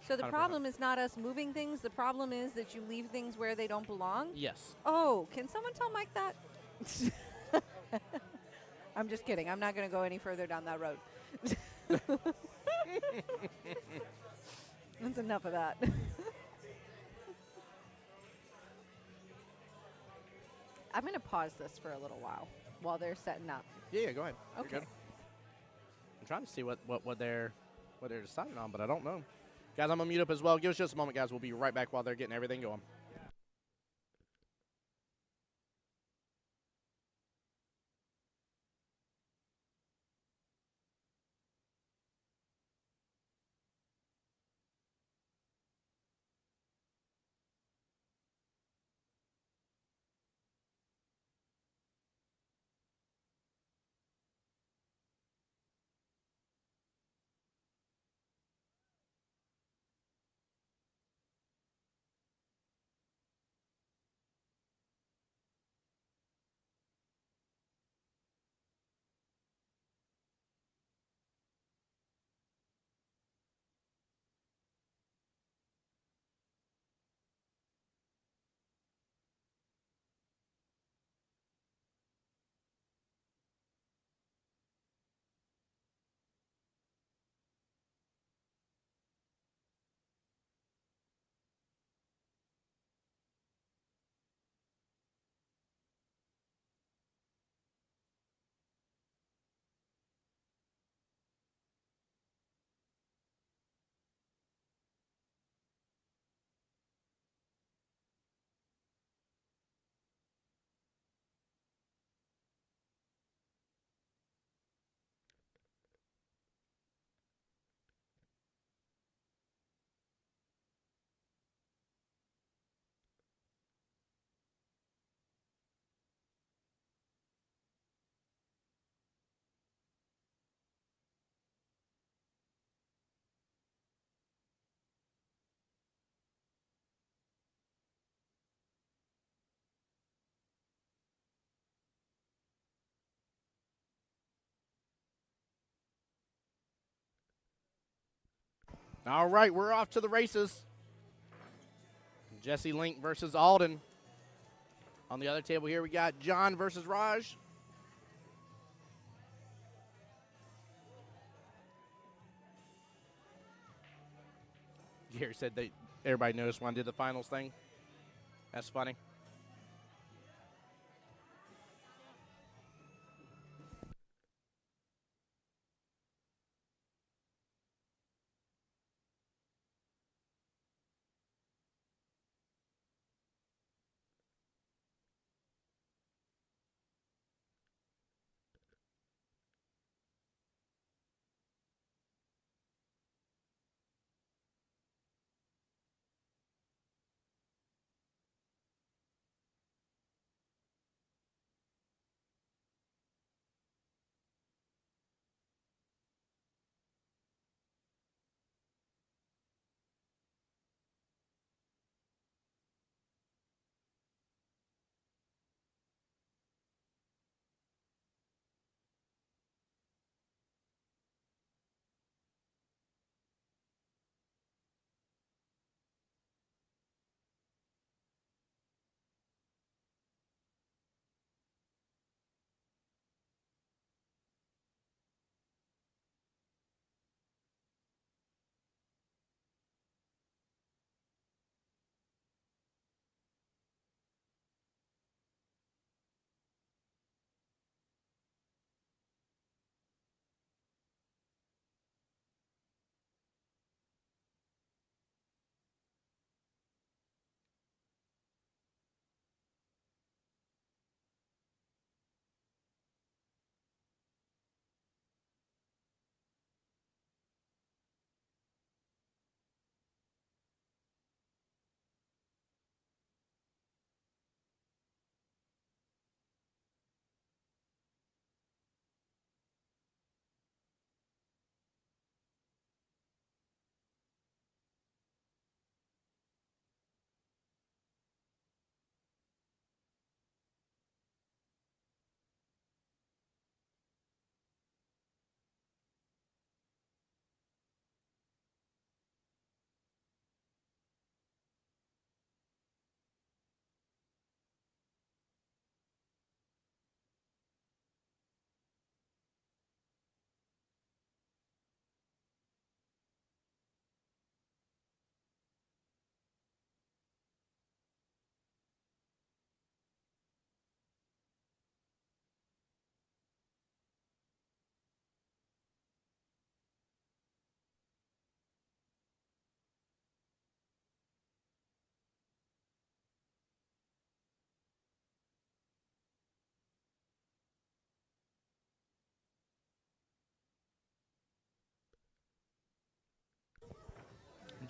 so the 100%. problem is not us moving things. The problem is that you leave things where they don't belong? Yes. Oh, can someone tell Mike that? I'm just kidding. I'm not going to go any further down that road. That's enough of that. I'm going to pause this for a little while they're setting up. Yeah, go ahead. You're Okay. good. I'm trying to see what they're deciding on, but I don't know. Guys, I'm gonna mute up as well. Give us just a moment, guys. We'll be right back while they're getting everything going. All right, we're off to the races. Jesse Link versus Alden. On the other table here, we got John versus Raj. Gary said everybody noticed when I did the finals thing. That's funny.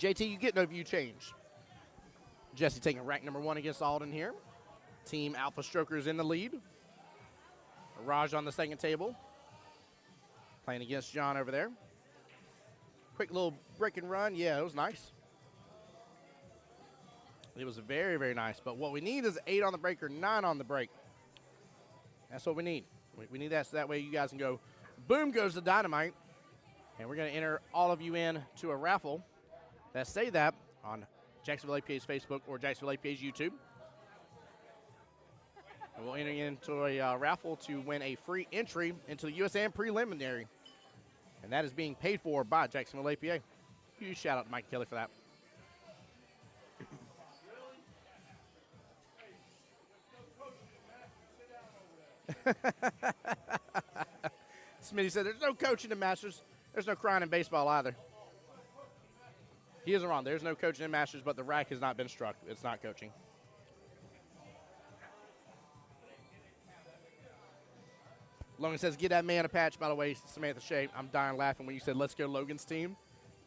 JT, you get no view change. Jesse taking rack number 1 against Alden here. Team Alpha Strokers in the lead. Raj on the second table. Playing against John over there. Quick little break and run. Yeah, it was nice. It was very, very nice. But what we need is 8 on the break or 9 on the break. That's what we need. We need that so that way you guys can go, boom goes the dynamite. And we're going to enter all of you in to a raffle. That say that on Jacksonville APA's Facebook or Jacksonville APA's YouTube. And we'll enter you into a raffle to win a free entry into the USAM preliminary. And that is being paid for by Jacksonville APA. Huge shout out to Mike Kelly for that. Smitty said there's no coaching in Masters. There's no crying in baseball either. He isn't wrong. There's no coaching in Masters, but the rack has not been struck. It's not coaching. Logan says, get that man a patch. By the way, Samantha Shea, I'm dying laughing when you said, let's go Logan's team,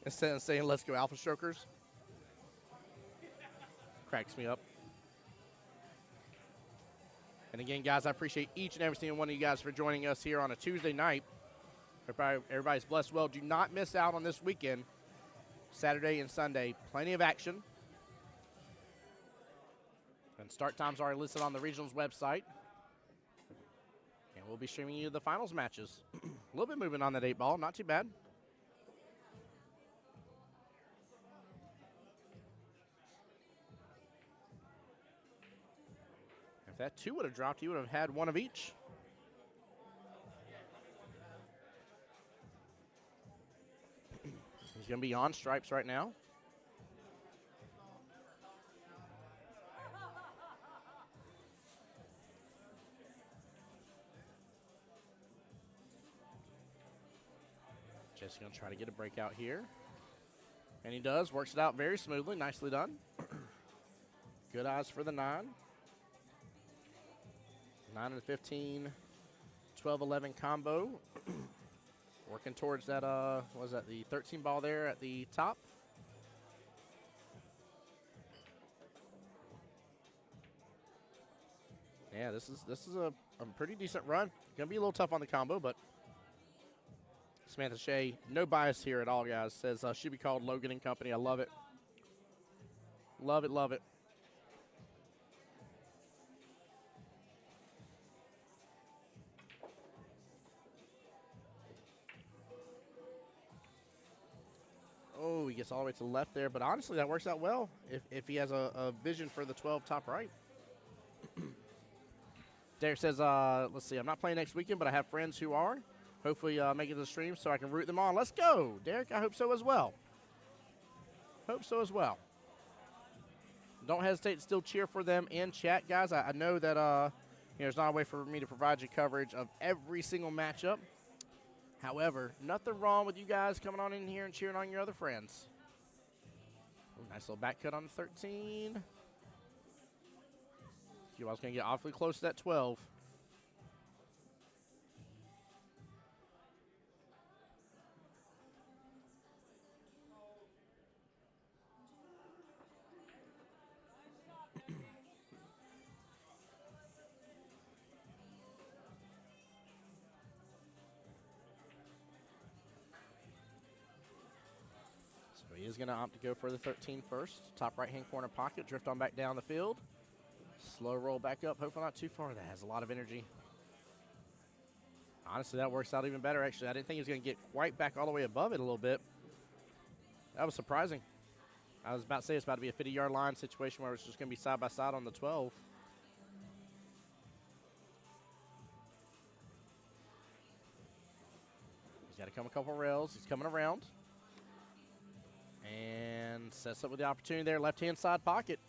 instead of saying, let's go Alpha Strokers. Cracks me up. And again, guys, I appreciate each and every single one of you guys for joining us here on a Tuesday night. Everybody's blessed well. Do not miss out on this weekend, Saturday and Sunday. Plenty of action. And start times are listed on the regionals website. And we'll be streaming you the finals matches. A little bit moving on that 8 ball. Not too bad. If that 2 would have dropped, you would have had 1 of each. He's going to be on stripes right now. Jesse's going to try to get a breakout here. And he does. Works it out very smoothly. Nicely done. Good eyes for the 9. 9 and 15, 12-11 combo. Working towards that, what was that, the 13 ball there at the top. Yeah, this is a pretty decent run. Gonna be a little tough on the combo, but Samantha Shea, no bias here at all, guys. Says should be called Logan and Company. I love it. Love it, love it. Oh, he gets all the way to the left there, but honestly, that works out well if he has a vision for the 12 top right. Derek says, let's see, I'm not playing next weekend, but I have friends who are. Hopefully make it to the stream so I can root them on. Let's go, Derek. I hope so as well. Hope so as well. Don't hesitate to still cheer for them in chat, guys. I know that there's not a way for me to provide you coverage of every single matchup. However, nothing wrong with you guys coming on in here and cheering on your other friends. Ooh, nice little back cut on the 13. You was going to get awfully close to that 12. He is going to opt to go for the 13 first. Top right-hand corner pocket, drift on back down the field. Slow roll back up, hopefully not too far. That has a lot of energy. Honestly, that works out even better, actually. I didn't think he was going to get quite back all the way above it a little bit. That was surprising. I was about to say it's about to be a 50-yard line situation where it's just going to be side-by-side on the 12. He's got to come a couple rails. He's coming around. And sets up with the opportunity there, left-hand side pocket.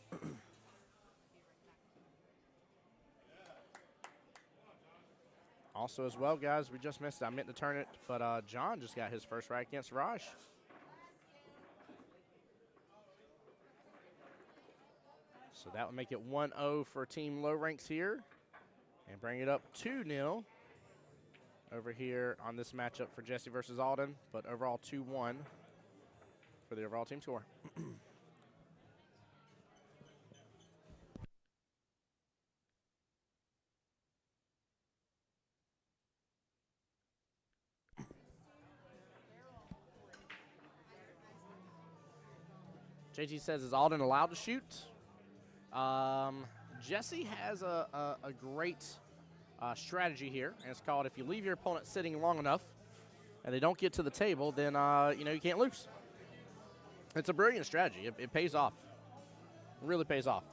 Also as well, guys, we just missed it. I meant to turn it, but John just got his first rack against Raj. So that would make it 1-0 for Team Low Ranks here. And bring it up 2-0 over here on this matchup for Jesse versus Alden. But overall 2-1. for the overall team score. JT says, is Alden allowed to shoot? Jesse has a great strategy here, and it's called if you leave your opponent sitting long enough and they don't get to the table, then you can't lose. It's a brilliant strategy. It pays off. It really pays off.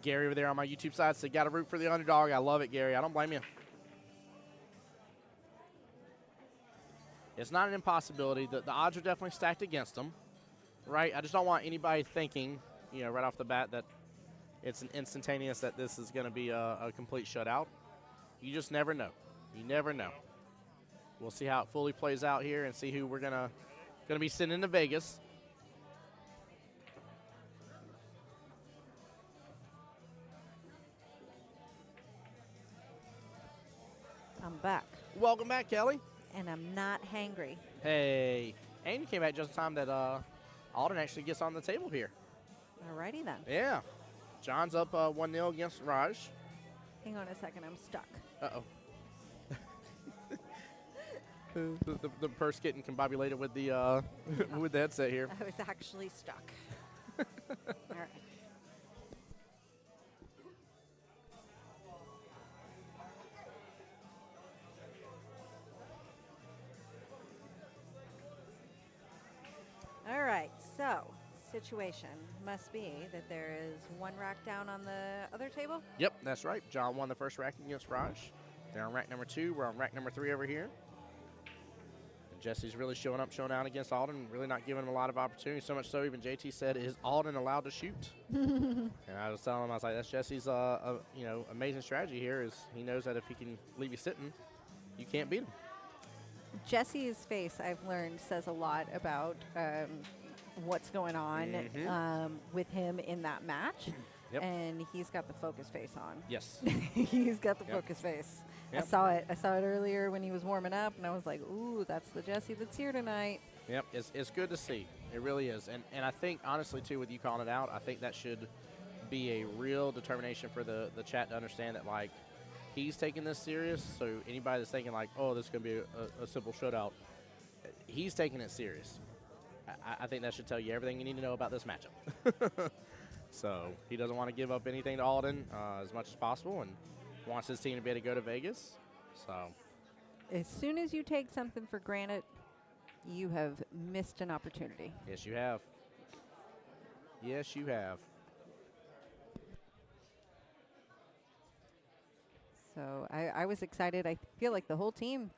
Gary over there on my YouTube side said, got to root for the underdog. I love it, Gary. I don't blame you. It's not an impossibility. The odds are definitely stacked against them, right? I just don't want anybody thinking, right off the bat that it's an instantaneous that this is going to be a complete shutout. You just never know. You never know. We'll see how it fully plays out here and see who we're gonna be sending to Vegas. I'm back. Welcome back, Kelly. And I'm not hangry. Hey. And you came back just in time that Alden actually gets on the table here. Alrighty then. Yeah. John's up 1-0 against Raj. Hang on a second, I'm stuck. Uh-oh. the purse getting combobulated with the with the headset here. I was actually stuck. All right. All right, so situation must be that there is one rack down on the other table. Yep, that's right. John won the first rack against Raj. They're on rack number 2. We're on rack number 3 over here. And Jesse's really showing out against Alden, really not giving him a lot of opportunity. So much so, even JT said, is Alden allowed to shoot? And I was telling him, I was like, that's Jesse's amazing strategy here is he knows that if he can leave you sitting, you can't beat him. Jesse's face, I've learned, says a lot about what's going on with him in that match. Yep. And he's got the focus face on. Yes. He's got the focus face. Yep. I saw it earlier when he was warming up, and I was like, ooh, that's the Jesse that's here tonight. Yep, it's good to see. It really is. And I think, honestly, too, with you calling it out, I think that should be a real determination for the chat to understand that, like, he's taking this serious. So anybody that's thinking, like, oh, this is going to be a simple shutout, he's taking it serious. I think that should tell you everything you need to know about this matchup. So he doesn't want to give up anything to Alden as much as possible and wants his team to be able to go to Vegas. So as soon as you take something for granted, you have missed an opportunity. yes, you have. Yes, you have. So I was excited. I feel like the whole team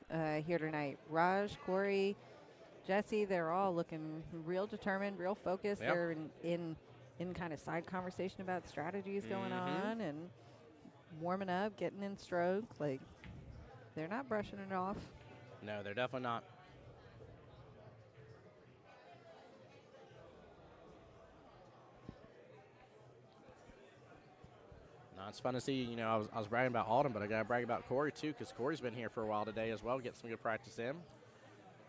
here tonight, Raj, Corey, Jesse, they're all looking real determined, real focused. Yep. They're in kind of side conversation about strategies going on and warming up, getting in stroke. Like, they're not brushing it off. No, they're definitely not. No, it's fun to see. I was bragging about Alden, but I got to brag about Corey, too, because Corey's been here for a while today as well, getting some good practice in.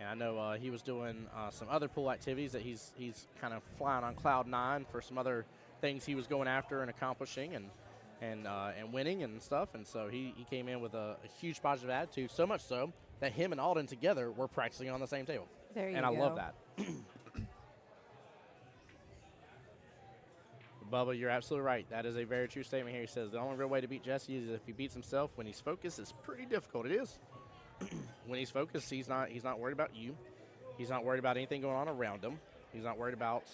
And I know he was doing some other pool activities that he's kind of flying on cloud 9 for some other things he was going after and accomplishing and winning and stuff. And so he came in with a huge positive attitude, so much so that him and Alden together were practicing on the same table. There you and go. I love that. Bubba, you're absolutely right. That is a very true statement here. He says the only real way to beat Jesse is if he beats himself. When he's focused, it's pretty difficult. It is. When he's focused, he's not worried about you. He's not worried about anything going on around him. He's not worried about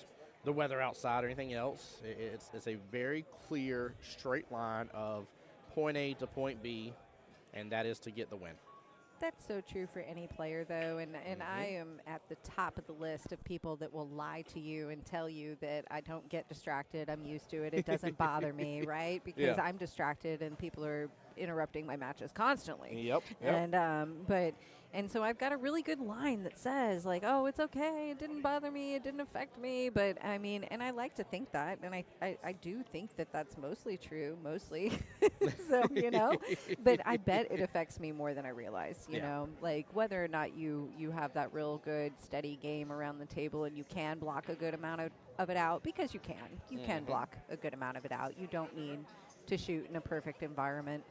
the weather outside or anything else. It's a very clear, straight line of point A to point B, and that is to get the win. That's so true for any player, though, and I am at the top of the list of people that will lie to you and tell you that I don't get distracted. I'm used to it. It doesn't bother me, right? Because I'm distracted and people are interrupting my matches constantly. Yep. And so I've got a really good line that says like, oh, it's okay, it didn't bother me, it didn't affect me. But I mean, and I like to think that, and I do think that that's mostly true, mostly. So, you know, but I bet it affects me more than I realize, you know, like whether or not you have that real good steady game around the table and you can block a good amount of it out, because you can block a good amount of it out. You don't need to shoot in a perfect environment.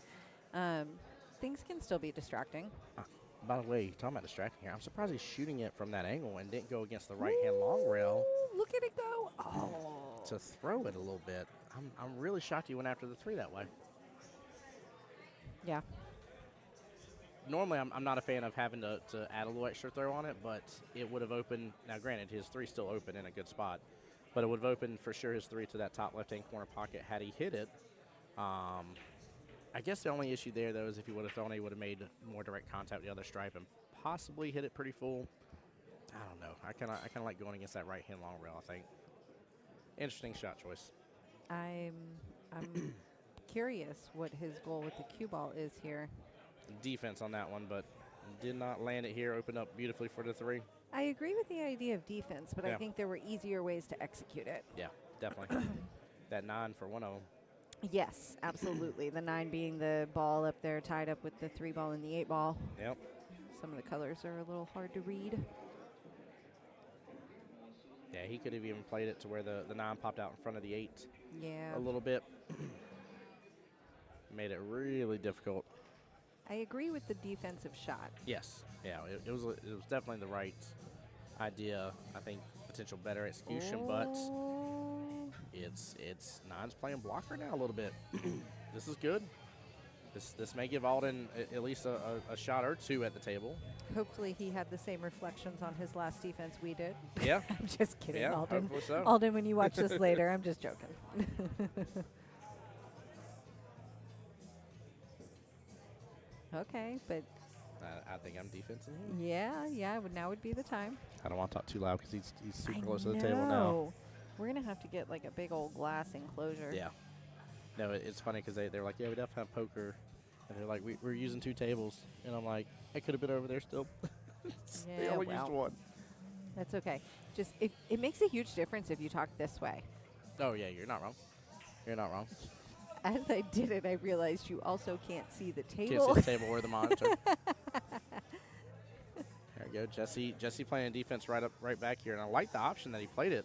Things can still be distracting. By the way, talking about distracting here, I'm surprised he's shooting it from that angle and didn't go against the right-hand long rail. Ooh, look at it go. Oh. To throw it a little bit. I'm really shocked he went after the 3 that way. Yeah. Normally, I'm not a fan of having to add a little extra throw on it, but it would have opened. Now, granted, his 3's still open in a good spot, but it would have opened for sure his 3 to that top left-hand corner pocket had he hit it. I guess the only issue there, though, is if he would have thrown it, he would have made more direct contact with the other stripe and possibly hit it pretty full. I don't know. I kind of like going against that right-hand long rail, I think. Interesting shot choice. I'm curious what his goal with the cue ball is here. Defense on that one, but did not land it here. Opened up beautifully for the 3. I agree with the idea of defense, but I think there were easier ways to execute it. Yeah, definitely. That 9 for one of them. Yes, absolutely. The 9 being the ball up there tied up with the 3 ball and the 8 ball. Yep. Some of the colors are a little hard to read. Yeah, he could have even played it to where the 9 popped out in front of the 8 Yeah. a little bit. Made it really difficult. I agree with the defensive shot. Yes. Yeah, it was definitely the right idea. I think potential better execution, but it's 9's playing blocker now a little bit. This is good. This may give Alden at least a shot or 2 at the table. Hopefully he had the same reflections on his last defense we did. Yeah. I'm just kidding, Yeah, Alden. hopefully so. Alden, when you watch this later, I'm just joking. Okay, but I think I'm defensive. yeah, now would be the time. I don't want to talk too loud because he's super I close to the table now. know. We're going to have to get like a big old glass enclosure. Yeah. No, it's funny because they're like, yeah, we definitely have poker. And they're like, we're using 2 tables. And I'm like, I could have been over there still. They Yeah, only well. used 1. That's okay. Just it makes a huge difference if you talk this way. Oh, yeah, you're not wrong. You're not wrong. As I did it, I realized you also can't see the Can't table. see the table or the monitor. There we go. Jesse playing defense right back here. And I like the option that he played it.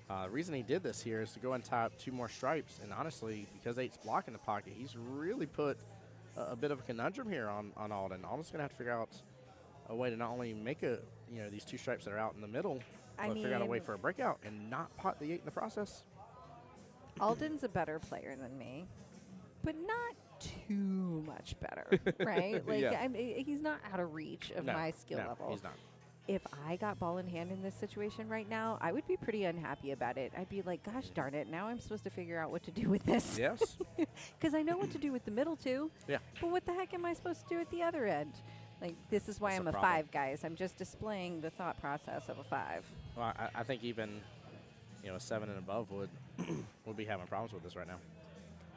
The reason he did this here is to go and tie up 2 more stripes. And honestly, because 8's blocking the pocket, he's really put a bit of a conundrum here on Alden. Alden's going to have to figure out a way to not only make these 2 stripes that are out in the middle, but figure out a way for a breakout and not pot the 8 in the process. Alden's a better player than me, but not too much better, right? Like, Yeah. He's not out of reach of my skill level. He's not. If I got ball in hand in this situation right now, I would be pretty unhappy about it. I'd be like, gosh darn it, now I'm supposed to figure out what to do with this. Yes. Because I know what to do with the middle too. Yeah. But what the heck am I supposed to do at the other end? Like, this is why That's I'm the a problem. 5, guys. I'm just displaying the thought process of a 5. Well, I think even a 7 and above would be having problems with this right now.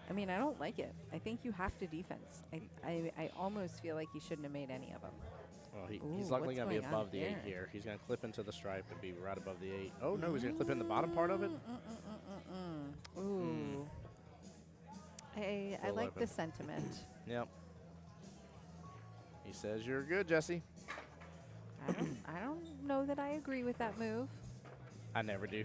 I mean, I don't like it. I think you have to defense. I almost feel like he shouldn't have made any of them. Well, Ooh, he's luckily what's going to be going on above the 8 here? here. He's going to clip into the stripe and be right above the 8. Oh, no, he's going to clip in the bottom part of it. Ooh. I Full like open. the sentiment. Yep. He says you're good, Jesse. I don't know that I agree with that move. I never do.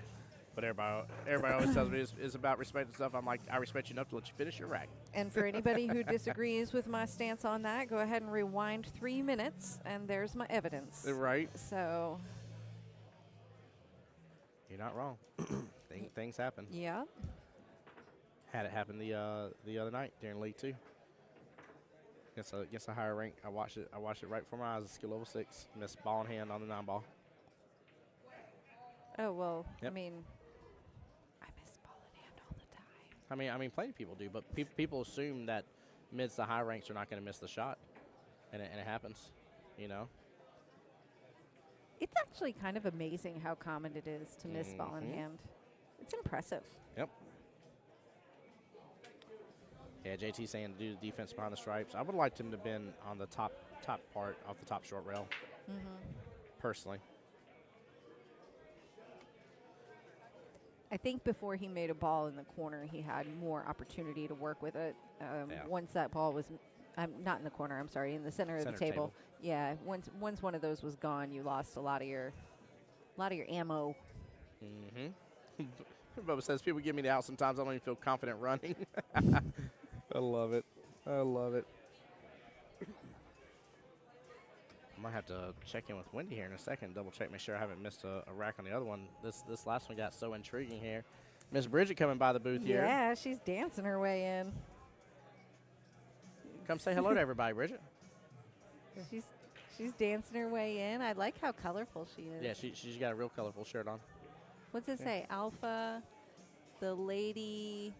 But everybody always tells me it's about respect and stuff. I'm like, I respect you enough to let you finish your rack. And for anybody who disagrees with my stance on that, go ahead and rewind 3 minutes, and there's my evidence. Right. So, You're not wrong. Things happen. yeah. Had it happen the other night during League 2. Against a higher rank. I watched it right before my eyes. Skill level 6. Missed ball in hand on the 9 ball. Oh, well, Yep. I mean, I miss ball in hand all the time. I mean, plenty of people do, but people assume that mids to high ranks are not going to miss the shot, and it happens, It's actually kind of amazing how common it is to miss ball in Mhm. hand. It's impressive. Yep. Yeah, JT saying to do the defense behind the stripes. I would have liked him to have been on the top part off the top short rail, personally. I think before he made a ball in the corner, he had more opportunity to work with it. Yeah. Once that ball was, not in the corner, I'm sorry, in the center of the table. Yeah, once one of those was gone, you lost a lot of your ammo. Mm-hmm. Bubba says, people give me the out sometimes. I don't even feel confident running. I love it. I love it. I might have to check in with Wendy here in a second, double check, make sure I haven't missed a rack on the other one. This last one got so intriguing here. Miss Bridget coming by the booth here. Yeah, she's dancing her way in. Come say hello to everybody, Bridget. She's dancing her way in. I like how colorful she is. Yeah, she's got a real colorful shirt on. What's it say? Alpha, the Lady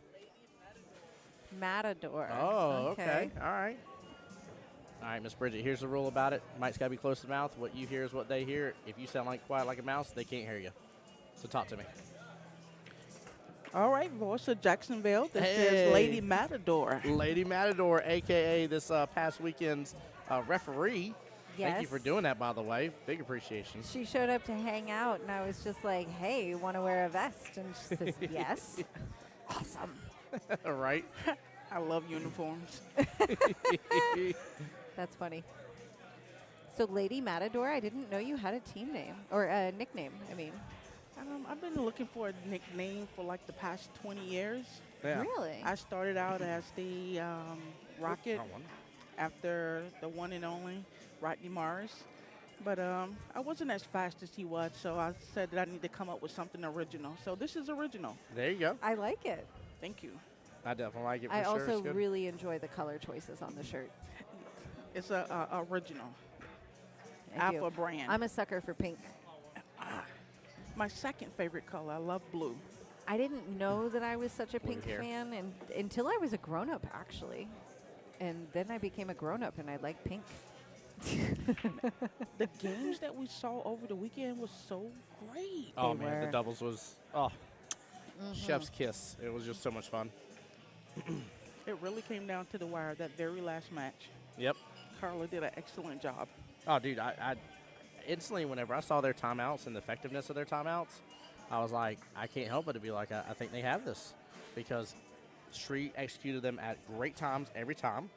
Matador. Oh, okay. All right. All right, Miss Bridget, here's the rule about it. Mike's got to be close to the mouth. What you hear is what they hear. If you sound quiet like a mouse, they can't hear you. So talk to me. All right, voice of Jacksonville. This is Lady Matador. Lady Matador, a.k.a. this past weekend's referee. Yes. Thank you for doing that, by the way. Big appreciation. She showed up to hang out, and I was just like, hey, you want to wear a vest? And she says, yes. Awesome. All right. I love uniforms. That's funny. So Lady Matador, I didn't know you had a team name, or a nickname, I mean. I've been looking for a nickname for like the past 20 years. Yeah. Really? I started out as the Rocket Wrong one. after the one and only Rodney Morris. But I wasn't as fast as he was, so I said that I need to come up with something original. So this is original. There you go. I like it. Thank you. I definitely like it for I sure. also It's good. really enjoy the color choices on the shirt. It's original. I do. Alpha brand. I'm a sucker for pink. My second favorite color. I love blue. I didn't know that I was such a Blue pink here. fan until I was a grown-up, actually. And then I became a grown-up, and I like pink. The games that we saw over the weekend was so great. Oh, They man, the were. doubles was, chef's kiss. It was just so much fun. It really came down to the wire, that very last match. Yep. Carla did an excellent job. Oh, dude, I instantly, whenever I saw their timeouts and the effectiveness of their timeouts, I was like, I can't help but to be like, I think they have this. Because Street executed them at great times every time,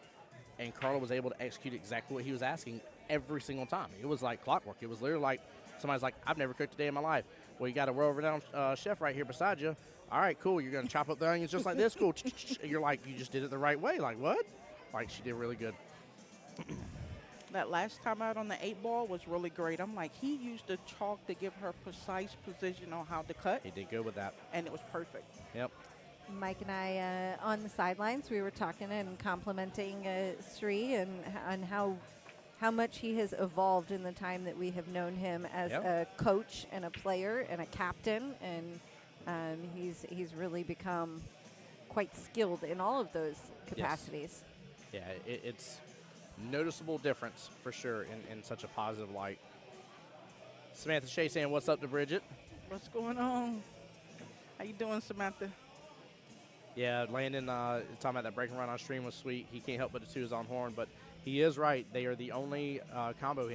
and Carla was able to execute exactly what he was asking every single time. It was like clockwork. It was literally like somebody's like, I've never cooked a day in my life. Well, you got a world-renowned chef right here beside you. All right, cool. You're going to chop up the onions just like this. Cool. And you're like, you just did it the right way. Like, what? Like, she did really good. That last time out on the 8-ball was really great. I'm like, he used the chalk to give her precise position on how to cut, He did good with that. and it was perfect. Yep. Mike and I, on the sidelines, we were talking and complimenting Sri and how much he has evolved in the time that we have known him as Yep. a coach and a player and a captain, and he's really become quite skilled in all of those capacities. Yeah, it's noticeable difference for sure in such a positive light. Samantha Shea saying, what's up to Bridget? What's going on? How you doing, Samantha? Yeah, Landon talking about that break and run on stream was sweet. He can't help but to toot his own horn, but he is right. They are the only combo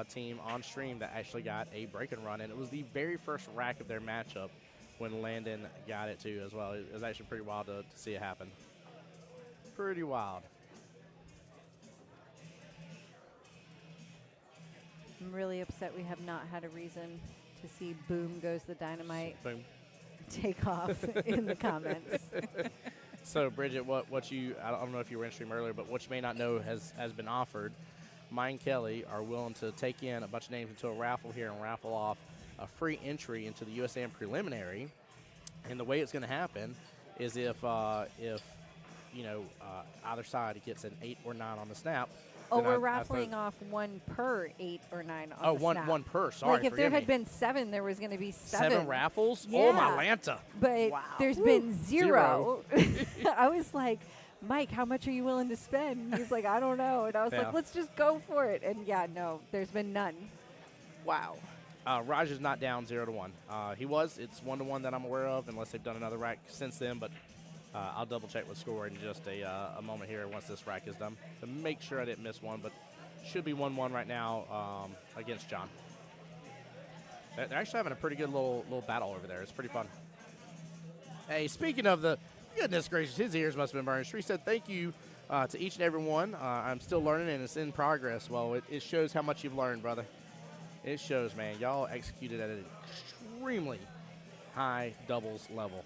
team on stream that actually got a break and run, and it was the very first rack of their matchup when Landon got it too as well. It was actually pretty wild to see it happen. Pretty wild. I'm really upset we have not had a reason to see Boom Goes the Dynamite Boom. take off in the comments. So, Bridget, what you, I don't know if you were in stream earlier, but what you may not know has been offered. Mine and Kelly are willing to take in a bunch of names into a raffle here and raffle off a free entry into the USAM preliminary. And the way it's going to happen is if either side gets an 8 or 9 on the snap. Oh, then we're I raffling throw- off 1 per 8 or 9 on Oh, the one snap. per. Sorry, Like if there forgive had me. been 7, there was going to be 7. 7 raffles? Oh, my Yeah. Lanta. But Wow. there's been 0. I was like, Mike, how much are you willing to spend? And he's like, I don't know. And I was Yeah. like, let's just go for it. And yeah, no, there's been none. Wow. Raj is not down 0-1. He was. It's 1-1 that I'm aware of, unless they've done another rack since then. But I'll double check with score in just a moment here once this rack is done to make sure I didn't miss one, but should be 1-1 right now against John. They're actually having a pretty good little battle over there. It's pretty fun. Hey, speaking of the goodness gracious, his ears must have been burning. Shree said thank you to each and every one. I'm still learning and it's in progress. Well, it shows how much you've learned, brother. It shows, man. Y'all executed at an extremely high doubles level.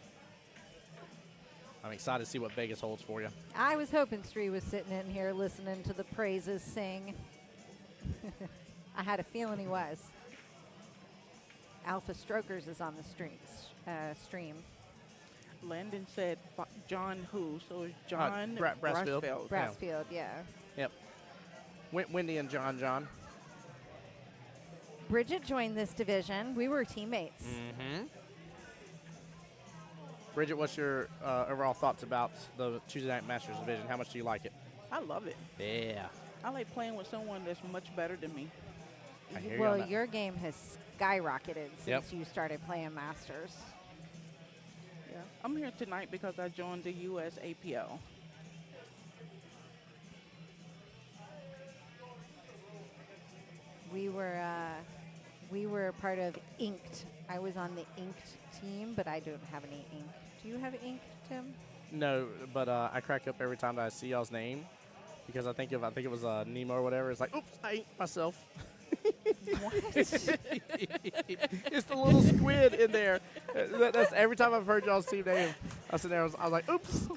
I'm excited to see what Vegas holds for you. I was hoping Sree was sitting in here listening to the praises sing. I had a feeling he was. Alpha Strokers is on the stream. Landon said John who? So it's John Brassfield. Brassfield, yeah. Yep. Wendy and John. Bridget joined this division. We were teammates. Mm-hmm. Bridget, what's your overall thoughts about the Tuesday Night Masters division? How much do you like it? I love it. Yeah. I like playing with someone that's much better than me. I hear you Well, on that. your game has skyrocketed since Yep. you started playing Masters. Yeah. I'm here tonight because I joined the US APL. We were a part of Inked. I was on the Inked team, but I don't have any ink. Do you have ink, Tim? No, but I crack up every time that I see y'all's name because I think it was Nemo or whatever. It's like, oops, I ate myself. It's the little squid in there. That's every time I've heard y'all's team name. I sit there, I was like, oops.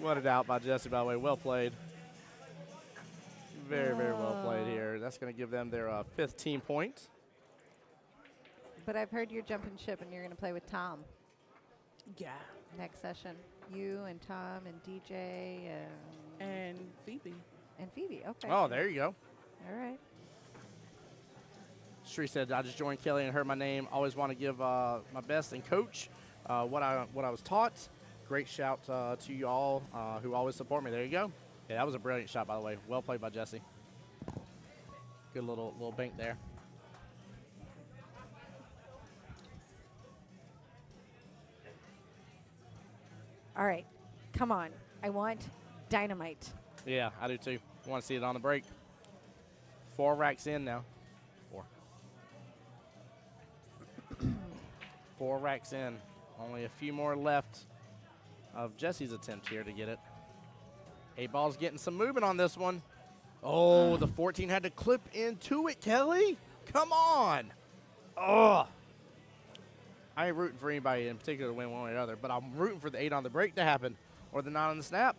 What it out by Jesse, by the way. Well played. Very, very well played here. That's going to give them their 5th team point. But I've heard you're jumping ship and you're going to play with Tom Yeah. next session. You and Tom and DJ And Phoebe. and Phoebe. Okay. Oh, there you go. All right. Shree said, I just joined Kelly and heard my name. Always want to give my best and coach what I was taught. Great shout to you all who always support me. There you go. Yeah, that was a brilliant shot, by the way. Well played by Jesse. Good little bank there. All right. Come on. I want dynamite. Yeah, I do too. Want to see it on the break. 4 racks in now. 4 racks in. Only a few more left of Jesse's attempt here to get it. 8Ball's getting some movement on this one. Oh, the 14 had to clip into it, Kelly. Come on. Ugh. I ain't rooting for anybody in particular to win one or the other, but I'm rooting for the 8 on the break to happen or the 9 on the snap.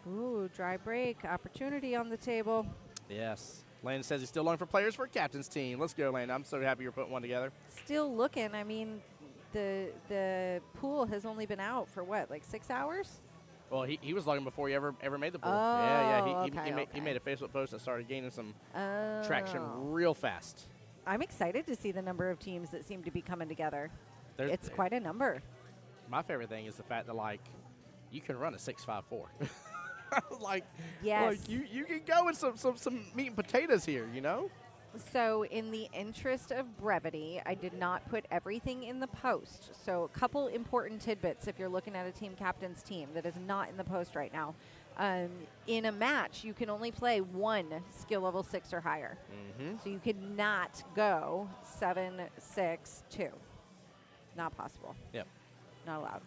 Ooh, dry break. Opportunity on the table. Yes. Landon says he's still looking for players for a captain's team. Let's go, Landon. I'm so happy you're putting one together. Still looking. I mean, the pool has only been out for what, like 6 hours? Well, he was looking before he ever made the pool. Oh, yeah. okay, He made a Facebook post that started gaining some Oh. traction real fast. I'm excited to see the number of teams that seem to be coming together. There's- It's quite a number. My favorite thing is the fact that, like, you can run a 6.54. like, Yes. like you can go with some meat and potatoes here, you know? So in the interest of brevity, I did not put everything in the post. So a couple important tidbits if you're looking at a team captain's team that is not in the post right now. In a match, you can only play 1 skill level 6 or higher. Mm-hmm. So you could not go 7, 6, 2. Not possible. Yep. Not allowed.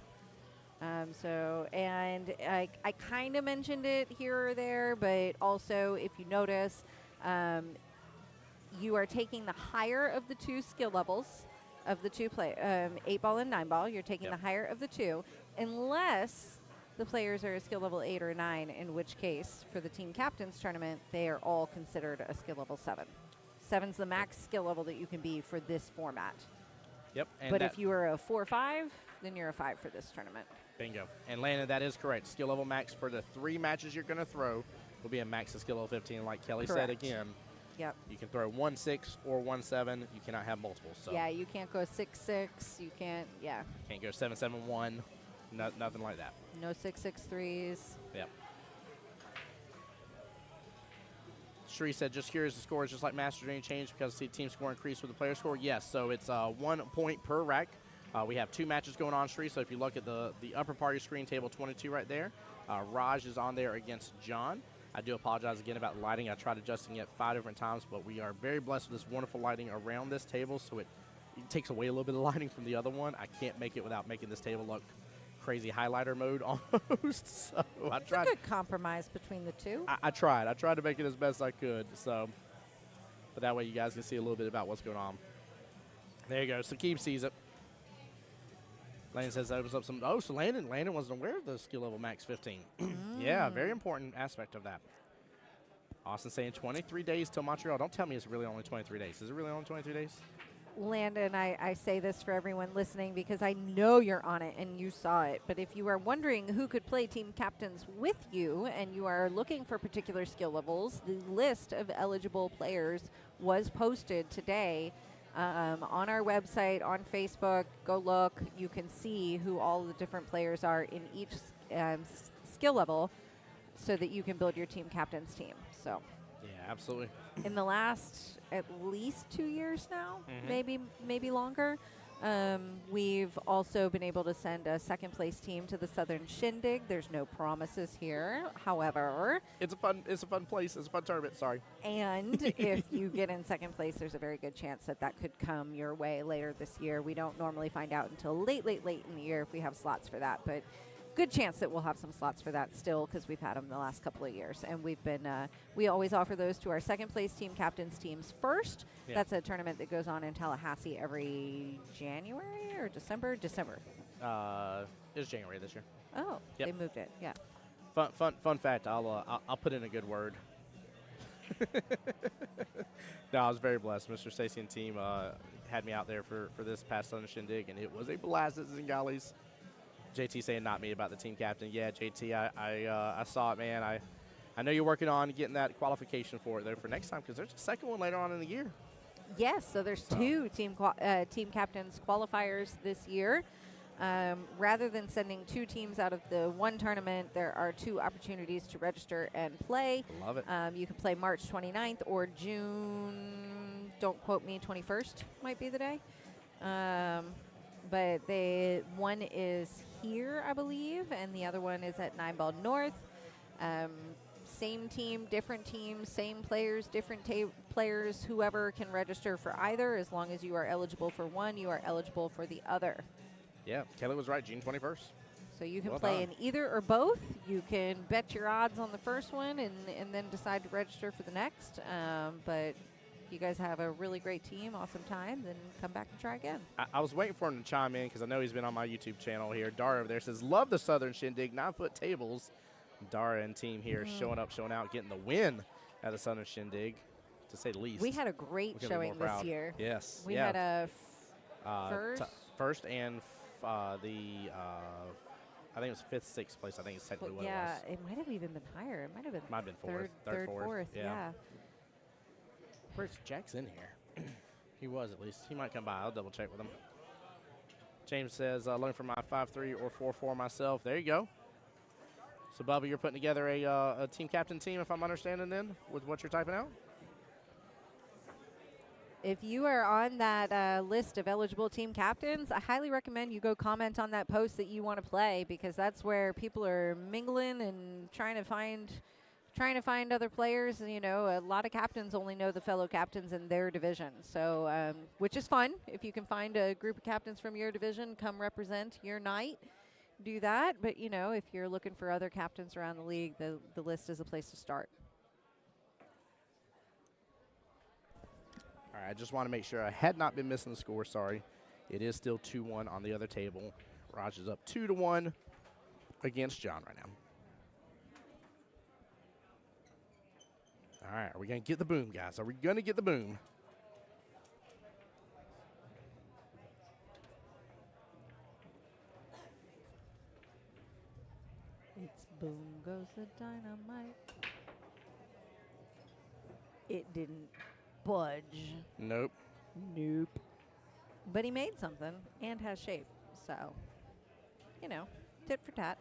And I kind of mentioned it here or there, but also if you notice, you are taking the higher of the 2 skill levels of the 2 play 8-ball and 9-ball. You're taking Yep. the higher of the 2, unless the players are a skill level 8 or 9, in which case, for the team captains tournament, they are all considered a skill level 7. 7's the max skill level that you can be for this format. Yep. And But that, if you are a 4-5, then you're a 5 for this tournament. bingo. And Landon, that is correct. Skill level max for the 3 matches you're going to throw will be a max of skill level 15. Like Kelly said Correct. again, Yep. you can throw 1-6 or 1-7. You cannot have multiples. So Yeah, you can't go 6-6. You can't, yeah. can't go 7-7-1. Nothing like that. No 6-6-3s. Yep. Shree said, just curious, the score is just like Master Dream change because the team score increased with the player score? Yes, so it's 1 point per rack. We have 2 matches going on, Shree. So if you look at the upper part of your screen, table 22 right there, Raj is on there against John. I do apologize again about lighting. I tried adjusting it 5 different times, but we are very blessed with this wonderful lighting around this table, so it takes away a little bit of lighting from the other one. I can't make it without making this table look crazy highlighter mode almost. So I It's a tried. good compromise between the two. I tried. I tried to make it as best I could. So, but that way you guys can see a little bit about what's going on. There you go. Sakib sees it. Landon says that opens up some. Oh, so Landon wasn't aware of the skill level max 15. Yeah, very important aspect of that. Austin saying 23 days till Montreal. Don't tell me it's really only 23 days. Is it really only 23 days? Landon, I say this for everyone listening because I know you're on it and you saw it. But if you are wondering who could play team captains with you and you are looking for particular skill levels, the list of eligible players was posted today on our website, on Facebook. Go look. You can see who all the different players are in each skill level so that you can build your team captain's team. So. Yeah, absolutely. In the last at least 2 years now, maybe longer, we've also been able to send a second place team to the Southern Shindig. There's no promises here, however. It's a fun place. It's a fun tournament. Sorry. And if you get in second place, there's a very good chance that that could come your way later this year. We don't normally find out until late in the year if we have slots for that, but good chance that we'll have some slots for that still because we've had them the last couple of years. And we've been, we always offer those to our second place team captains teams first. Yeah. That's a tournament that goes on in Tallahassee every January or December? December. It was January this year. Oh, Yep. they moved it. Yeah. Fun fact. I'll put in a good word. No, I was very blessed. Mr. Stacy and team had me out there for this past Southern Shindig, and it was a blast at Zingali's. JT saying not me about the team captain. Yeah, JT, I saw it, man. I know you're working on getting that qualification for it, though, for next time, because there's a second one later on in the year. Yes, so there's two team captains qualifiers this year. Rather than sending 2 teams out of the one tournament, there are 2 opportunities to register and play. Love it. You can play March 29th or June, don't quote me, 21st might be the day. But one is here, I believe, and the other one is at Nine Ball North. Same team, different teams, same players, different players. Whoever can register for either, as long as you are eligible for one, you are eligible for the other. Yeah, Kelly was right, June 21st. So you can Well play done. in either or both. You can bet your odds on the first one and then decide to register for the next. But if you guys have a really great team, awesome time, then come back and try again. I was waiting for him to chime in because I know he's been on my YouTube channel here. Dara over there says, love the Southern Shindig, 9-foot tables. Dara and team here showing up, showing out, getting the win at the Southern Shindig, to say the least. We had a great We're gonna be showing more this proud. year. Yes. We yeah. had a first. First and I think it was 5th, 6th place. I think it's technically what yeah, it it might have even been higher. It might have been Might have been fourth. third, Fourth. fourth. Yeah. Where's Jack's in here? He was at least. He might come by. I'll double check with him. James says, looking for my 5-3 or 4-4 myself. There you go. So, Bubba, you're putting together a team captain team, if I'm understanding then, with what you're typing out? If you are on that list of eligible team captains, I highly recommend you go comment on that post that you want to play, because that's where people are mingling and trying to find other players. And, you know, a lot of captains only know the fellow captains in their division. So, which is fun. If you can find a group of captains from your division, come represent your night, do that. But, you know, if you're looking for other captains around the league, the list is a place to start. All right, I just want to make sure I had not been missing the score. Sorry. It is still 2-1 on the other table. Raj is up 2-1 against John right now. All right, are we going to get the boom, guys? Are we going to get the boom? It's boom goes the dynamite. It didn't budge. Nope. Nope. But he made something and has shape. So, you know, tit for tat.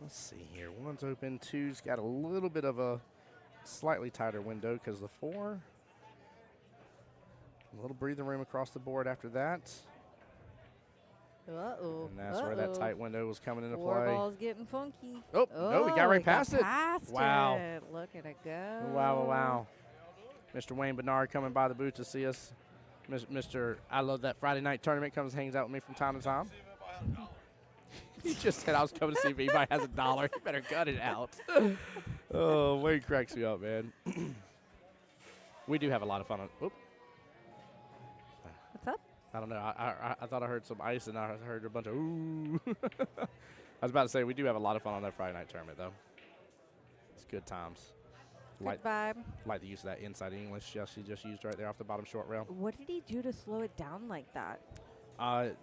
Let's see here. One's open. Two's got a little bit of a slightly tighter window because the 4. A little breathing room across the board after that. Uh-oh. And that's where that tight window was coming into Four play. ball's getting funky. Oh, no, he got right past it. Past Wow. it. Look at it go. Wow, wow, wow. Mr. Wayne Bernard coming by the booth to see us. Mr. I Love That Friday Night Tournament comes and hangs out with me from time to time. He just said I was coming to see if anybody has $1. You better cut it out. Oh, Wayne cracks me up, man. We do have a lot of fun on. Whoop. What's up? I don't know. I thought I heard some ice and I heard a bunch of ooh. I was about to say we do have a lot of fun on that Friday night tournament though. It's good times. Good vibe. Like the use of that inside English she just used right there off the bottom short rail. What did he do to slow it down like that? I'm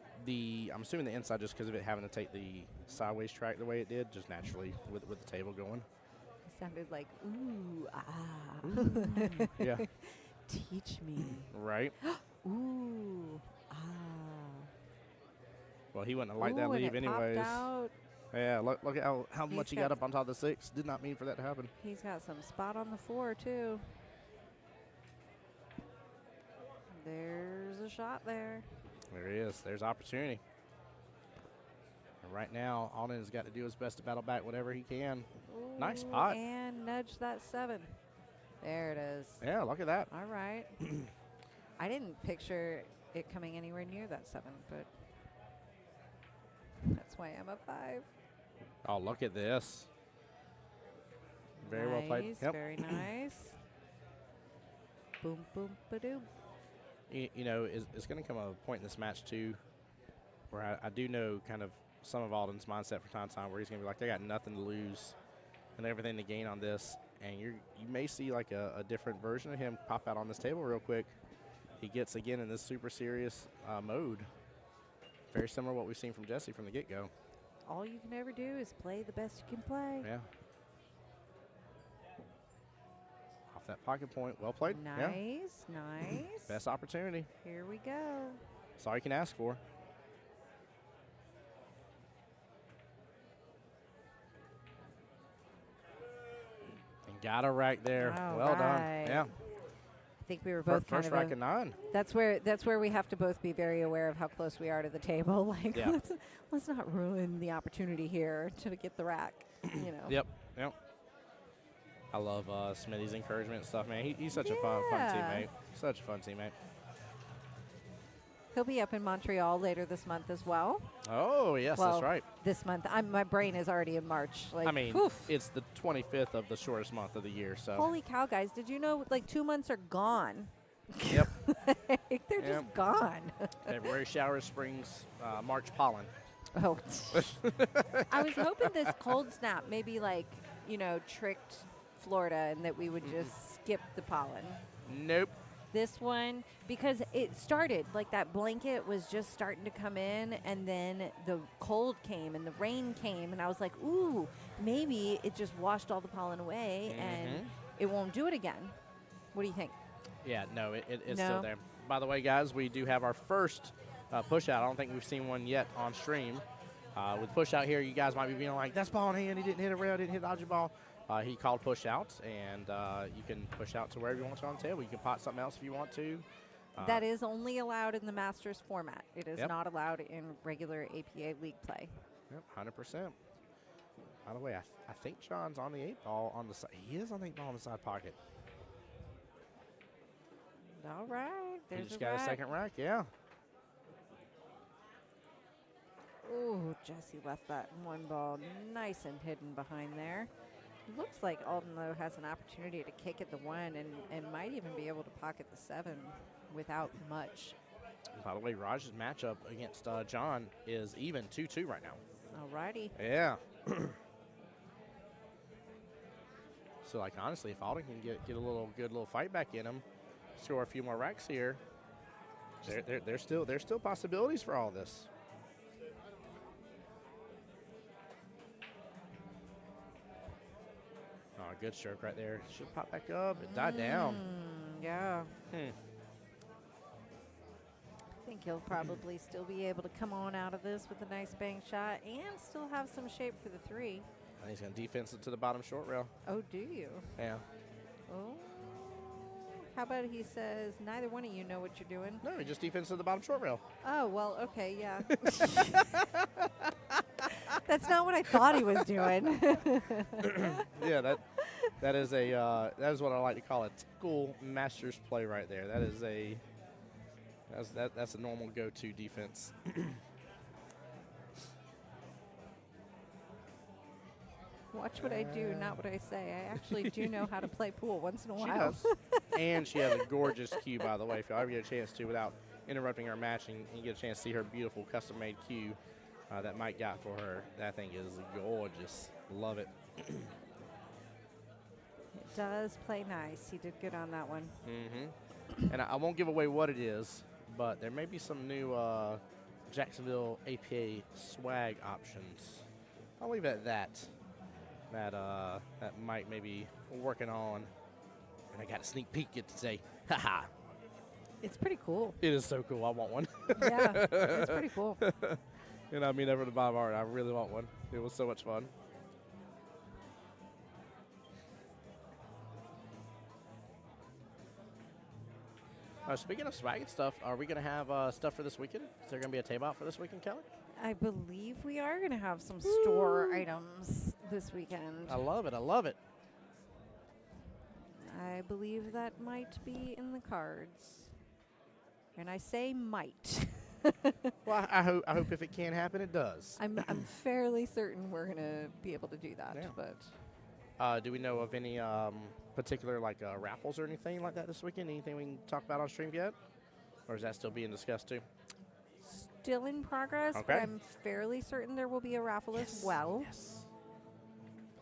assuming the inside just because of it having to take the sideways track the way it did, just naturally with the table going. It sounded like ooh ah. Yeah. Teach me. Right. Ooh ah. Well, he wouldn't have liked Ooh, that and leave it anyways. popped out. Yeah, look at how He's much he got- got up on top of the 6. Did not mean for that to happen. He's got some spot on the 4 too. There's a shot there. There he is. There's opportunity. And right now, Alden has got to do his best to battle back whatever he can. Ooh, Nice pot. And nudge that 7. There it is. Yeah, look at that. All right. I didn't picture it coming anywhere near that 7, but that's why I'm a 5. Oh, look at this. Very well played. Nice, Yep. very nice. Boom, boom, ba-doom. You know, it's going to come a point in this match, too, where I do know kind of some of Alden's mindset from time to time where he's going to be like, they got nothing to lose and everything to gain on this. And you may see like a different version of him pop out on this table real quick. He gets, again, in this super serious mode. Very similar to what we've seen from Jesse from the get-go. All you can ever do is play the best you can play. Yeah. Off that pocket point. Well played. Nice, Yeah. nice. Best opportunity. Here we go. That's all you can ask for. And got a rack there. All well right. done. Yeah. I think we were both kind First of rack of 9. That's where we have to both be very aware of how close we are to the table. Like, Yeah. let's not ruin the opportunity here to get the rack. You know. Yep. I love Smitty's encouragement and stuff, man. He's such a fun Yeah. teammate. Such a fun teammate. He'll be up in Montreal later this month as well. Oh, yes, Well, that's right. This month, my brain is already in March. Like, I mean, oof. it's the 25th of the shortest month of the year, so. Holy cow, guys! Did you know like 2 months are gone? Yep. They're just gone. February showers, springs, March pollen. Oh, I was hoping this cold snap maybe like tricked Florida and that we would just skip the pollen. Nope. This one, because it started like that blanket was just starting to come in, and then the cold came and the rain came, and I was like, ooh, maybe it just washed all the pollen away and it won't do it again. What do you think? Yeah, no, it's No? still there. By the way, guys, we do have our first push out. I don't think we've seen one yet on stream. With push out here, you guys might be being like, that's ball in hand. He didn't hit a rail, didn't hit dodgy ball. He called push out, and you can push out to wherever you want to on the table. You can pot something else if you want to. That is only allowed in the Masters format. It is Yep. not allowed in regular APA league play. Yep, 100%. By the way, I think John's on the 8 ball on the side. He is on the 8 ball on the side pocket. All right, He there's just a got rack. a second rack, yeah. Ooh, Jesse left that one ball nice and hidden behind there. Looks like Alden, though, has an opportunity to kick at the 1 and might even be able to pocket the 7 without much. By the way, Raj's matchup against John is even 2-2 right now. All righty. Yeah. So, like, honestly, if Alden can get a good little fight back in him, score a few more racks here, there's still possibilities for all this. Oh, good stroke right there. Should pop back up. It died down. Yeah. Hmm. I think he'll probably still be able to come on out of this with a nice bang shot and still have some shape for the 3. And he's going to defense it to the bottom short rail. Oh, do you? Yeah. Oh. How about he says, neither one of you know what you're doing? No, just defense to the bottom short rail. Oh, well, okay, yeah. That's not what I thought he was doing. Yeah, that is what I like to call a typical Masters play right there. That's a normal go-to defense. Watch what I do, not what I say. I actually do know how to play pool once in a She while. does. And she has a gorgeous cue, by the way. If you ever get a chance to, without interrupting our matching, and you get a chance to see her beautiful custom-made cue that Mike got for her. That thing is gorgeous. Love it. It does play nice. He did good on that one. Mm-hmm. And I won't give away what it is, but there may be some new Jacksonville APA swag options. I'll leave it at that. That Mike may be working on. And I got a sneak peek yet today. Haha. It's pretty cool. It is so cool. I want one. Yeah, it's pretty cool. And I mean, ever to buy art. I really want one. It was so much fun. Speaking of swag and stuff, are we going to have stuff for this weekend? Is there going to be a table out for this weekend, Kelly? I believe we are going to have some store items this weekend. I love it. I love it. I believe that might be in the cards. And I say might. Well, I hope if it can happen, it does. I'm fairly certain we're going to be able to do that. Yeah. But Do we know of any particular raffles or anything like that this weekend? Anything we can talk about on stream yet? Or is that still being discussed too? still in progress, but Okay. I'm fairly certain there will be a raffle as well. Yes.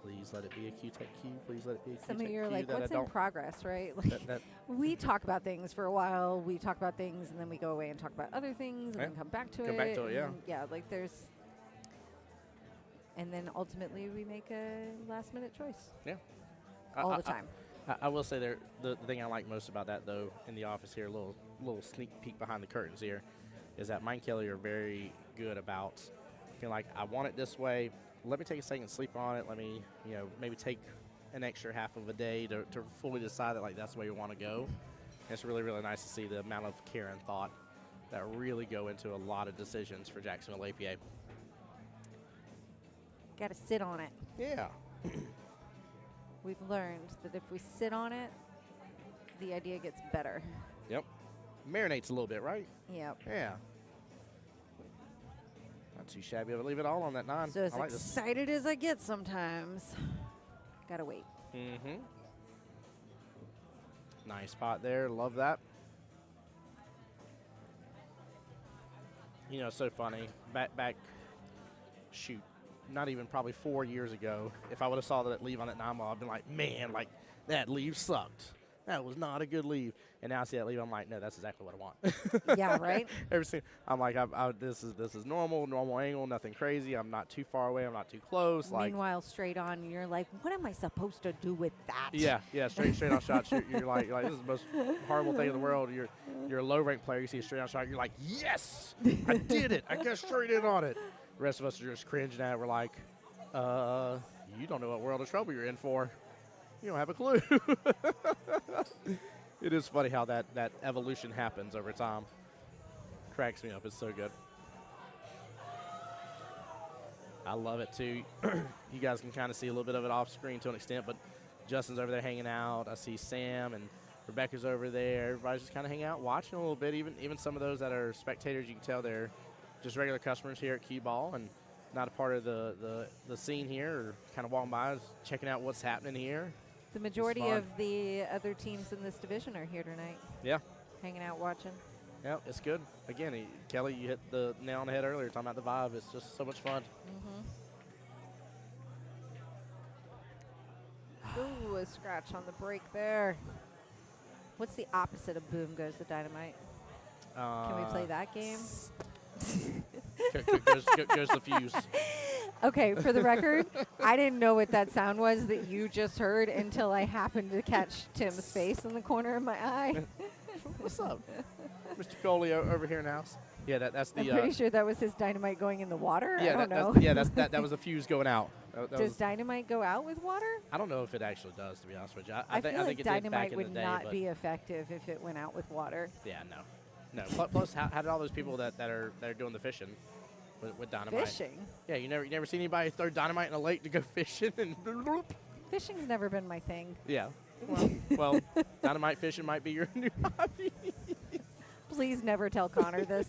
Please let it be a Q-Tech Q. Please let it be a Q-Tech Some of you are Q like, that I what's in don't- progress, right? Like, that we talk about things for a while. We talk about things, and then we go away and talk about other things, and Yeah. then come back to it. Come back to it, yeah. and yeah, like there's... And then ultimately we make a last-minute choice all the time. I will say the thing I like most about that, though, in the office here, a little sneak peek behind the curtains here, is that Mike and Kelly are very good about feeling like, I want it this way. Let me take a second and sleep on it. Let me, maybe take an extra half of a day to fully decide that, that's the way you want to go. And it's really, really nice to see the amount of care and thought that really go into a lot of decisions for Jacksonville APA. Got to sit on it. Yeah. We've learned that if we sit on it, the idea gets better. Yep. Marinates a little bit, right? Yep. Yeah. Not too shabby. I'll leave it all on that 9. So as I like this. excited as I get sometimes, gotta wait. Mm-hmm. Nice spot there. Love that. So funny. Back, shoot, not even probably 4 years ago, if I would have saw that leave on that 9 ball, I'd been like, man, that leave sucked. That was not a good leave. And now I see that leave, I'm like, no, that's exactly what I want. Yeah, right? I'm like, this is normal angle, nothing crazy. I'm not too far away. I'm not too close. Meanwhile, straight on, you're like, what am I supposed to do with that? Yeah, straight on shots. You're like, this is the most horrible thing in the world. You're a low rank player. You see a straight on shot. You're like, yes, I did it. I got straight in on it. The rest of us are just cringing at it. We're like, you don't know what world of trouble you're in for. You don't have a clue. It is funny how that evolution happens over time. Cracks me up. It's so good. I love it, too. You guys can kind of see a little bit of it off screen to an extent, but Justin's over there hanging out. I see Sam and Rebecca's over there. Everybody's just kind of hanging out, watching a little bit. Even some of those that are spectators, you can tell they're just regular customers here at Cue Ball and not a part of the scene here, or kind of walking by, checking out what's happening here. The majority fun. of the other teams in this division are here tonight. Yeah. Hanging out, watching. Yeah, it's good. Again, Kelly, you hit the nail on the head earlier talking about the vibe. It's just so much fun. Ooh, a scratch on the break there. What's the opposite of boom goes the dynamite? Can we play that game? Goes the fuse. Okay, for the record, I didn't know what that sound was that you just heard until I happened to catch Tim's face in the corner of my eye. What's up? Mr. Coley over here in the house. Yeah, that's the. I'm pretty sure that was his dynamite going in the water. Yeah, I don't know. that was the fuse going out. That Does was, dynamite go out with water? I don't know if it actually does, to be honest with you. I think feel like it did back dynamite in would the day, not but be effective if it went out with water. yeah, no. Plus, how did all those people that are doing the fishing with dynamite? Fishing? Yeah, you never see anybody throw dynamite in a lake to go fishing and. Fishing's never been my thing. Yeah. Well, dynamite fishing might be your new hobby. Please never tell Connor this.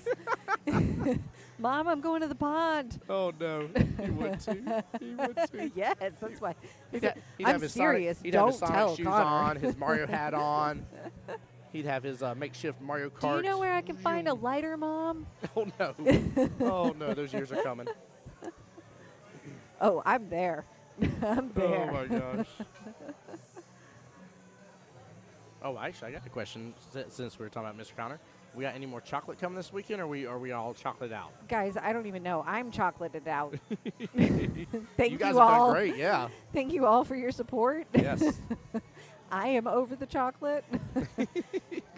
Mom, I'm going to the pond. Oh no, he would too. He would too. Yes, that's why. He'd I'm have his serious. He'd Don't have his Sonic tell shoes Connor. on, his Mario hat on. He'd have his makeshift Mario Kart. Do you know where I can find a lighter, Mom? Oh no. Oh no, those years are coming. Oh, I'm there. I'm there. Oh my gosh. Oh, actually, I got a question since we were talking about Mr. Connor. We got any more chocolate coming this weekend, or are we all chocolate out? Guys, I don't even know. I'm chocolated out. You guys have all. done great, yeah. Thank you all for your support. Yes. I am over the chocolate.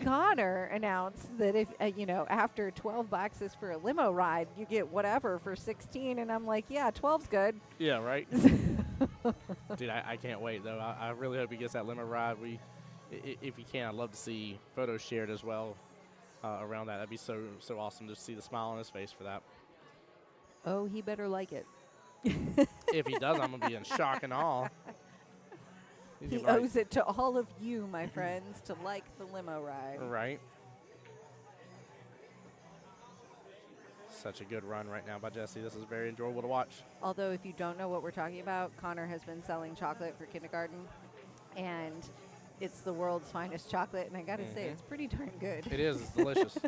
Connor announced that if after 12 boxes for a limo ride, you get whatever for 16, and I'm like, yeah, 12's good. Yeah, right. Dude, I can't wait though. I really hope he gets that limo ride. If he can, I'd love to see photos shared as well around that. That'd be so awesome to see the smile on his face for that. Oh, he better like it. If he does, I'm gonna be in shock and awe. He owes it to all of you, my friends, to like the limo ride. Right. Such a good run right now by Jesse. This is very enjoyable to watch. Although, if you don't know what we're talking about, Connor has been selling chocolate for kindergarten, and it's the world's finest chocolate, and I gotta say, it's pretty darn good. It is. It's delicious.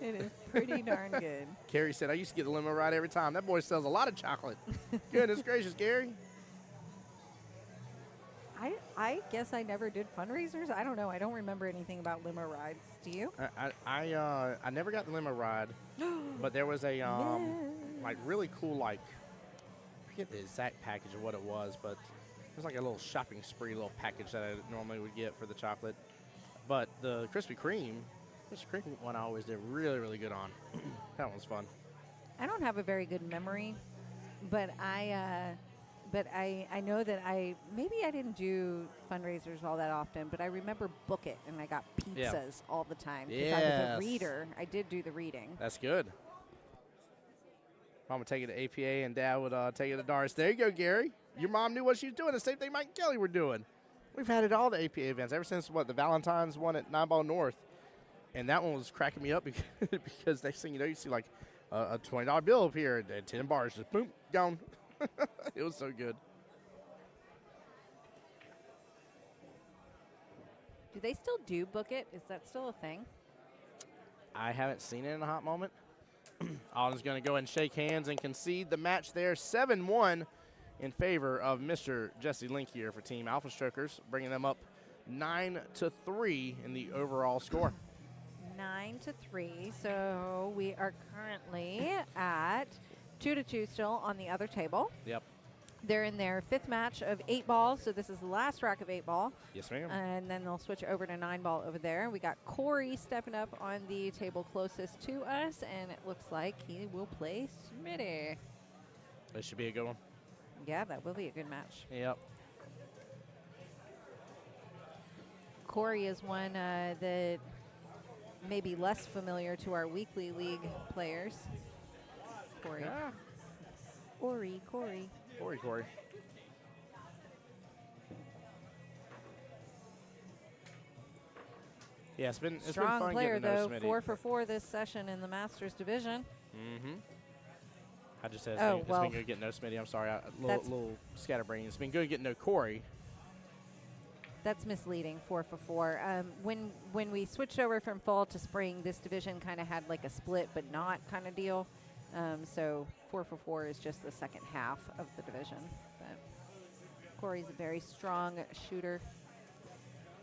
It is pretty darn good. Carrie said, I used to get the limo ride every time. That boy sells a lot of chocolate. Goodness gracious, Gary. I guess I never did fundraisers. I don't know. I don't remember anything about limo rides. Do you? I never got the limo ride, but there was a like really cool I forget the exact package of what it was, but it was like a little shopping spree little package that I normally would get for the chocolate. But the Krispy Kreme one I always did really good on. That one was fun. I don't have a very good memory, but I know that maybe I didn't do fundraisers all that often, but I remember Book It, and I got pizzas all the time. Because I was a reader. I did do the reading. That's good. Mom would take it to APA, and Dad would take it to Doris. There you go, Gary. Your mom knew what she was doing. The same thing Mike and Kelly were doing. We've had it all the APA events ever since, the Valentine's one at 9 Ball North. And that one was cracking me up because next thing you know, you see like a $20 bill up here and 10 bars just boom, gone. It was so good. Do they still do Book It? Is that still a thing? I haven't seen it in a hot moment. Alden's going to go ahead and shake hands and concede the match there. 7-1 in favor of Mr. Jesse Link here for Team Alpha Strokers, bringing them up 9-3 in the overall score. 9-3. So we are currently at 2-2 still on the other table. Yep. They're in their fifth match of 8 ball, so this is the last rack of 8 ball. Yes, ma'am. And then they'll switch over to 9 ball over there. We got Corey stepping up on the table closest to us, and it looks like he will play Smitty. This should be a good one. Yeah, that will be a good match. Yep. Corey is one that may be less familiar to our weekly league players. Corey. Ah. Corey. Corey. Yeah, it's been Strong fun player, getting to know though. Smitty. 4 for 4 this session in the Masters division. Mm-hmm. I just said Oh, it's well, been good getting to know Smitty. I'm sorry, a that's- little scatterbrained. It's been good getting to know Corey. That's misleading, 4 for 4. When we switched over from fall to spring, this division kind of had like a split but not kind of deal. So 4 for 4 is just the second half of the division. But Corey's a very strong shooter.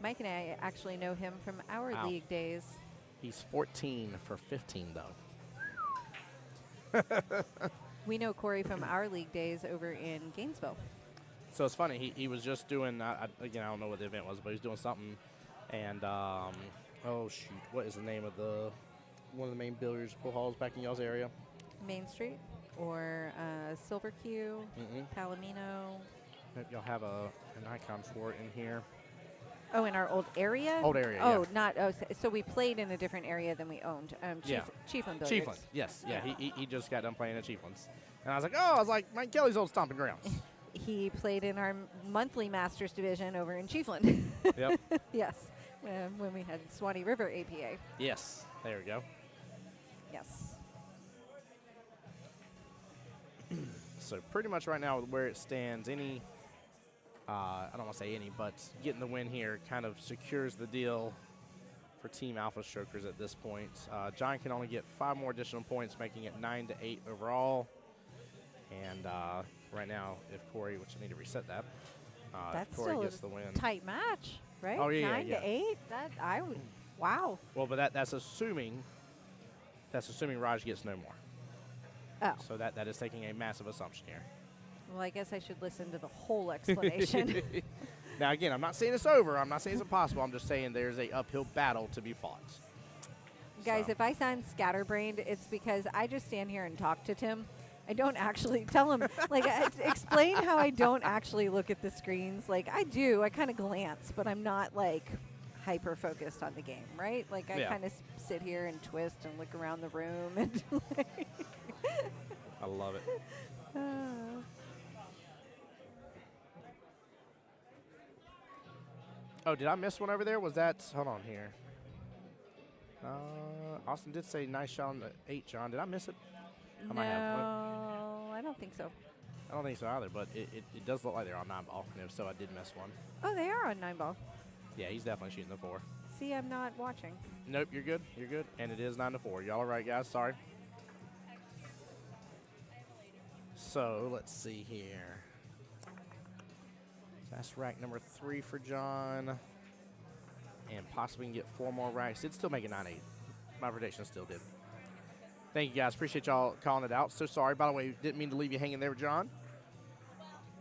Mike and I actually know him from our Wow. league days. He's 14 for 15, though. We know Corey from our league days over in Gainesville. So it's funny. He was just doing, again, I don't know what the event was, but he was doing something. And, oh, shoot, what is the name of the one of the main billiards pool halls back in y'all's area? Main Street or Silver Q, Mm-mm. Palomino. Maybe y'all have an icon for it in here. Oh, in our old area? Old area, Oh, yeah. not. Oh, so we played in a different area than we owned. Yeah. Chiefland Billiards. Chiefland, yes. Yeah, he just got done playing at Chiefland's. And I was like, Mike Kelly's old stomping grounds. He played in our monthly Masters division over in Chiefland. Yep. Yes, when we had Swanee River APA. Yes, there we go. Yes. So pretty much right now, where it stands, any, I don't want to say any, but getting the win here kind of secures the deal for Team Alpha Strokers at this point. John can only get 5 more additional points, making it 9-8 overall. And right now, if Corey, which I need to reset that, That's if Corey still gets the win. Tight match, right? Oh, yeah, 9 yeah. to 8. That I would. Wow. Well, but that's assuming Raj gets no more. Oh. So that is taking a massive assumption here. Well, I guess I should listen to the whole explanation. Now, again, I'm not saying it's over. I'm not saying it's impossible. I'm just saying there's a uphill battle to be fought. Guys, So. if I sound scatterbrained, it's because I just stand here and talk to Tim. I don't actually tell him, explain how I don't actually look at the screens. Like, I do. I kind of glance, but I'm not, hyper-focused on the game, right? Like, I Yeah. kind of sit here and twist and look around the room. And I love it. Oh, did I miss one over there? Was that? Hold on here. Austin did say nice shot on the 8, John. Did I miss it? I might have. No, I don't think so. I don't think so either, but it does look like they're on 9 ball. And if so, I did miss one. Oh, they are on 9 ball. Yeah, he's definitely shooting the 4. See, I'm not watching. Nope, you're good. You're good. And it is 9-4. Y'all all right, guys? Sorry. So let's see here. That's rack number 3 for John. And possibly can get 4 more racks. It'd still make it 9-8. My prediction still did. Thank you, guys. Appreciate y'all calling it out. So sorry. By the way, didn't mean to leave you hanging there with John.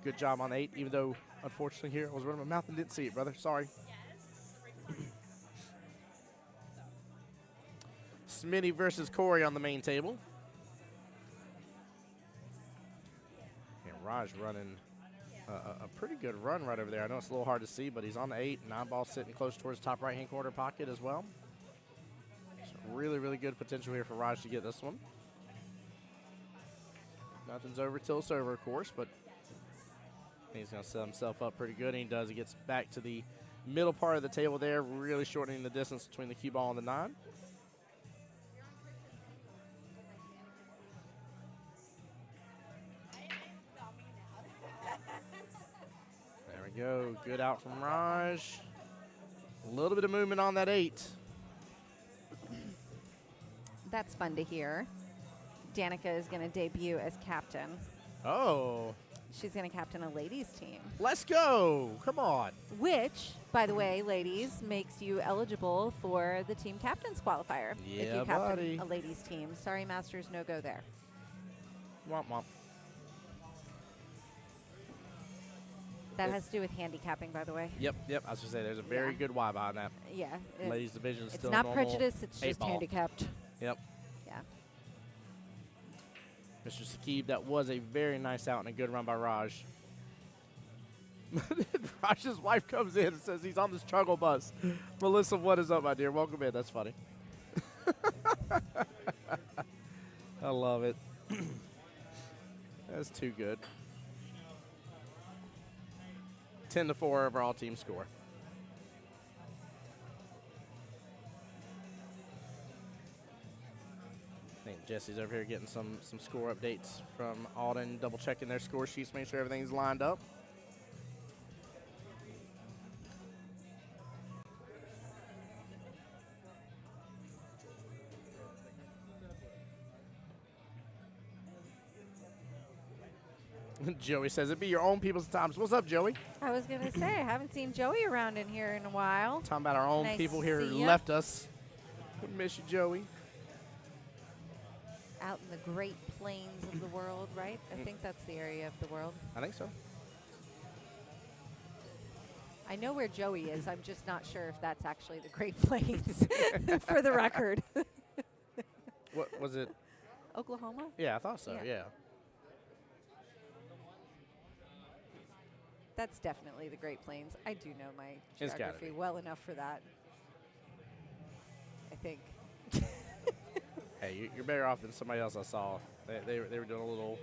Good job on 8, even though, unfortunately, here I was running my mouth and didn't see it, brother. Sorry. Smitty versus Corey on the main table. And Raj running a pretty good run right over there. I know it's a little hard to see, but he's on the 8. 9 ball sitting close towards top right-hand corner pocket as well. So really, really good potential here for Raj to get this one. Nothing's over till it's over, of course, but he's going to set himself up pretty good, and he does. He gets back to the middle part of the table there, really shortening the distance between the cue ball and the 9. There we go. Good out from Raj. A little bit of movement on that 8. That's fun to hear. Danica is going to debut as captain. Oh, She's going to captain a ladies team, let's go. Come on. which, by the way, ladies, makes you eligible for the team captain's qualifier if Yeah, you captain buddy. a ladies team. Sorry, Masters, no go there. Womp womp. That has to do with handicapping, by the way. Yep. I was going to say, there's a very Yeah. good why behind that. Yeah. Ladies division is It's still not normal. prejudice, it's 8 just ball. handicapped. Yep. Yeah. Mr. Saqib, that was a very nice out and a good run by Raj. Raj's wife comes in and says he's on the struggle bus. Melissa, what is up, my dear? Welcome in. That's funny. I love it. That's too good. 10-4 overall team score. I think Jesse's over here getting some score updates from Alden, double checking their score sheets, make sure everything's lined up. Joey says, it'd be your own people sometimes. What's up, Joey? I was going to say, I haven't seen Joey around in here in a while. Talking about our own Nice people to here see who ya. left us. We miss you, Joey. Out in the Great Plains of the world, right? I think that's the area of the world. I think so. I know where Joey is. I'm just not sure if that's actually the Great Plains, for the record. What was it? Oklahoma? Yeah, I thought so. Yeah. Yeah. That's definitely the Great Plains. I do know my It's gotta geography be. well enough for that. I think. Hey, you're better off than somebody else I saw. They were doing a little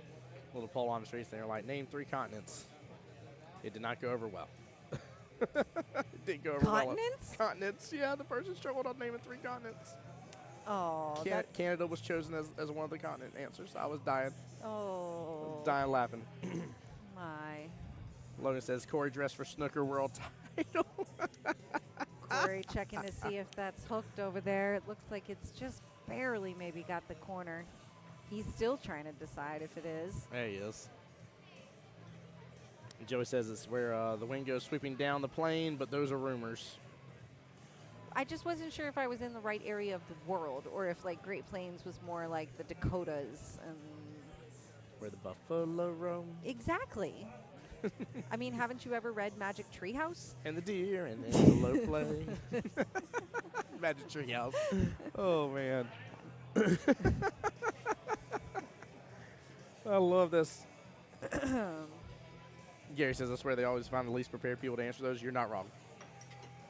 poll on the streets. They were like, name 3 continents. It did not go over well. It didn't go over well. Continents? Continents. Yeah, the person struggled on naming 3 continents. Oh, that, Canada was chosen as one of the continent answers. I was dying oh, laughing. my. Logan says Corey dressed for snooker world title. Corey checking to see if that's hooked over there. It looks like it's just barely maybe got the corner. He's still trying to decide if it is. There he is. And Joey says it's where the wind goes sweeping down the plain, but those are rumors. I just wasn't sure if I was in the right area of the world or if like Great Plains was more like the Dakotas and Where the buffalo roam. exactly. I mean, haven't you ever read Magic Treehouse? And the deer and the antelope play. Magic Treehouse. Oh, man. I love this. Gary says that's where they always find the least prepared people to answer those. You're not wrong.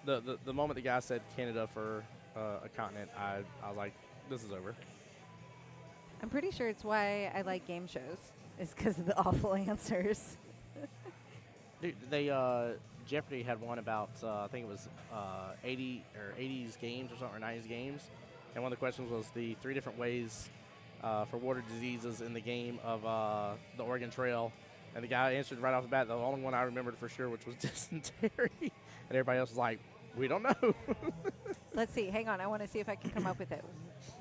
The moment the guy said Canada for a continent, I was like, this is over. I'm pretty sure it's why I like game shows, is because of the awful answers. Dude, Jeopardy had one about I think it was 80s games or something, or 90s games, and one of the questions was the 3 different ways for water diseases in the game of the Oregon Trail, and the guy answered right off the bat the only one I remembered for sure, which was dysentery, and everybody else was like, we don't know. Let's see. Hang on. I want to see if I can come up with it.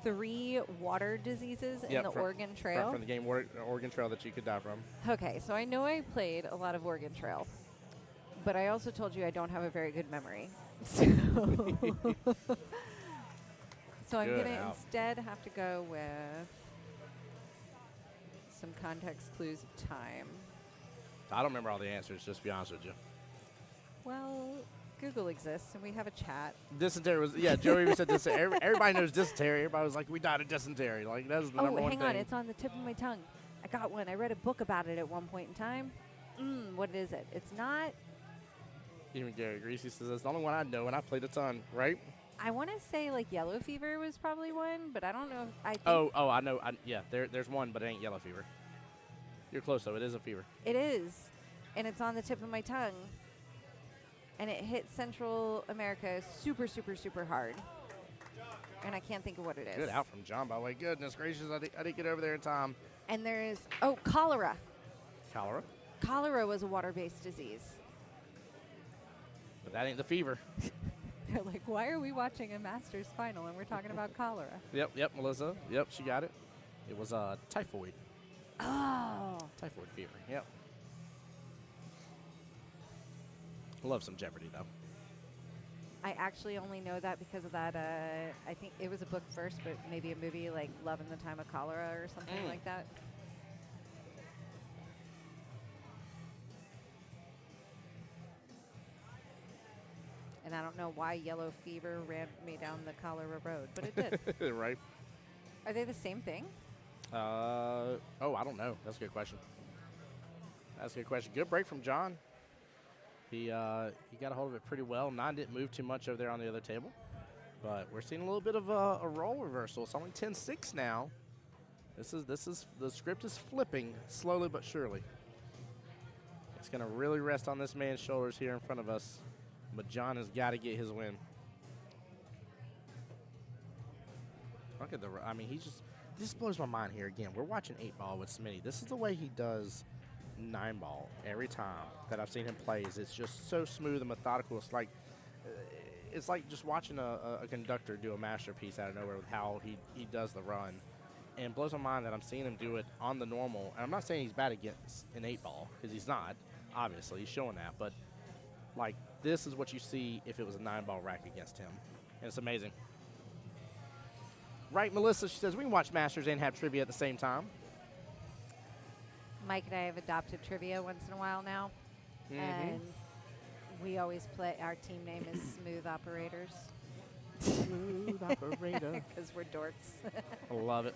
3 water diseases in the Oregon Trail. From the game Oregon Trail that you could die from. Okay, so I know I played a lot of Oregon Trail, but I also told you I don't have a very good memory. So, so I'm going to instead have to go with some context clues of time. I don't remember all the answers, just to be honest with you. Well, Google exists, and we have a chat. Dysentery was, yeah, Joey even said dysentery. Everybody knows dysentery. Everybody was like, we died of dysentery. Like, that's the number one thing. Oh, hang on. It's on the tip of my tongue. I got one. I read a book about it at one point in time. What is it? It's not. Even Gary Greasy says that's the only one I know, and I played a ton, right? I want to say, like, yellow fever was probably one, but I don't know if I think Oh, I know. Yeah, there's one, but it ain't yellow fever. You're close, though. It is a fever. it is. And it's on the tip of my tongue. And it hit Central America super, super, super hard. And I can't think of what it is. Good out from John, by the way. Goodness gracious, I didn't get over there in time. And there is, cholera. Cholera. Cholera was a water-based disease. But that ain't the fever. They're like, why are we watching a Masters final and we're talking about cholera? Yep, Melissa. Yep, she got it. It was typhoid. Oh. Typhoid fever, yep. Love some Jeopardy, though. I actually only know that because of that, I think it was a book first, but maybe a movie like Love in the Time of Cholera or something like that. And I don't know why yellow fever ran me down the cholera road, but it did. Right. Are they the same thing? I don't know. That's a good question. Good break from John. He got a hold of it pretty well. 9 didn't move too much over there on the other table. But we're seeing a little bit of a role reversal. It's only 10-6 now. This is the script is flipping slowly but surely. It's going to really rest on this man's shoulders here in front of us. But John has got to get his win. Look at this blows my mind here again. We're watching 8-ball with Smitty. This is the way he does 9-ball every time that I've seen him play. It's just so smooth and methodical. It's like just watching a conductor do a masterpiece out of nowhere with how he does the run. And it blows my mind that I'm seeing him do it on the normal. And I'm not saying he's bad against an 8-ball, because he's not. Obviously, he's showing that. But, like, this is what you see if it was a 9-ball rack against him. And it's amazing. Right, Melissa, she says we can watch Masters and have trivia at the same time. Mike and I have adopted trivia once in a while now. And we always play, our team name is Smooth Operators. Smooth operator. Because we're dorks. I love it.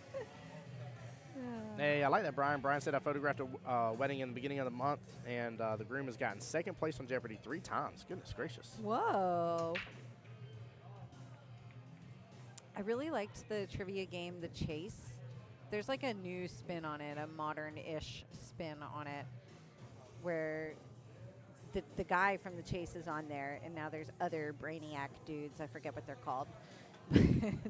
Hey, I like that, Brian. Brian said I photographed a wedding in the beginning of the month, and the groom has gotten second place on Jeopardy 3 times. Goodness gracious. Whoa. I really liked the trivia game, The Chase. There's like a new spin on it, a modern-ish spin on it, where the guy from The Chase is on there, and now there's other Brainiac dudes. I forget what they're called.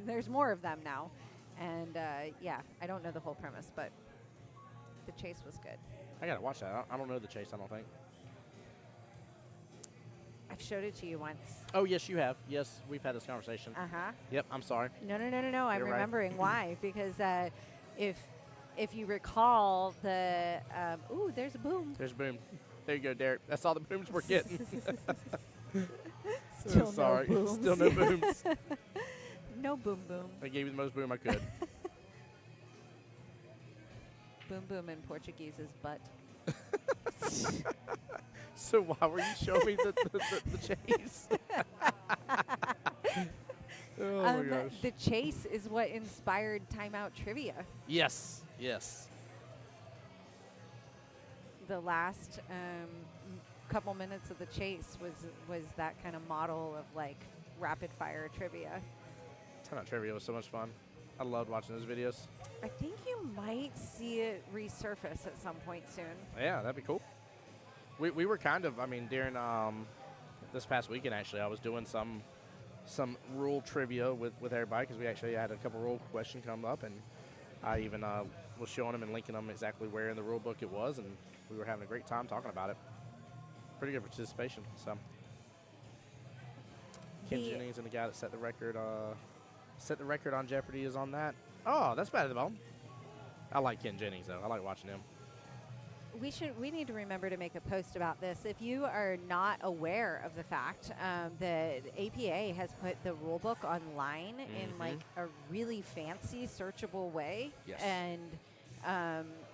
There's more of them now. And, yeah, I don't know the whole premise, but The Chase was good. I got to watch that. I don't know The Chase, I don't think. I've showed it to you once. Oh, yes, you have. Yes, we've had this conversation. Uh-huh. Yep, I'm sorry. No. I'm You're right. remembering why. Because if you recall the ooh, there's a boom. There's a boom. There you go, Derek. That's all the booms we're getting. Still sorry. no booms. Still no booms. No boom boom. I gave you the most boom I could. Boom boom in Portuguese is butt. So why were you showing me the chase? Oh my gosh. The Chase is what inspired Timeout Trivia. Yes. Yes. The last couple minutes of The Chase was that kind of model of like rapid fire trivia. Timeout Trivia was so much fun. I loved watching those videos. I think you might see it resurface at some point soon. Yeah, that'd be cool. We were kind of, I mean, during this past weekend, actually, I was doing some rule trivia with everybody because we actually had a couple rule questions come up, and I even was showing them and linking them exactly where in the rule book it was, and we were having a great time talking about it. Pretty good participation. So Ken Jennings and the guy that set the record on Jeopardy is on that. Oh, that's better than the ball. I like Ken Jennings though. I like watching him. We need to remember to make a post about this. If you are not aware of the fact that APA has put the rule book online in like a really fancy searchable way, Yes. and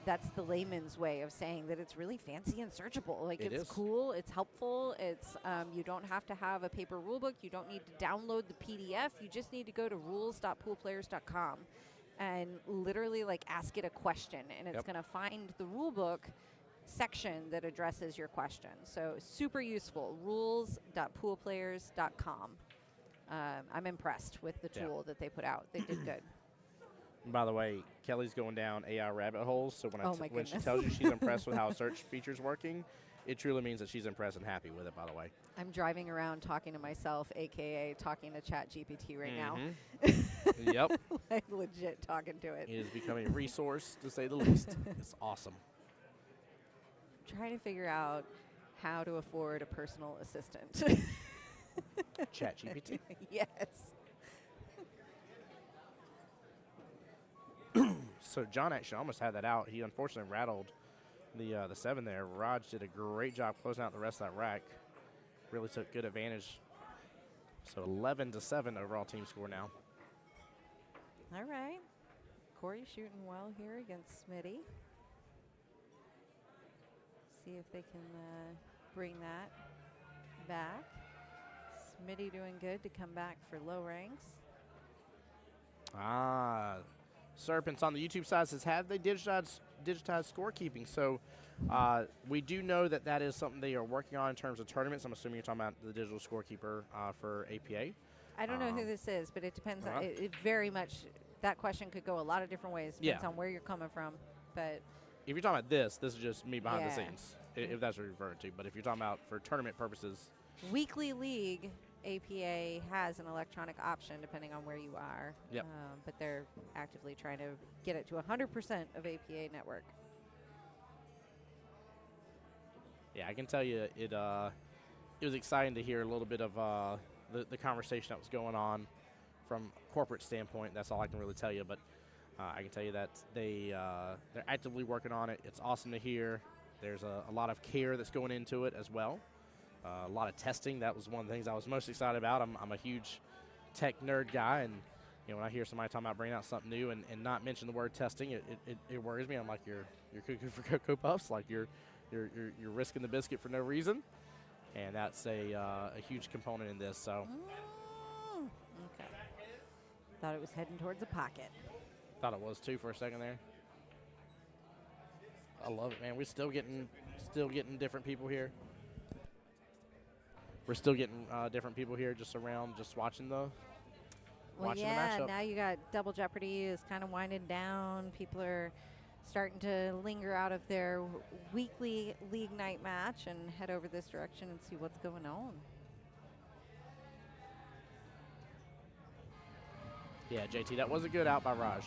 that's the layman's way of saying that it's really fancy and searchable. Like It it's is. cool, it's helpful, it's you don't have to have a paper rule book, you don't need to download the PDF, you just need to go to rules.poolplayers.com and literally like ask it a question, and it's going to find the rule book section that addresses your question. So super useful, rules.poolplayers.com. I'm impressed with the tool that they put out. They did good. And by the way, Kelly's going down AI rabbit holes, so when when she goodness. tells you she's impressed with how a search feature's working, it truly means that she's impressed and happy with it, by the way. I'm driving around talking to myself, aka talking to ChatGPT right now. Yep. Like legit talking to it. It is becoming a resource, to say the least. It's awesome. Trying to figure out how to afford a personal assistant. ChatGPT. Yes. So John actually almost had that out. He unfortunately rattled the 7 there. Raj did a great job closing out the rest of that rack. Really took good advantage. So 11-7 overall team score now. All right. Corey shooting well here against Smitty. See if they can bring that back. Smitty doing good to come back for low ranks. Serpents on the YouTube side says, have they digitized scorekeeping? So we do know that is something they are working on in terms of tournaments. I'm assuming you're talking about the digital scorekeeper for APA. I don't know who this is, but it depends. It very much, that question could go a lot of different ways. Depends on where you're coming from. But if you're talking about this is just me behind the Yeah. scenes, if that's what you're referring to. But if you're talking about for tournament purposes, Weekly League, APA has an electronic option depending on where you are. Yep. But they're actively trying to get it to 100% of APA network. yeah, I can tell you it was exciting to hear a little bit of the conversation that was going on from a corporate standpoint. That's all I can really tell you. But I can tell you that they're actively working on it. It's awesome to hear. There's a lot of care that's going into it as well. A lot of testing. That was one of the things I was most excited about. I'm a huge tech nerd guy, and when I hear somebody talking about bringing out something new and not mention the word testing, it worries me. I'm like, you're cooking for Cocoa Puffs, like you're risking the biscuit for no reason, and that's a huge component in this. So Okay. thought it was heading towards a pocket. Thought it was too for a second there. I love it, man. We're still getting different people here. We're still getting different people here just around, just watching the watching the matchup. Now you got Double Jeopardy is kind of winding down. People are starting to linger out of their weekly league night match and head over this direction and see what's going on. Yeah, JT, that was a good out by Raj.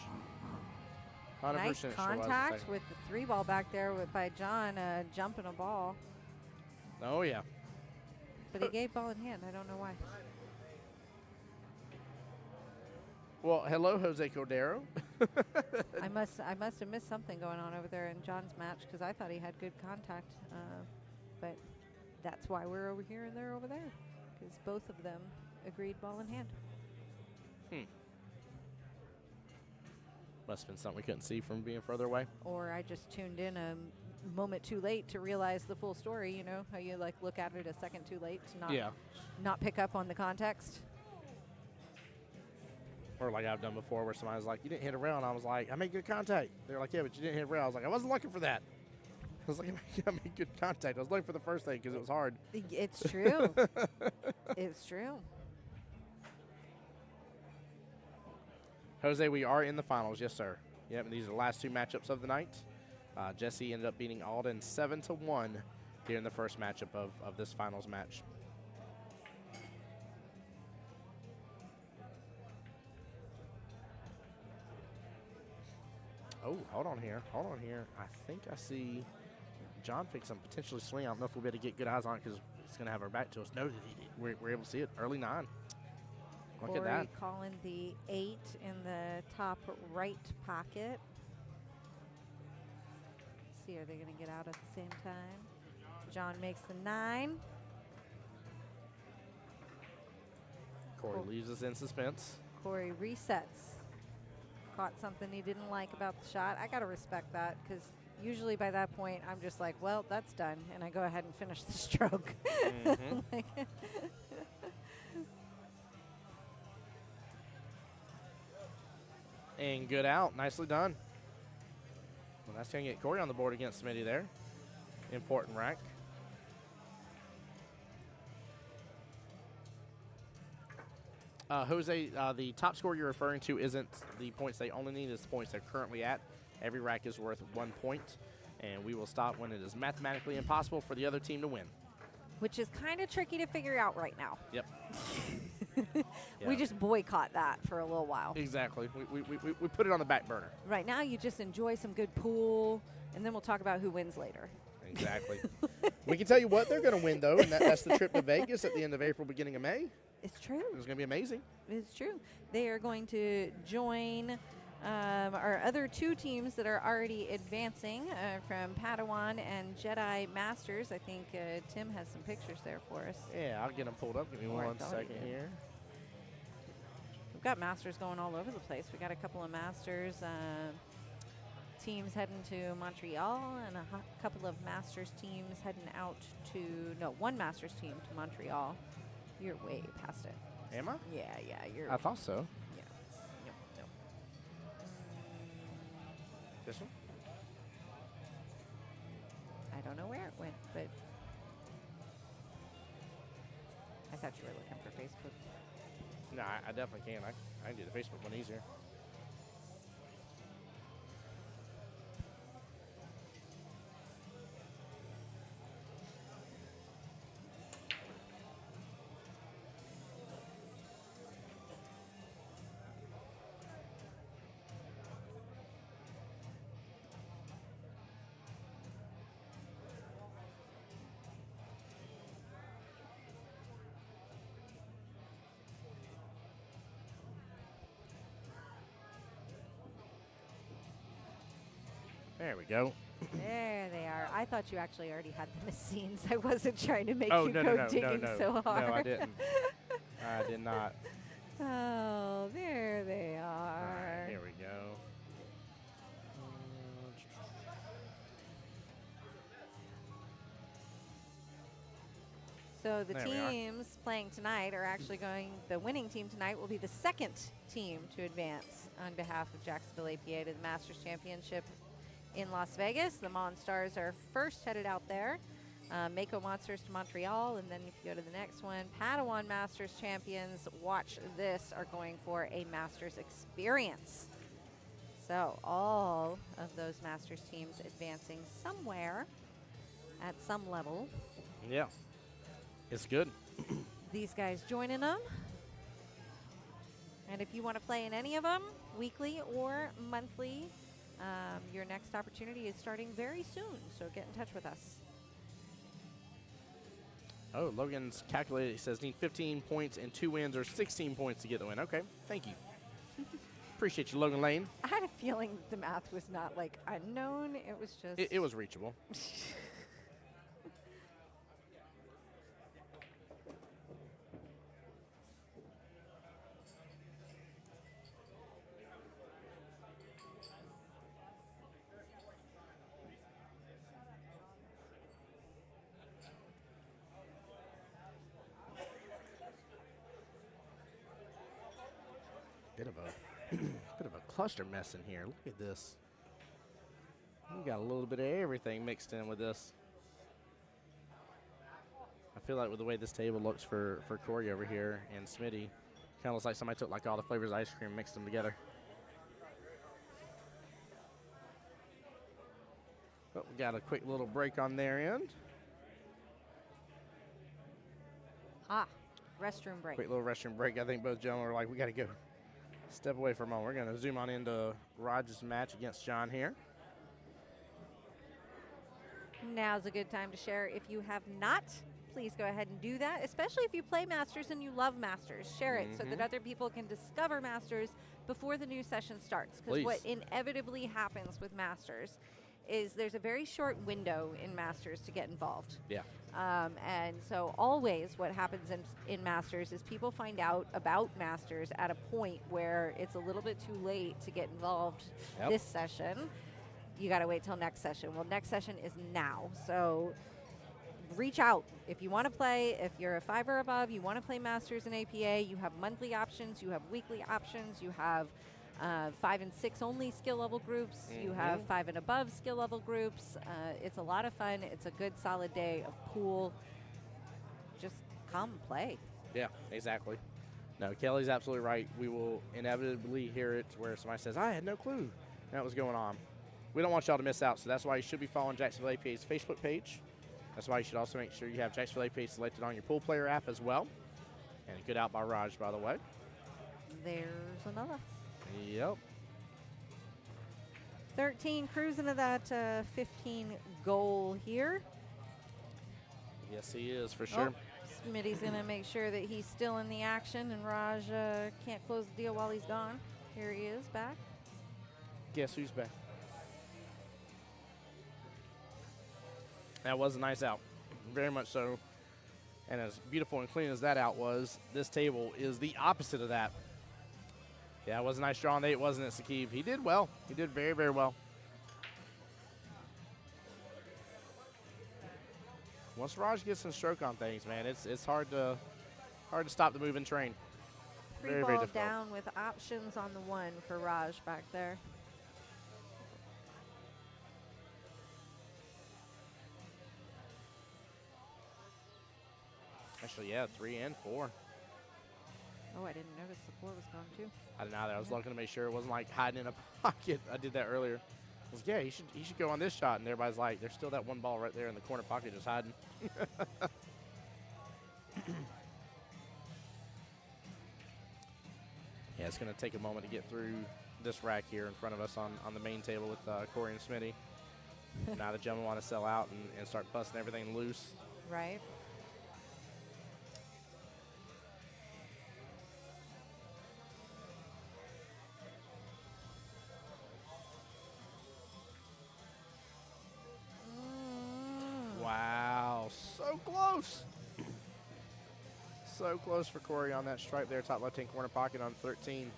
100% Nice sure was contact the with the 3 ball back there by John jumping a ball. Oh, yeah. But he gave ball in hand. I don't know why. Well, hello, Jose Cordero. I must have missed something going on over there in John's match because I thought he had good contact. But that's why we're over here and they're over there because both of them agreed ball in hand. Must have been something we couldn't see from being further away. Or I just tuned in a moment too late to realize the full story. You know how you like look at it a second too late to not pick up on the context. Or like I've done before where somebody's like, you didn't hit a rail. And I was like, I made good contact. They're like, yeah, but you didn't hit a rail. I was like, I wasn't looking for that. I was like, I made good contact. I was looking for the first thing because it was hard. It's true. It's true. Jose, we are in the finals. Yes, sir. Yep, and these are the last 2 matchups of the night. Jesse ended up beating Alden 7-1 here in the first matchup of this finals match. Oh, hold on here. Hold on here. I think I see John fix some potentially swing. I don't know if we'll be able to get good eyes on it because it's going to have our back to us. No, we're able to see it. Early 9. Look Corey at that. calling the 8 in the top right pocket. Let's see, are they going to get out at the same time? John makes the 9. Corey leaves us in suspense. Corey resets. Caught something he didn't like about the shot. I got to respect that because usually by that point I'm just like, well, that's done. And I go ahead and finish the stroke. Mm-hmm. And good out. Nicely done. Well, that's going to get Corey on the board against Smitty there. Important rack. Jose, the top score you're referring to isn't the points they only need, it's the points they're currently at. Every rack is worth 1 point, and we will stop when it is mathematically impossible for the other team to win. Which is kind of tricky to figure out right now. Yep. We just boycott that for a little while. Exactly. We put it on the back burner. Right now, you just enjoy some good pool, and then we'll talk about who wins later. Exactly. We can tell you what they're going to win, though, and that's the trip to Vegas at the end of April, beginning of May. It's true. It's going to be amazing. It's true. They are going to join our other 2 teams that are already advancing from Padawan and Jedi Masters. I think Tim has some pictures there for us. Yeah, I'll get them pulled up. Give me Or I one thought second he did. here. We've got Masters going all over the place. We got a couple of Masters teams heading to Montreal and a couple of Masters teams heading out to, no, 1 Masters team to Montreal. You're way past it. Am I? Yeah, you're. I thought so. Yeah. Nope. This one? I don't know where it went, but I thought you were looking for Facebook. No, I definitely can. I can do the Facebook one easier. There we go. There they are. I thought you actually already had them as scenes. I wasn't trying to make Oh, you no, go no, digging no, no. so hard. No, I didn't. I did not. Oh, there they All are. right, here we go. So the There we are. teams playing tonight are actually going, the winning team tonight will be the second team to advance on behalf of Jacksonville APA to the Masters Championship in Las Vegas. The Monstars are first headed out there. Mako Monsters to Montreal, and then if you go to the next one, Padawan Masters champions, watch this, are going for a Masters experience. So all of those Masters teams advancing somewhere at some level. Yeah. It's good. These guys joining them. And if you want to play in any of them, weekly or monthly, your next opportunity is starting very soon, so get in touch with us. Oh, Logan's calculated. He says need 15 points and 2 wins or 16 points to get the win. Okay, thank you. Appreciate you, Logan Lane. I had a feeling the math was not like unknown. It was just. It was reachable. Bit of a cluster mess in here. Look at this. We got a little bit of everything mixed in with this. I feel like with the way this table looks for Corey over here and Smitty, kind of looks like somebody took like all the flavors of ice cream and mixed them together. But we got a quick little break on their end. Restroom break. Quick little restroom break. I think both gentlemen are like, we got to go. Step away for a moment. We're going to zoom on into Raj's match against John here. Now's a good time to share. If you have not, please go ahead and do that, especially if you play Masters and you love Masters. Share it so that other people can discover Masters before the new session starts. Because what inevitably happens with Masters is there's a very short window in Masters to get involved. Yeah. And so always what happens in Masters is people find out about Masters at a point where it's a little bit too late to get involved this session. You got to wait till next session. Well, next session is now. So reach out. If you want to play, if you're a 5 or above, you want to play Masters in APA, you have monthly options, you have weekly options, you have 5 and 6 only skill level groups. You have 5 and above skill level groups. It's a lot of fun. It's a good solid day of pool. Just come play. Yeah, exactly. No, Kelly's absolutely right. We will inevitably hear it where somebody says, I had no clue that was going on. We don't want y'all to miss out, so that's why you should be following Jacksonville APA's Facebook page. That's why you should also make sure you have Jacksonville APA selected on your pool player app as well. And good out by Raj, by the way. There's another. Yep. 13 cruising to that 15 goal here. Yes, he is, for sure. Smitty's going to make sure that he's still in the action, and Raj can't close the deal while he's gone. Here he is, back. Guess who's back? That was a nice out. Very much so. And as beautiful and clean as that out was, this table is the opposite of that. Yeah, it was a nice draw on 8, wasn't it, Sakib? He did well. He did very, very well. Once Raj gets some stroke on things, man, it's hard to stop the moving train. Three Very, ball very difficult. down with options on the 1 for Raj back there. Actually, yeah, 3 and 4. Oh, I didn't notice the 4 was gone too. I didn't either. I was looking to make sure it wasn't like hiding in a pocket. I did that earlier. I was yeah, he should go on this shot, and everybody's like, there's still that one ball right there in the corner pocket just hiding. Yeah, it's going to take a moment to get through this rack here in front of us on the main table with Corey and Smitty. Now the gentlemen want to sell out and start busting everything loose. Right. Wow, so close. So close for Corey on that stripe there, top left-hand corner pocket on 13.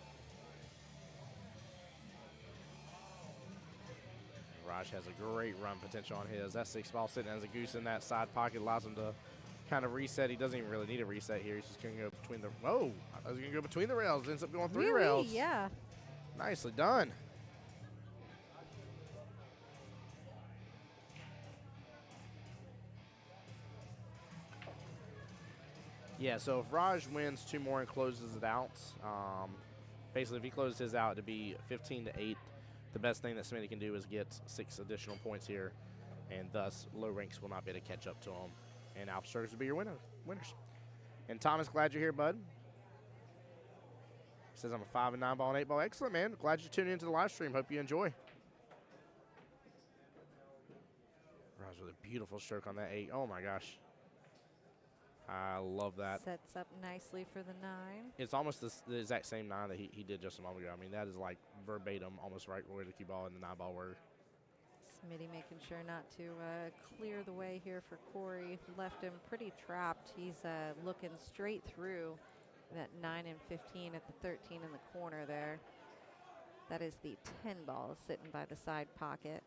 Raj has a great run potential on his. That 6 ball sitting as a goose in that side pocket allows him to kind of reset. He doesn't even really need a reset here. He's just going to go between the. Oh, I was going to go between the rails. Ends up going 3 rails. Yeah. Nicely done. Yeah, so if Raj wins 2 more and closes it out, basically if he closes his out, it'd be 15-8. The best thing that Smitty can do is get 6 additional points here, and thus low ranks will not be able to catch up to him. And Alpha Strokers will be your winners. And Thomas, glad you're here, bud. He says I'm a 5 and 9 ball and 8 ball. Excellent, man. Glad you're tuning into the live stream. Hope you enjoy. Raj with a beautiful stroke on that 8. Oh my gosh. I love that. Sets up nicely for the 9. It's almost the exact same 9 that he did just a moment ago. I mean, that is like verbatim, almost right where the cue ball and the 9 ball were. Smitty making sure not to clear the way here for Corey. Left him pretty trapped. He's looking straight through that 9 and 15 at the 13 in the corner there. That is the 10 ball sitting by the side pocket.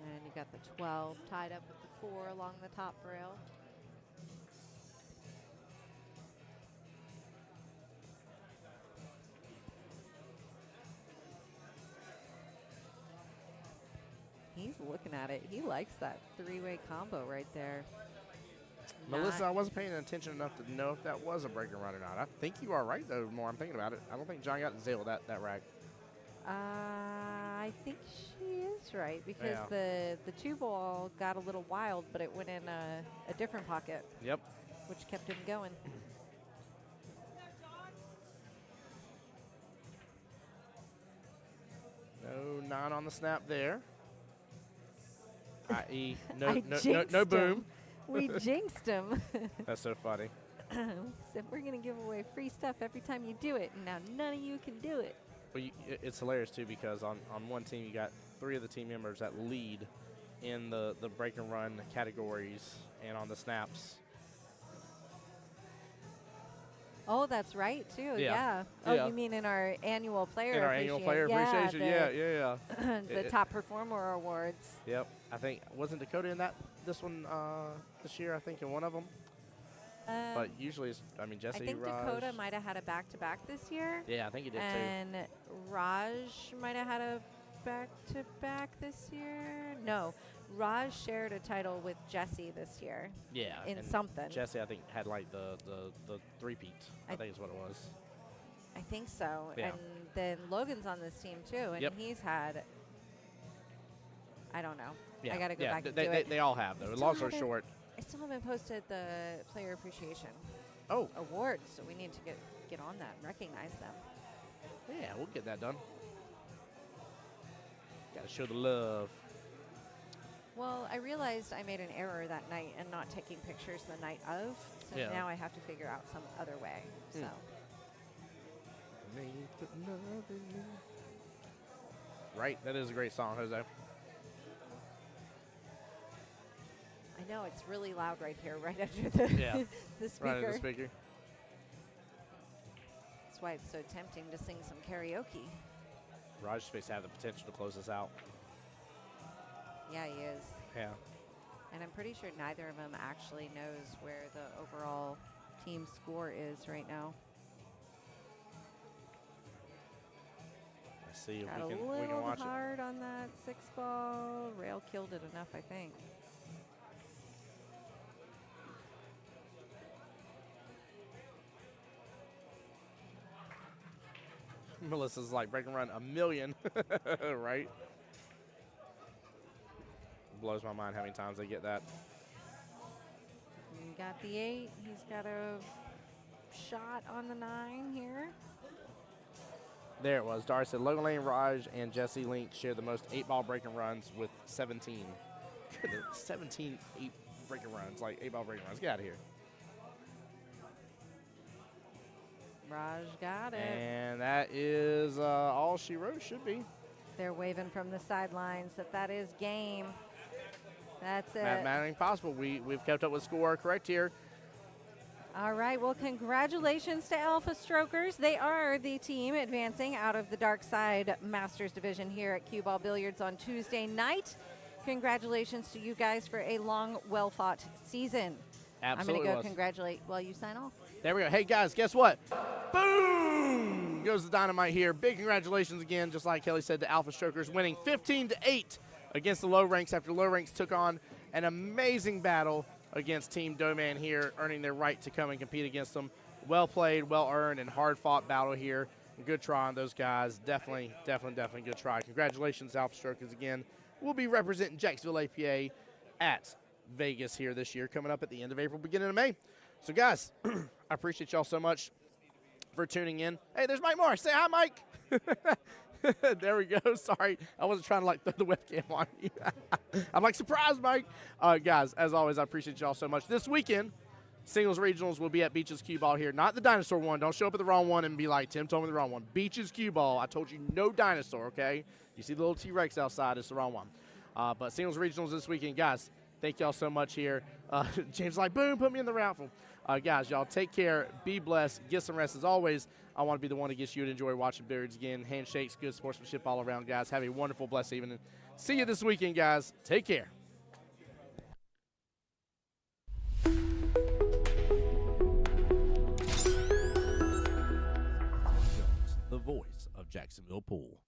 And you got the 12 tied up with the 4 along the top rail. He's looking at it. He likes that 3-way combo right there. Melissa, I wasn't paying attention enough to know if that was a break and run or not. I think you are right, though, the more I'm thinking about it. I don't think John got Zale that rack. I think she is right because the 2 ball got a little wild, but it went in a different pocket. Yep. Which kept him going. No 9 on the snap there. I.e. I no boom. Him. We jinxed him. That's so funny. Said we're going to give away free stuff every time you do it, and now none of you can do it. Well, it's hilarious, too, because on one team you got 3 of the team members that lead in the break and run categories and on the snaps. Oh, that's right, too. Yeah. Oh, Yeah. you mean in our annual player In our annual player appreciation, yeah. The top performer awards. Yep. I think, wasn't Dakota in this one this year, I think, in one of them? But usually it's, I mean, Jesse, I think Raj. Dakota might have had a back-to-back this year. Yeah, I think he did, too. And Raj might have had a back-to-back this year. No, Raj shared a title with Jesse this year. Yeah. In and something. Jesse, I think, had like the three-peat. I think is what it was. I think so. Yeah. And then Logan's on this team, too. And he's had, I don't know. Yeah. I got to go back and they, do it. They all have, though. Long story short. I still haven't posted the player appreciation Oh. awards, so we need to get on that and recognize them. Yeah, we'll get that done. Got to show the love. Well, I realized I made an error that night and not taking pictures the night of, so now I have to figure out some other way. So. Right, that is a great song, Jose. I know, it's really loud right here, right under the, the speaker. Right under the speaker. That's why it's so tempting to sing some karaoke. Raj Space have the potential to close us out. Yeah, he is. Yeah. And I'm pretty sure neither of them actually knows where the overall team score is right now. Let's see if Got we a can little watch it. hard on that 6 ball. Rail killed it enough, I think. Melissa's like break and run a million, right? Blows my mind how many times they get that. He got the 8. He's got a shot on the 9 here. There it was. Dar said Logan Lane, Raj, and Jesse Link share the most 8-ball break and runs with 17. 17 8 break and runs, like 8-ball break and runs. Get out of here. Raj got it. And that is all she wrote, should be. They're waving from the sidelines that is game. That's it. Mathematically possible. We've kept up with score correct here. All right, well, congratulations to Alpha Strokers. They are the team advancing out of the Dark Side Masters Division here at Cue Ball Billiards on Tuesday night. Congratulations to you guys for a long, well-fought season. Absolutely I'm going to go was. congratulate while you sign off. There we go. Hey, guys, guess what? Boom! Goes the dynamite here. Big congratulations again, just like Kelly said, to Alpha Strokers, winning 15-8 against the Low Ranks after Low Ranks took on an amazing battle against Team Doman here, earning their right to come and compete against them. Well played, well earned, and hard-fought battle here. Good try on those guys. Definitely good try. Congratulations, Alpha Strokers, again. We'll be representing Jacksonville APA at Vegas here this year, coming up at the end of April, beginning of May. So, guys, I appreciate y'all so much for tuning in. Hey, there's Mike Morris. Say hi, Mike. There we go. Sorry, I wasn't trying to like throw the webcam on you. I'm like, surprise, Mike. Guys, as always, I appreciate y'all so much. This weekend, singles regionals will be at Beaches Cue Ball here. Not the dinosaur one. Don't show up at the wrong one and be like, Tim told me the wrong one. Beaches Cue Ball. I told you no dinosaur, okay? You see the little T-Rex outside. It's the wrong one. But singles regionals this weekend. Guys, thank y'all so much here. James is like, boom, put me in the raffle. Guys, y'all take care. Be blessed. Get some rest. As always, I want to be the one to get you to enjoy watching billiards again. Handshakes, good sportsmanship all around, guys. Have a wonderful, blessed evening. See you this weekend, guys. Take care. The voice of Jacksonville Pool.